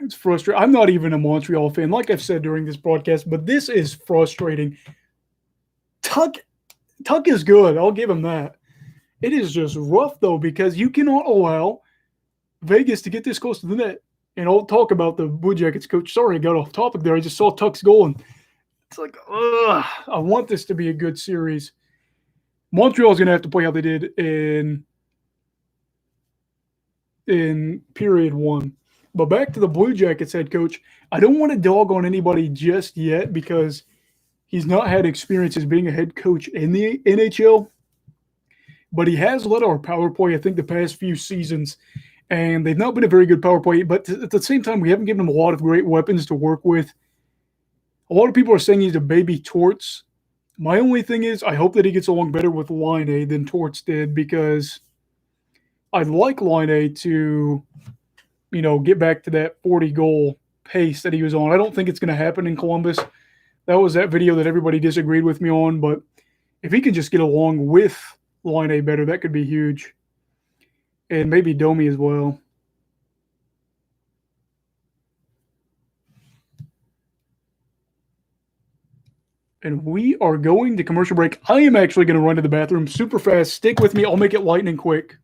Speaker 1: It's frustrating. I'm not even a Montreal fan, like I've said during this broadcast, but this is frustrating. Tuch is good. I'll give him that. It is just rough, though, because you cannot allow Vegas to get this close to the net. And I'll talk about the Blue Jackets coach. Sorry, I got off topic there. I just saw Tuch's goal, and it's like, ugh, I want this to be a good series. Montreal's going to have to play how they did in period 1. But back to the Blue Jackets head coach. I don't want to dog on anybody just yet because he's not had experience as being a head coach in the NHL. But he has led our power play, I think, the past few seasons. and they've not been a very good power play. But at the same time, we haven't given him a lot of great weapons to work with. A lot of people are saying he's a baby Torts. My only thing is, I hope that he gets along better with Line A than Torts did, because I'd like Line A to, get back to that 40 goal pace that he was on. I don't think it's going to happen in Columbus. That was that video that everybody disagreed with me on, but if he can just get along with Line A better, that could be huge. And maybe Domi as well. And we are going to commercial break. I am actually going to run to the bathroom super fast. Stick with me. I'll make it lightning quick.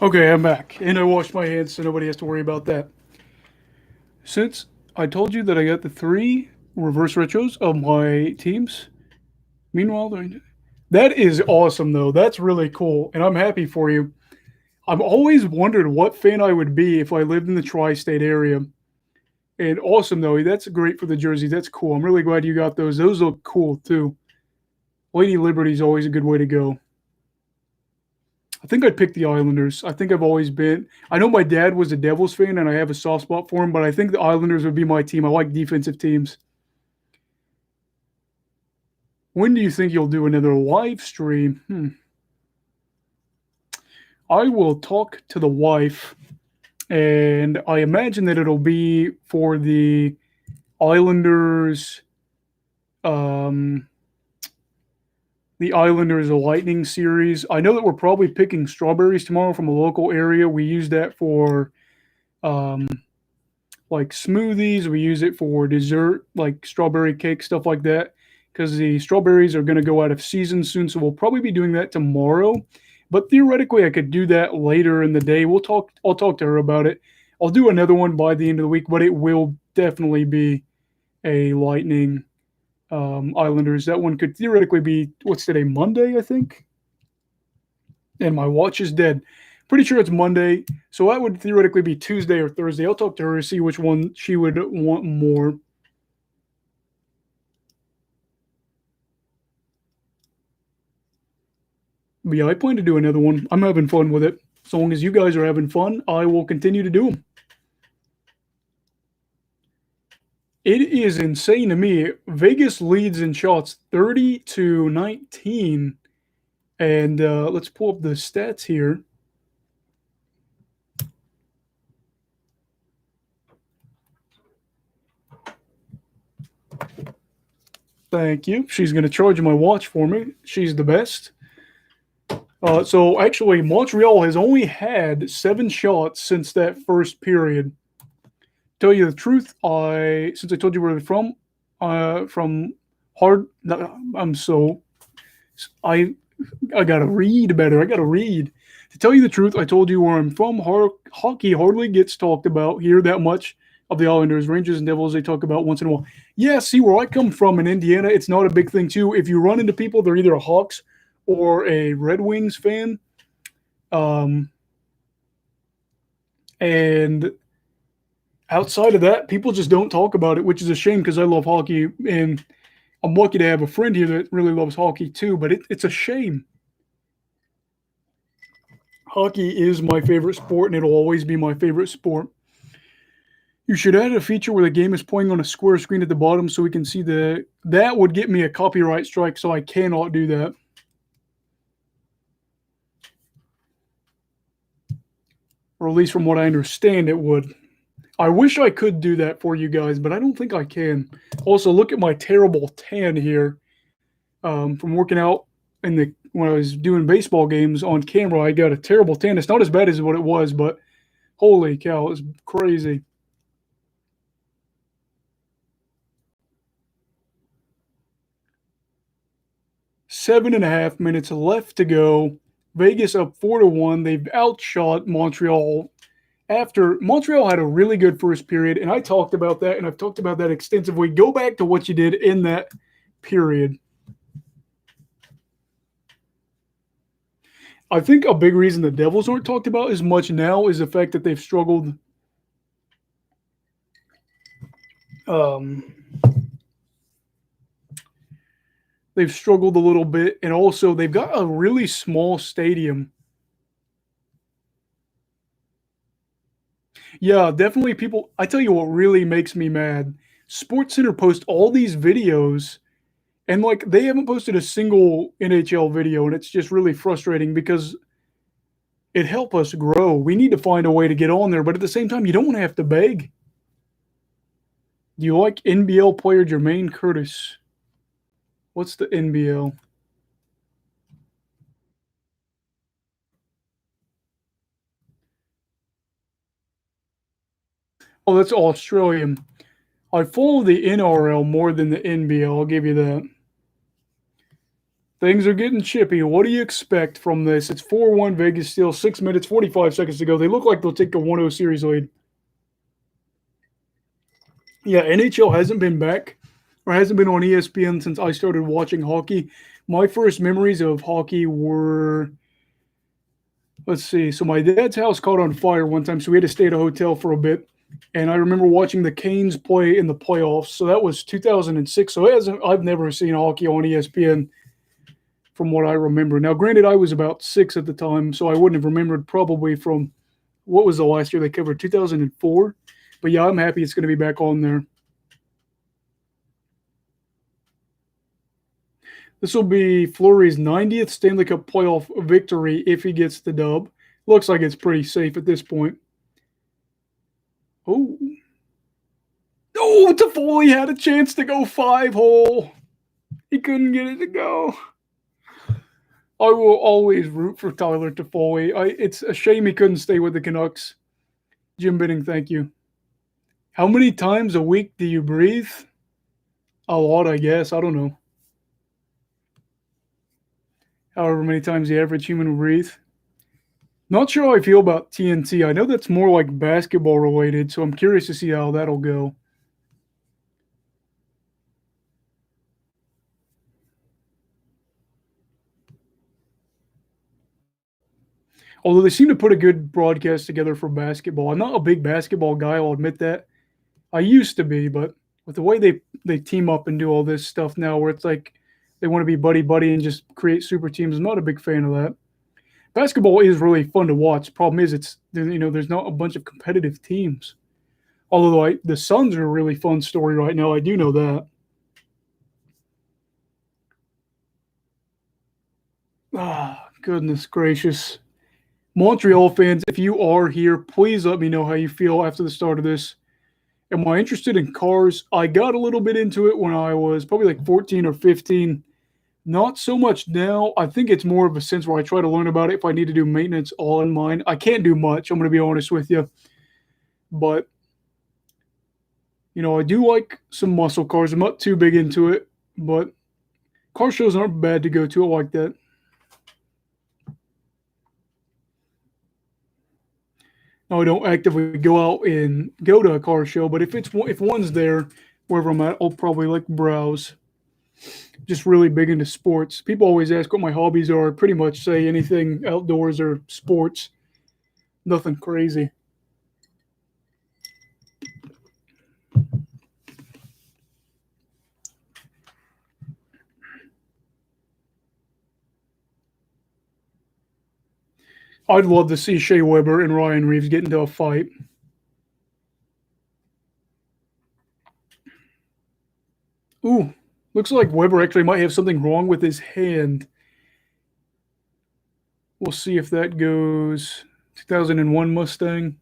Speaker 1: Okay, I'm back. And I washed my hands so nobody has to worry about that. Since I told you that I got the 3 reverse retros of my teams, meanwhile, that is awesome, though. That's really cool. And I'm happy for you. I've always wondered what fan I would be if I lived in the tri state area. And awesome, though. That's great for the jersey. That's cool. I'm really glad you got those. Those look cool, too. Lady Liberty is always a good way to go. I think I'd pick the Islanders. I think I've always been. I know my dad was a Devils fan, and I have a soft spot for him, but I think the Islanders would be my team. I like defensive teams. When do you think you'll do another live stream? I will talk to the wife, and I imagine that it'll be for the Islanders. The Islanders Lightning series. I know that we're probably picking strawberries tomorrow from a local area. We use that for like smoothies. We use it for dessert, like strawberry cake, stuff like that, because the strawberries are going to go out of season soon. So we'll probably be doing that tomorrow. But theoretically, I could do that later in the day. I'll talk to her about it. I'll do another one by the end of the week, but it will definitely be a Lightning Islanders. That one could theoretically be, what's today, Monday, I think? And my watch is dead. Pretty sure it's Monday, so that would theoretically be Tuesday or Thursday. I'll talk to her to see which one she would want more. But yeah, I plan to do another one. I'm having fun with it. As long as you guys are having fun, I will continue to do them. It is insane to me. Vegas leads in shots 30-19. And let's pull up the stats here. Thank you. She's going to charge my watch for me. She's the best. So actually, Montreal has only had 7 shots since that first period. Tell you the truth, since I told you where they're from hard. I'm so I I gotta read better. I gotta read. To tell you the truth, I told you where I'm from. Hockey hardly gets talked about here that much. Of the Islanders, Rangers, and Devils, they talk about once in a while. Yeah, see where I come from in Indiana, it's not a big thing too. If you run into people, they're either a Hawks or a Red Wings fan. Um, and outside of that, people just don't talk about it, which is a shame because I love hockey and I'm lucky to have a friend here that really loves hockey too. But it's a shame. Hockey is my favorite sport, and it'll always be my favorite sport. You should add a feature where the game is playing on a square screen at the bottom so we can see that would get me a copyright strike, so I cannot do that. Or at least from what I understand, it would. I wish I could do that for you guys, but I don't think I can. Also, look at my terrible tan here from working out when I was doing baseball games on camera. I got a terrible tan. It's not as bad as what it was, but holy cow, it's crazy. 7.5 minutes left to go. Vegas up 4-1. They've outshot Montreal. After Montreal had a really good first period, and I talked about that, and I've talked about that extensively. Go back to what you did in that period. I think a big reason the Devils aren't talked about as much now is the fact that they've struggled. They've struggled a little bit, and also they've got a really small stadium. Yeah, definitely people. I tell you what really makes me mad. SportsCenter posts all these videos, and like they haven't posted a single NHL video, and it's just really frustrating because it helped us grow. We need to find a way to get on there, but at the same time, you don't want to have to beg. Do you like NBL player Jermaine Curtis? What's the NBL? Oh, that's Australian. I follow the NRL more than the NBL. I'll give you that. Things are getting chippy. What do you expect from this? It's 4-1 Vegas still, 6 minutes, 45 seconds to go. They look like they'll take a 1-0 series lead. Yeah, NHL hasn't been back or hasn't been on ESPN since I started watching hockey. My first memories of hockey were, let's see. So my dad's house caught on fire one time, so we had to stay at a hotel for a bit. And I remember watching the Canes play in the playoffs. So that was 2006. So I've never seen hockey on ESPN from what I remember. Now, granted, I was about 6 at the time, so I wouldn't have remembered probably from what was the last year they covered, 2004. But yeah, I'm happy it's going to be back on there. This will be Fleury's 90th Stanley Cup playoff victory if he gets the dub. Looks like it's pretty safe at this point. Oh, Toffoli had a chance to go 5-hole. He couldn't get it to go. I will always root for Tyler Toffoli. It's a shame he couldn't stay with the Canucks. Jim Benning, thank you. How many times a week do you breathe? A lot, I guess. I don't know. However many times the average human will breathe. Not sure how I feel about TNT. I know that's more like basketball related, so I'm curious to see how that'll go. Although they seem to put a good broadcast together for basketball. I'm not a big basketball guy, I'll admit that. I used to be, but with the way they team up and do all this stuff now where it's like they want to be buddy-buddy and just create super teams, I'm not a big fan of that. Basketball is really fun to watch. Problem is there's not a bunch of competitive teams. Although the Suns are a really fun story right now. I do know that. Goodness gracious. Montreal fans, if you are here, please let me know how you feel after the start of this. Am I interested in cars? I got a little bit into it when I was probably like 14 or 15. Not so much now. I think it's more of a sense where I try to learn about it if I need to do maintenance on mine. I can't do much, I'm going to be honest with you. But, I do like some muscle cars. I'm not too big into it, but car shows aren't bad to go to. I like that. Now, I don't actively go out and go to a car show, but if one's there, wherever I'm at, I'll probably like browse. Just really big into sports. People always ask what my hobbies are. I pretty much say anything outdoors or sports. Nothing crazy. I'd love to see Shea Weber and Ryan Reeves get into a fight. Ooh, looks like Weber actually might have something wrong with his hand. We'll see if that goes. 2001 Mustang.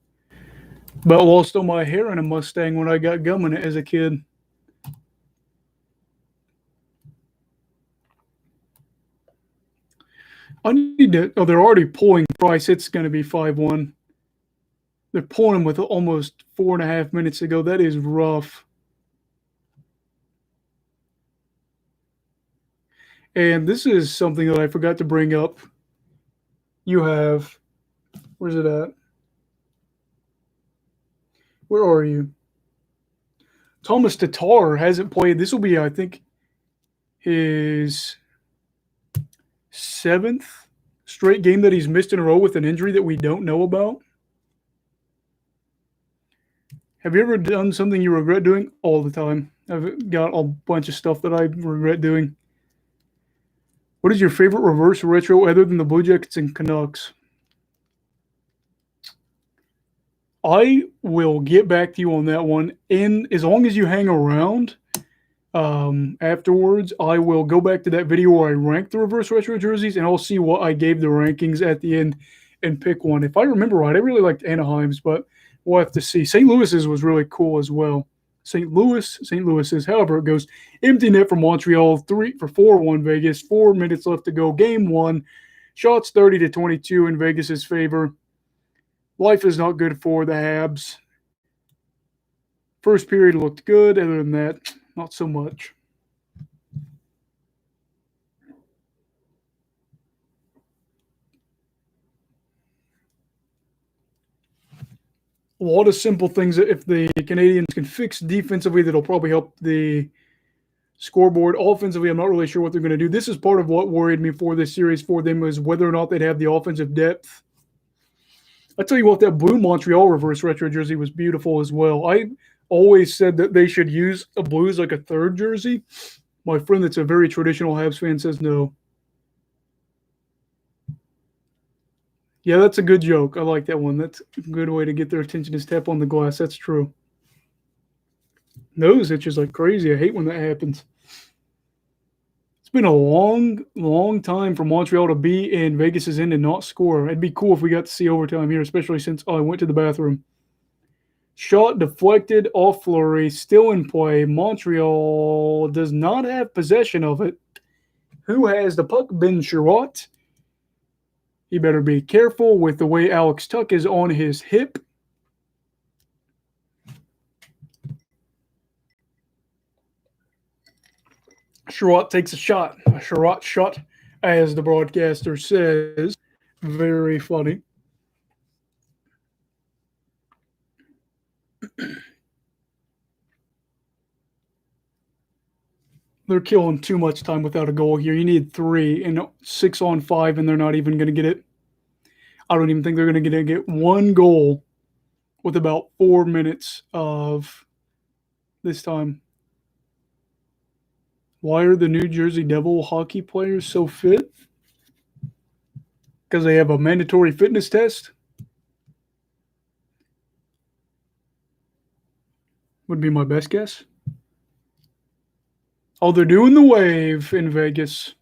Speaker 1: But lost all my hair in a Mustang when I got gum in it as a kid. I need to. Oh, they're already pulling Price. It's going to be 5-1. They're pulling him with almost 4.5 minutes ago. That is rough. And this is something that I forgot to bring up. You have. Where's it at? Where are you? Thomas Tatar hasn't played. This will be, I think, his 7th straight game that he's missed in a row with an injury that we don't know about. Have you ever done something you regret doing? All the time. I've got a bunch of stuff that I regret doing. What is your favorite reverse retro other than the Blue Jackets and Canucks? I will get back to you on that one. And as long as you hang around afterwards, I will go back to that video where I ranked the reverse retro jerseys, and I'll see what I gave the rankings at the end and pick one. If I remember right, I really liked Anaheim's, but we'll have to see. St. Louis's was really cool as well. St. Louis's, however it goes. Empty net for Montreal, 4-1 Vegas, 4 minutes left to go. Game 1, shots 30-22 in Vegas's favor. Life is not good for the Habs. First period looked good. Other than that, not so much. A lot of simple things that if the Canadiens can fix defensively, that'll probably help the scoreboard. Offensively, I'm not really sure what they're going to do. This is part of what worried me for this series for them is whether or not they'd have the offensive depth. I tell you what, that blue Montreal reverse retro jersey was beautiful as well. I always said that they should use a blue as like a third jersey. My friend that's a very traditional Habs fan says no. Yeah, that's a good joke. I like that one. That's a good way to get their attention is tap on the glass. That's true. Nose itches like crazy. I hate when that happens. It's been a long, long time for Montreal to be in Vegas's end and not score. It'd be cool if we got to see overtime here, especially since I went to the bathroom. Shot deflected off Fleury, still in play. Montreal does not have possession of it. Who has the puck? Ben Sherratt. He better be careful with the way Alex Tuck is on his hip. Sherratt takes a shot. A Sherratt shot, as the broadcaster says. Very funny. They're killing too much time without a goal here. You need 3 and 6 on 5, and they're not even going to get it. I don't even think they're going to get one goal with about 4 minutes of this time. Why are the New Jersey Devil hockey players so fit? Because they have a mandatory fitness test? Would be my best guess. Oh, they're doing the wave in Vegas.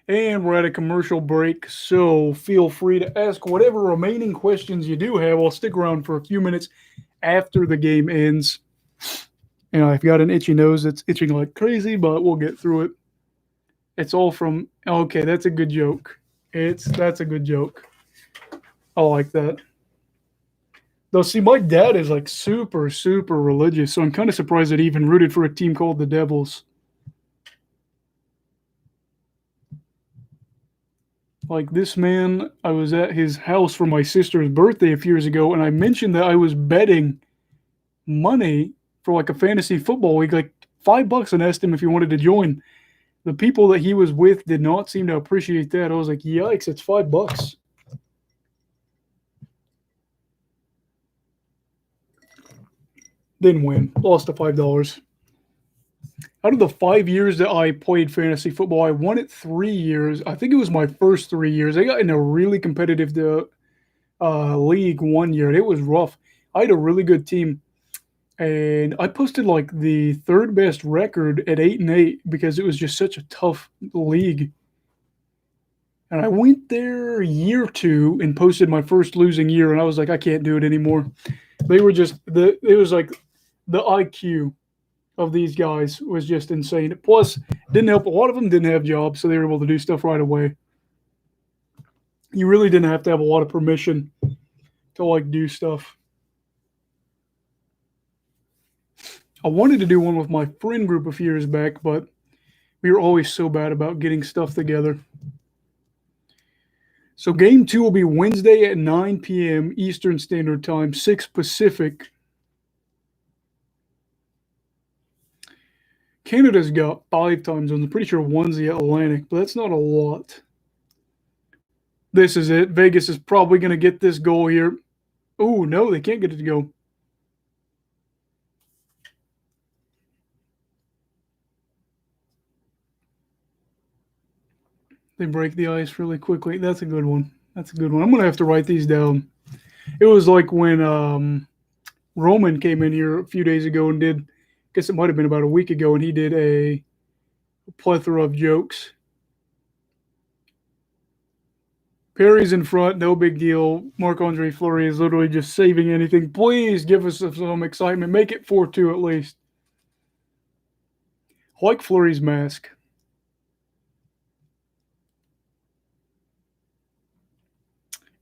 Speaker 1: And we're at a commercial break, so feel free to ask whatever remaining questions you do have. I'll stick around for a few minutes after the game ends. I've got an itchy nose that's itching like crazy, but we'll get through it. It's all from okay, that's a good joke. That's a good joke. I like that. Though, see, my dad is like super, super religious, so I'm kind of surprised that he even rooted for a team called the Devils. Like this man, I was at his house for my sister's birthday a few years ago, and I mentioned that I was betting money for like a fantasy football league, like $5, and asked him if he wanted to join. The people that he was with did not seem to appreciate that. I was like, yikes, it's $5. Didn't win. Lost to $5. Out of the 5 years that I played fantasy football, I won it 3 years. I think it was my first 3 years. I got in a really competitive league 1 year, and it was rough. I had a really good team, and I posted like the third best record at 8-8 because it was just such a tough league. And I went there year 2 and posted my first losing year, and I was like, I can't do it anymore. They were just it was like the IQ of these guys was just insane. Plus, didn't help. A lot of them didn't have jobs, so they were able to do stuff right away. You really didn't have to have a lot of permission to like do stuff. I wanted to do one with my friend group a few years back, but we were always so bad about getting stuff together. So game 2 will be Wednesday at 9 p.m. Eastern Standard Time, 6 Pacific. Canada's got 5 time zones. I'm pretty sure one's the Atlantic, but that's not a lot. This is it. Vegas is probably going to get this goal here. Oh, no, they can't get it to go. They break the ice really quickly. That's a good one. That's a good one. I'm going to have to write these down. It was like when Roman came in here a few days ago and did, I guess it might have been about a week ago, and he did a plethora of jokes. Perry's in front, no big deal. Marc-Andre Fleury is literally just saving anything. Please give us some excitement. Make it 4-2 at least. I like Fleury's mask.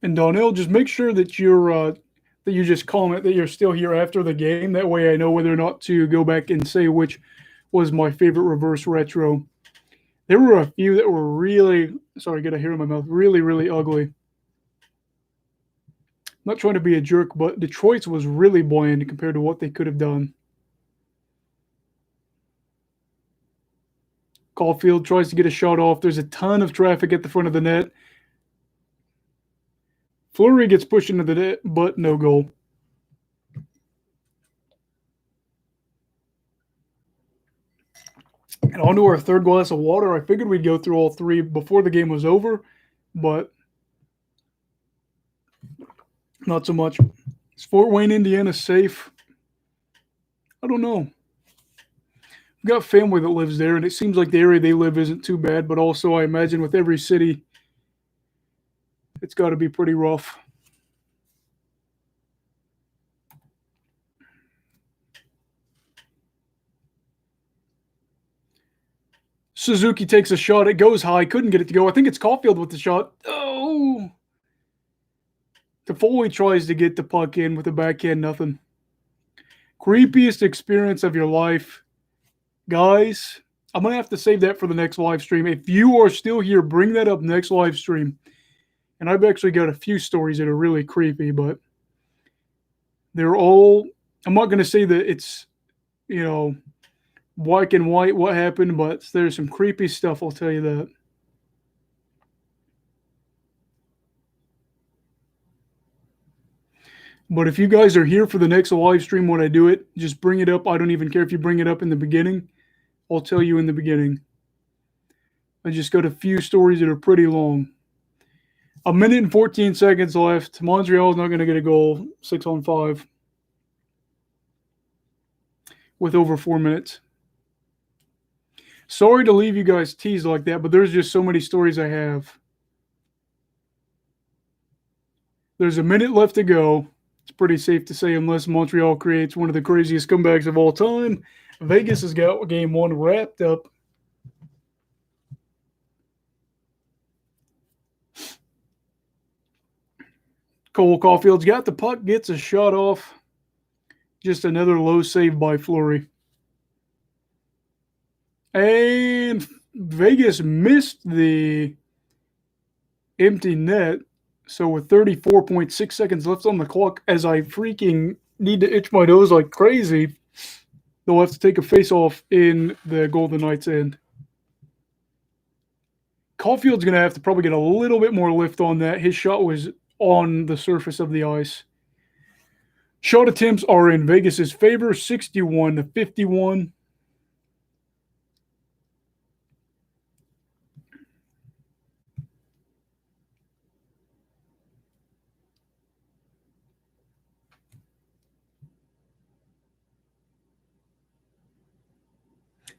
Speaker 1: And Donnell, just make sure that you just comment that you're still here after the game. That way I know whether or not to go back and say which was my favorite reverse retro. There were a few that were really, sorry, get a hair in my mouth, really, really ugly. I'm not trying to be a jerk, but Detroit's was really bland compared to what they could have done. Caulfield tries to get a shot off. There's a ton of traffic at the front of the net. Fleury gets pushed into the net, but no goal. And on to our third glass of water. I figured we'd go through all 3 before the game was over, but not so much. Is Fort Wayne, Indiana safe? I don't know. I've got family that lives there, and it seems like the area they live isn't too bad, but also I imagine with every city, it's got to be pretty rough. Suzuki takes a shot. It goes high. Couldn't get it to go. I think it's Caulfield with the shot. Oh! Toffoli tries to get the puck in with the backhand. Nothing. Creepiest experience of your life. Guys, I'm going to have to save that for the next live stream. If you are still here, bring that up next live stream. And I've actually got a few stories that are really creepy, but they're all, I'm not going to say that it's, black and white what happened, but there's some creepy stuff, I'll tell you that. But if you guys are here for the next live stream when I do it, just bring it up. I don't even care if you bring it up in the beginning. I'll tell you in the beginning. I just got a few stories that are pretty long. 1 minute and 14 seconds left. Montreal's not going to get a goal. 6-on-5. With over 4 minutes. Sorry to leave you guys teased like that, but there's just so many stories I have. There's a minute left to go. It's pretty safe to say, unless Montreal creates one of the craziest comebacks of all time, Vegas has got game one wrapped up. Cole Caulfield's got the puck, gets a shot off. Just another low save by Fleury. And Vegas missed the empty net. So with 34.6 seconds left on the clock, as I freaking need to itch my nose like crazy, they'll have to take a face-off in the Golden Knights' end. Caulfield's going to have to probably get a little bit more lift on that. His shot was on the surface of the ice. Shot attempts are in Vegas's favor, 61-51.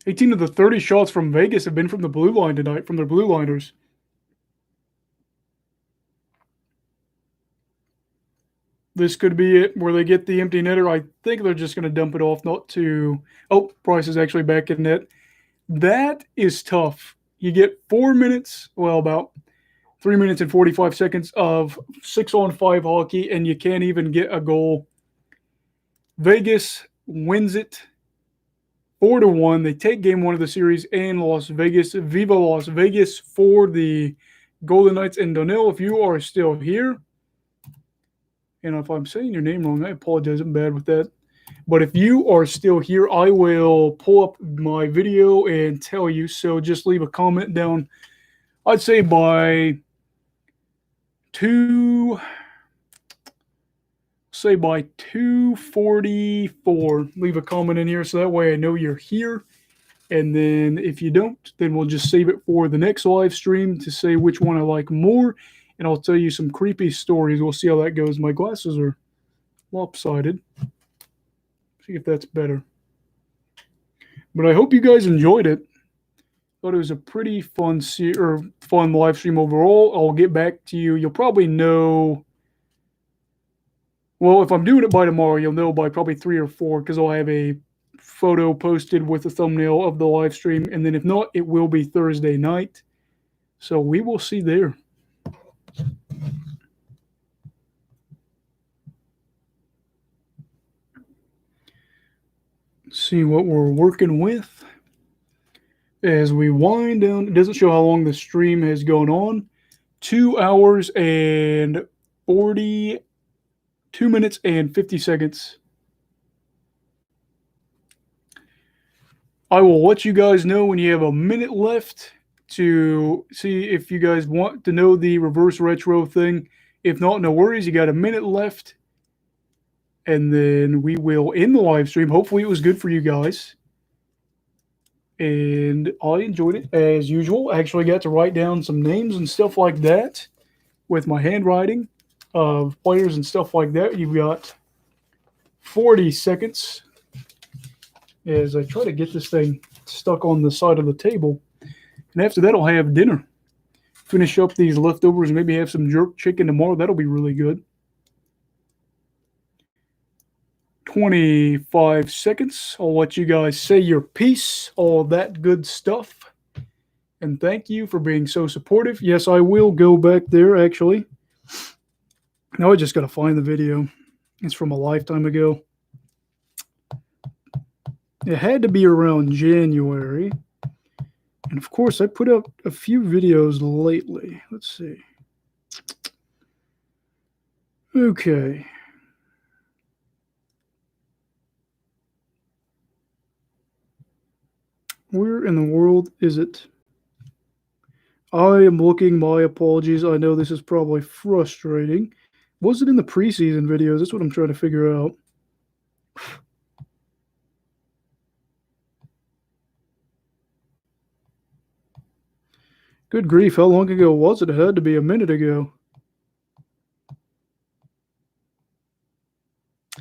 Speaker 1: Eighteen of the 30 shots from Vegas have been from the blue line tonight, from their blue liners. This could be it, where they get the empty netter. I think they're just going to dump it off, not to... Oh, Price is actually back in net. That is tough. You get 4 minutes, well, about 3 minutes and 45 seconds of 6-on-5 hockey, and you can't even get a goal. Vegas wins it 4-1. They take game one of the series in Las Vegas. Viva Las Vegas for the Golden Knights. And Donnell, if you are still here, and if I'm saying your name wrong, I apologize. I'm bad with that. But if you are still here, I will pull up my video and tell you. So just leave a comment down, I'd say by 2:44. Leave a comment in here so that way I know you're here. And then if you don't, then we'll just save it for the next live stream to say which one I like more. And I'll tell you some creepy stories. We'll see how that goes. My glasses are lopsided. See if that's better. But I hope you guys enjoyed it. Thought it was a pretty fun live stream overall. I'll get back to you. You'll probably know. Well, if I'm doing it by tomorrow, you'll know by probably 3 or 4, because I'll have a photo posted with the thumbnail of the live stream. And then if not, it will be Thursday night. So we will see there. See what we're working with as we wind down. It doesn't show how long the stream has gone on. 2 hours and 42 minutes and 50 seconds. I will let you guys know when you have a minute left to see if you guys want to know the reverse retro thing. If not, no worries. You got a minute left. And then we will end the live stream. Hopefully it was good for you guys. And I enjoyed it as usual. I actually got to write down some names and stuff like that with my handwriting of players and stuff like that. You've got 40 seconds as I try to get this thing stuck on the side of the table. And after that, I'll have dinner. Finish up these leftovers and maybe have some jerk chicken tomorrow. That'll be really good. 25 seconds. I'll let you guys say your piece, all that good stuff. And thank you for being so supportive. Yes, I will go back there, actually. Now I just got to find the video. It's from a lifetime ago. It had to be around January. And of course, I put up a few videos lately. Let's see. Okay. Where in the world is it? I am looking. My apologies. I know this is probably frustrating. Was it in the preseason videos? That's what I'm trying to figure out. Good grief. How long ago was it? It had to be a minute ago.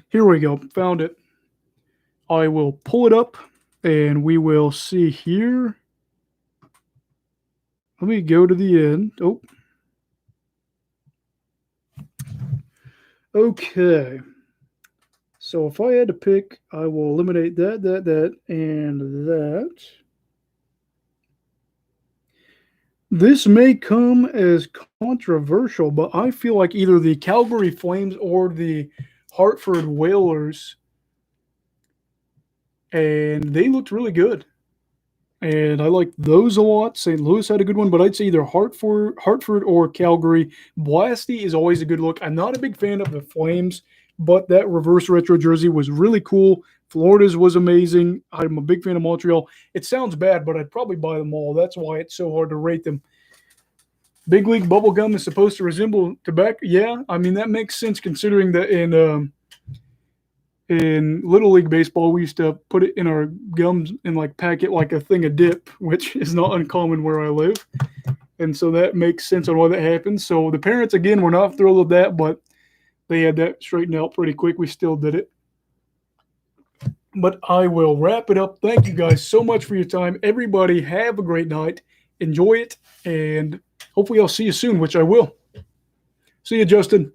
Speaker 1: Here we go. Found it. I will pull it up and we will see here. Let me go to the end. Oh, okay. So if I had to pick, I will eliminate that, and that. This may come as controversial, but I feel like either the Calgary Flames or the Hartford Whalers, and they looked really good. And I like those a lot. St. Louis had a good one, but I'd say either Hartford or Calgary. Blasty is always a good look. I'm not a big fan of the Flames, but that reverse retro jersey was really cool. Florida's was amazing. I'm a big fan of Montreal. It sounds bad, but I'd probably buy them all. That's why it's so hard to rate them. Big League bubblegum is supposed to resemble tobacco. Yeah, I mean, that makes sense considering that in Little League baseball, we used to put it in our gums and like pack it like a thing of dip, which is not uncommon where I live. And so that makes sense on why that happens. So the parents, again, were not thrilled with that, but they had that straightened out pretty quick. We still did it. But I will wrap it up. Thank you guys so much for your time. Everybody have a great night. Enjoy it. And hopefully I'll see you soon, which I will. See you, Justin.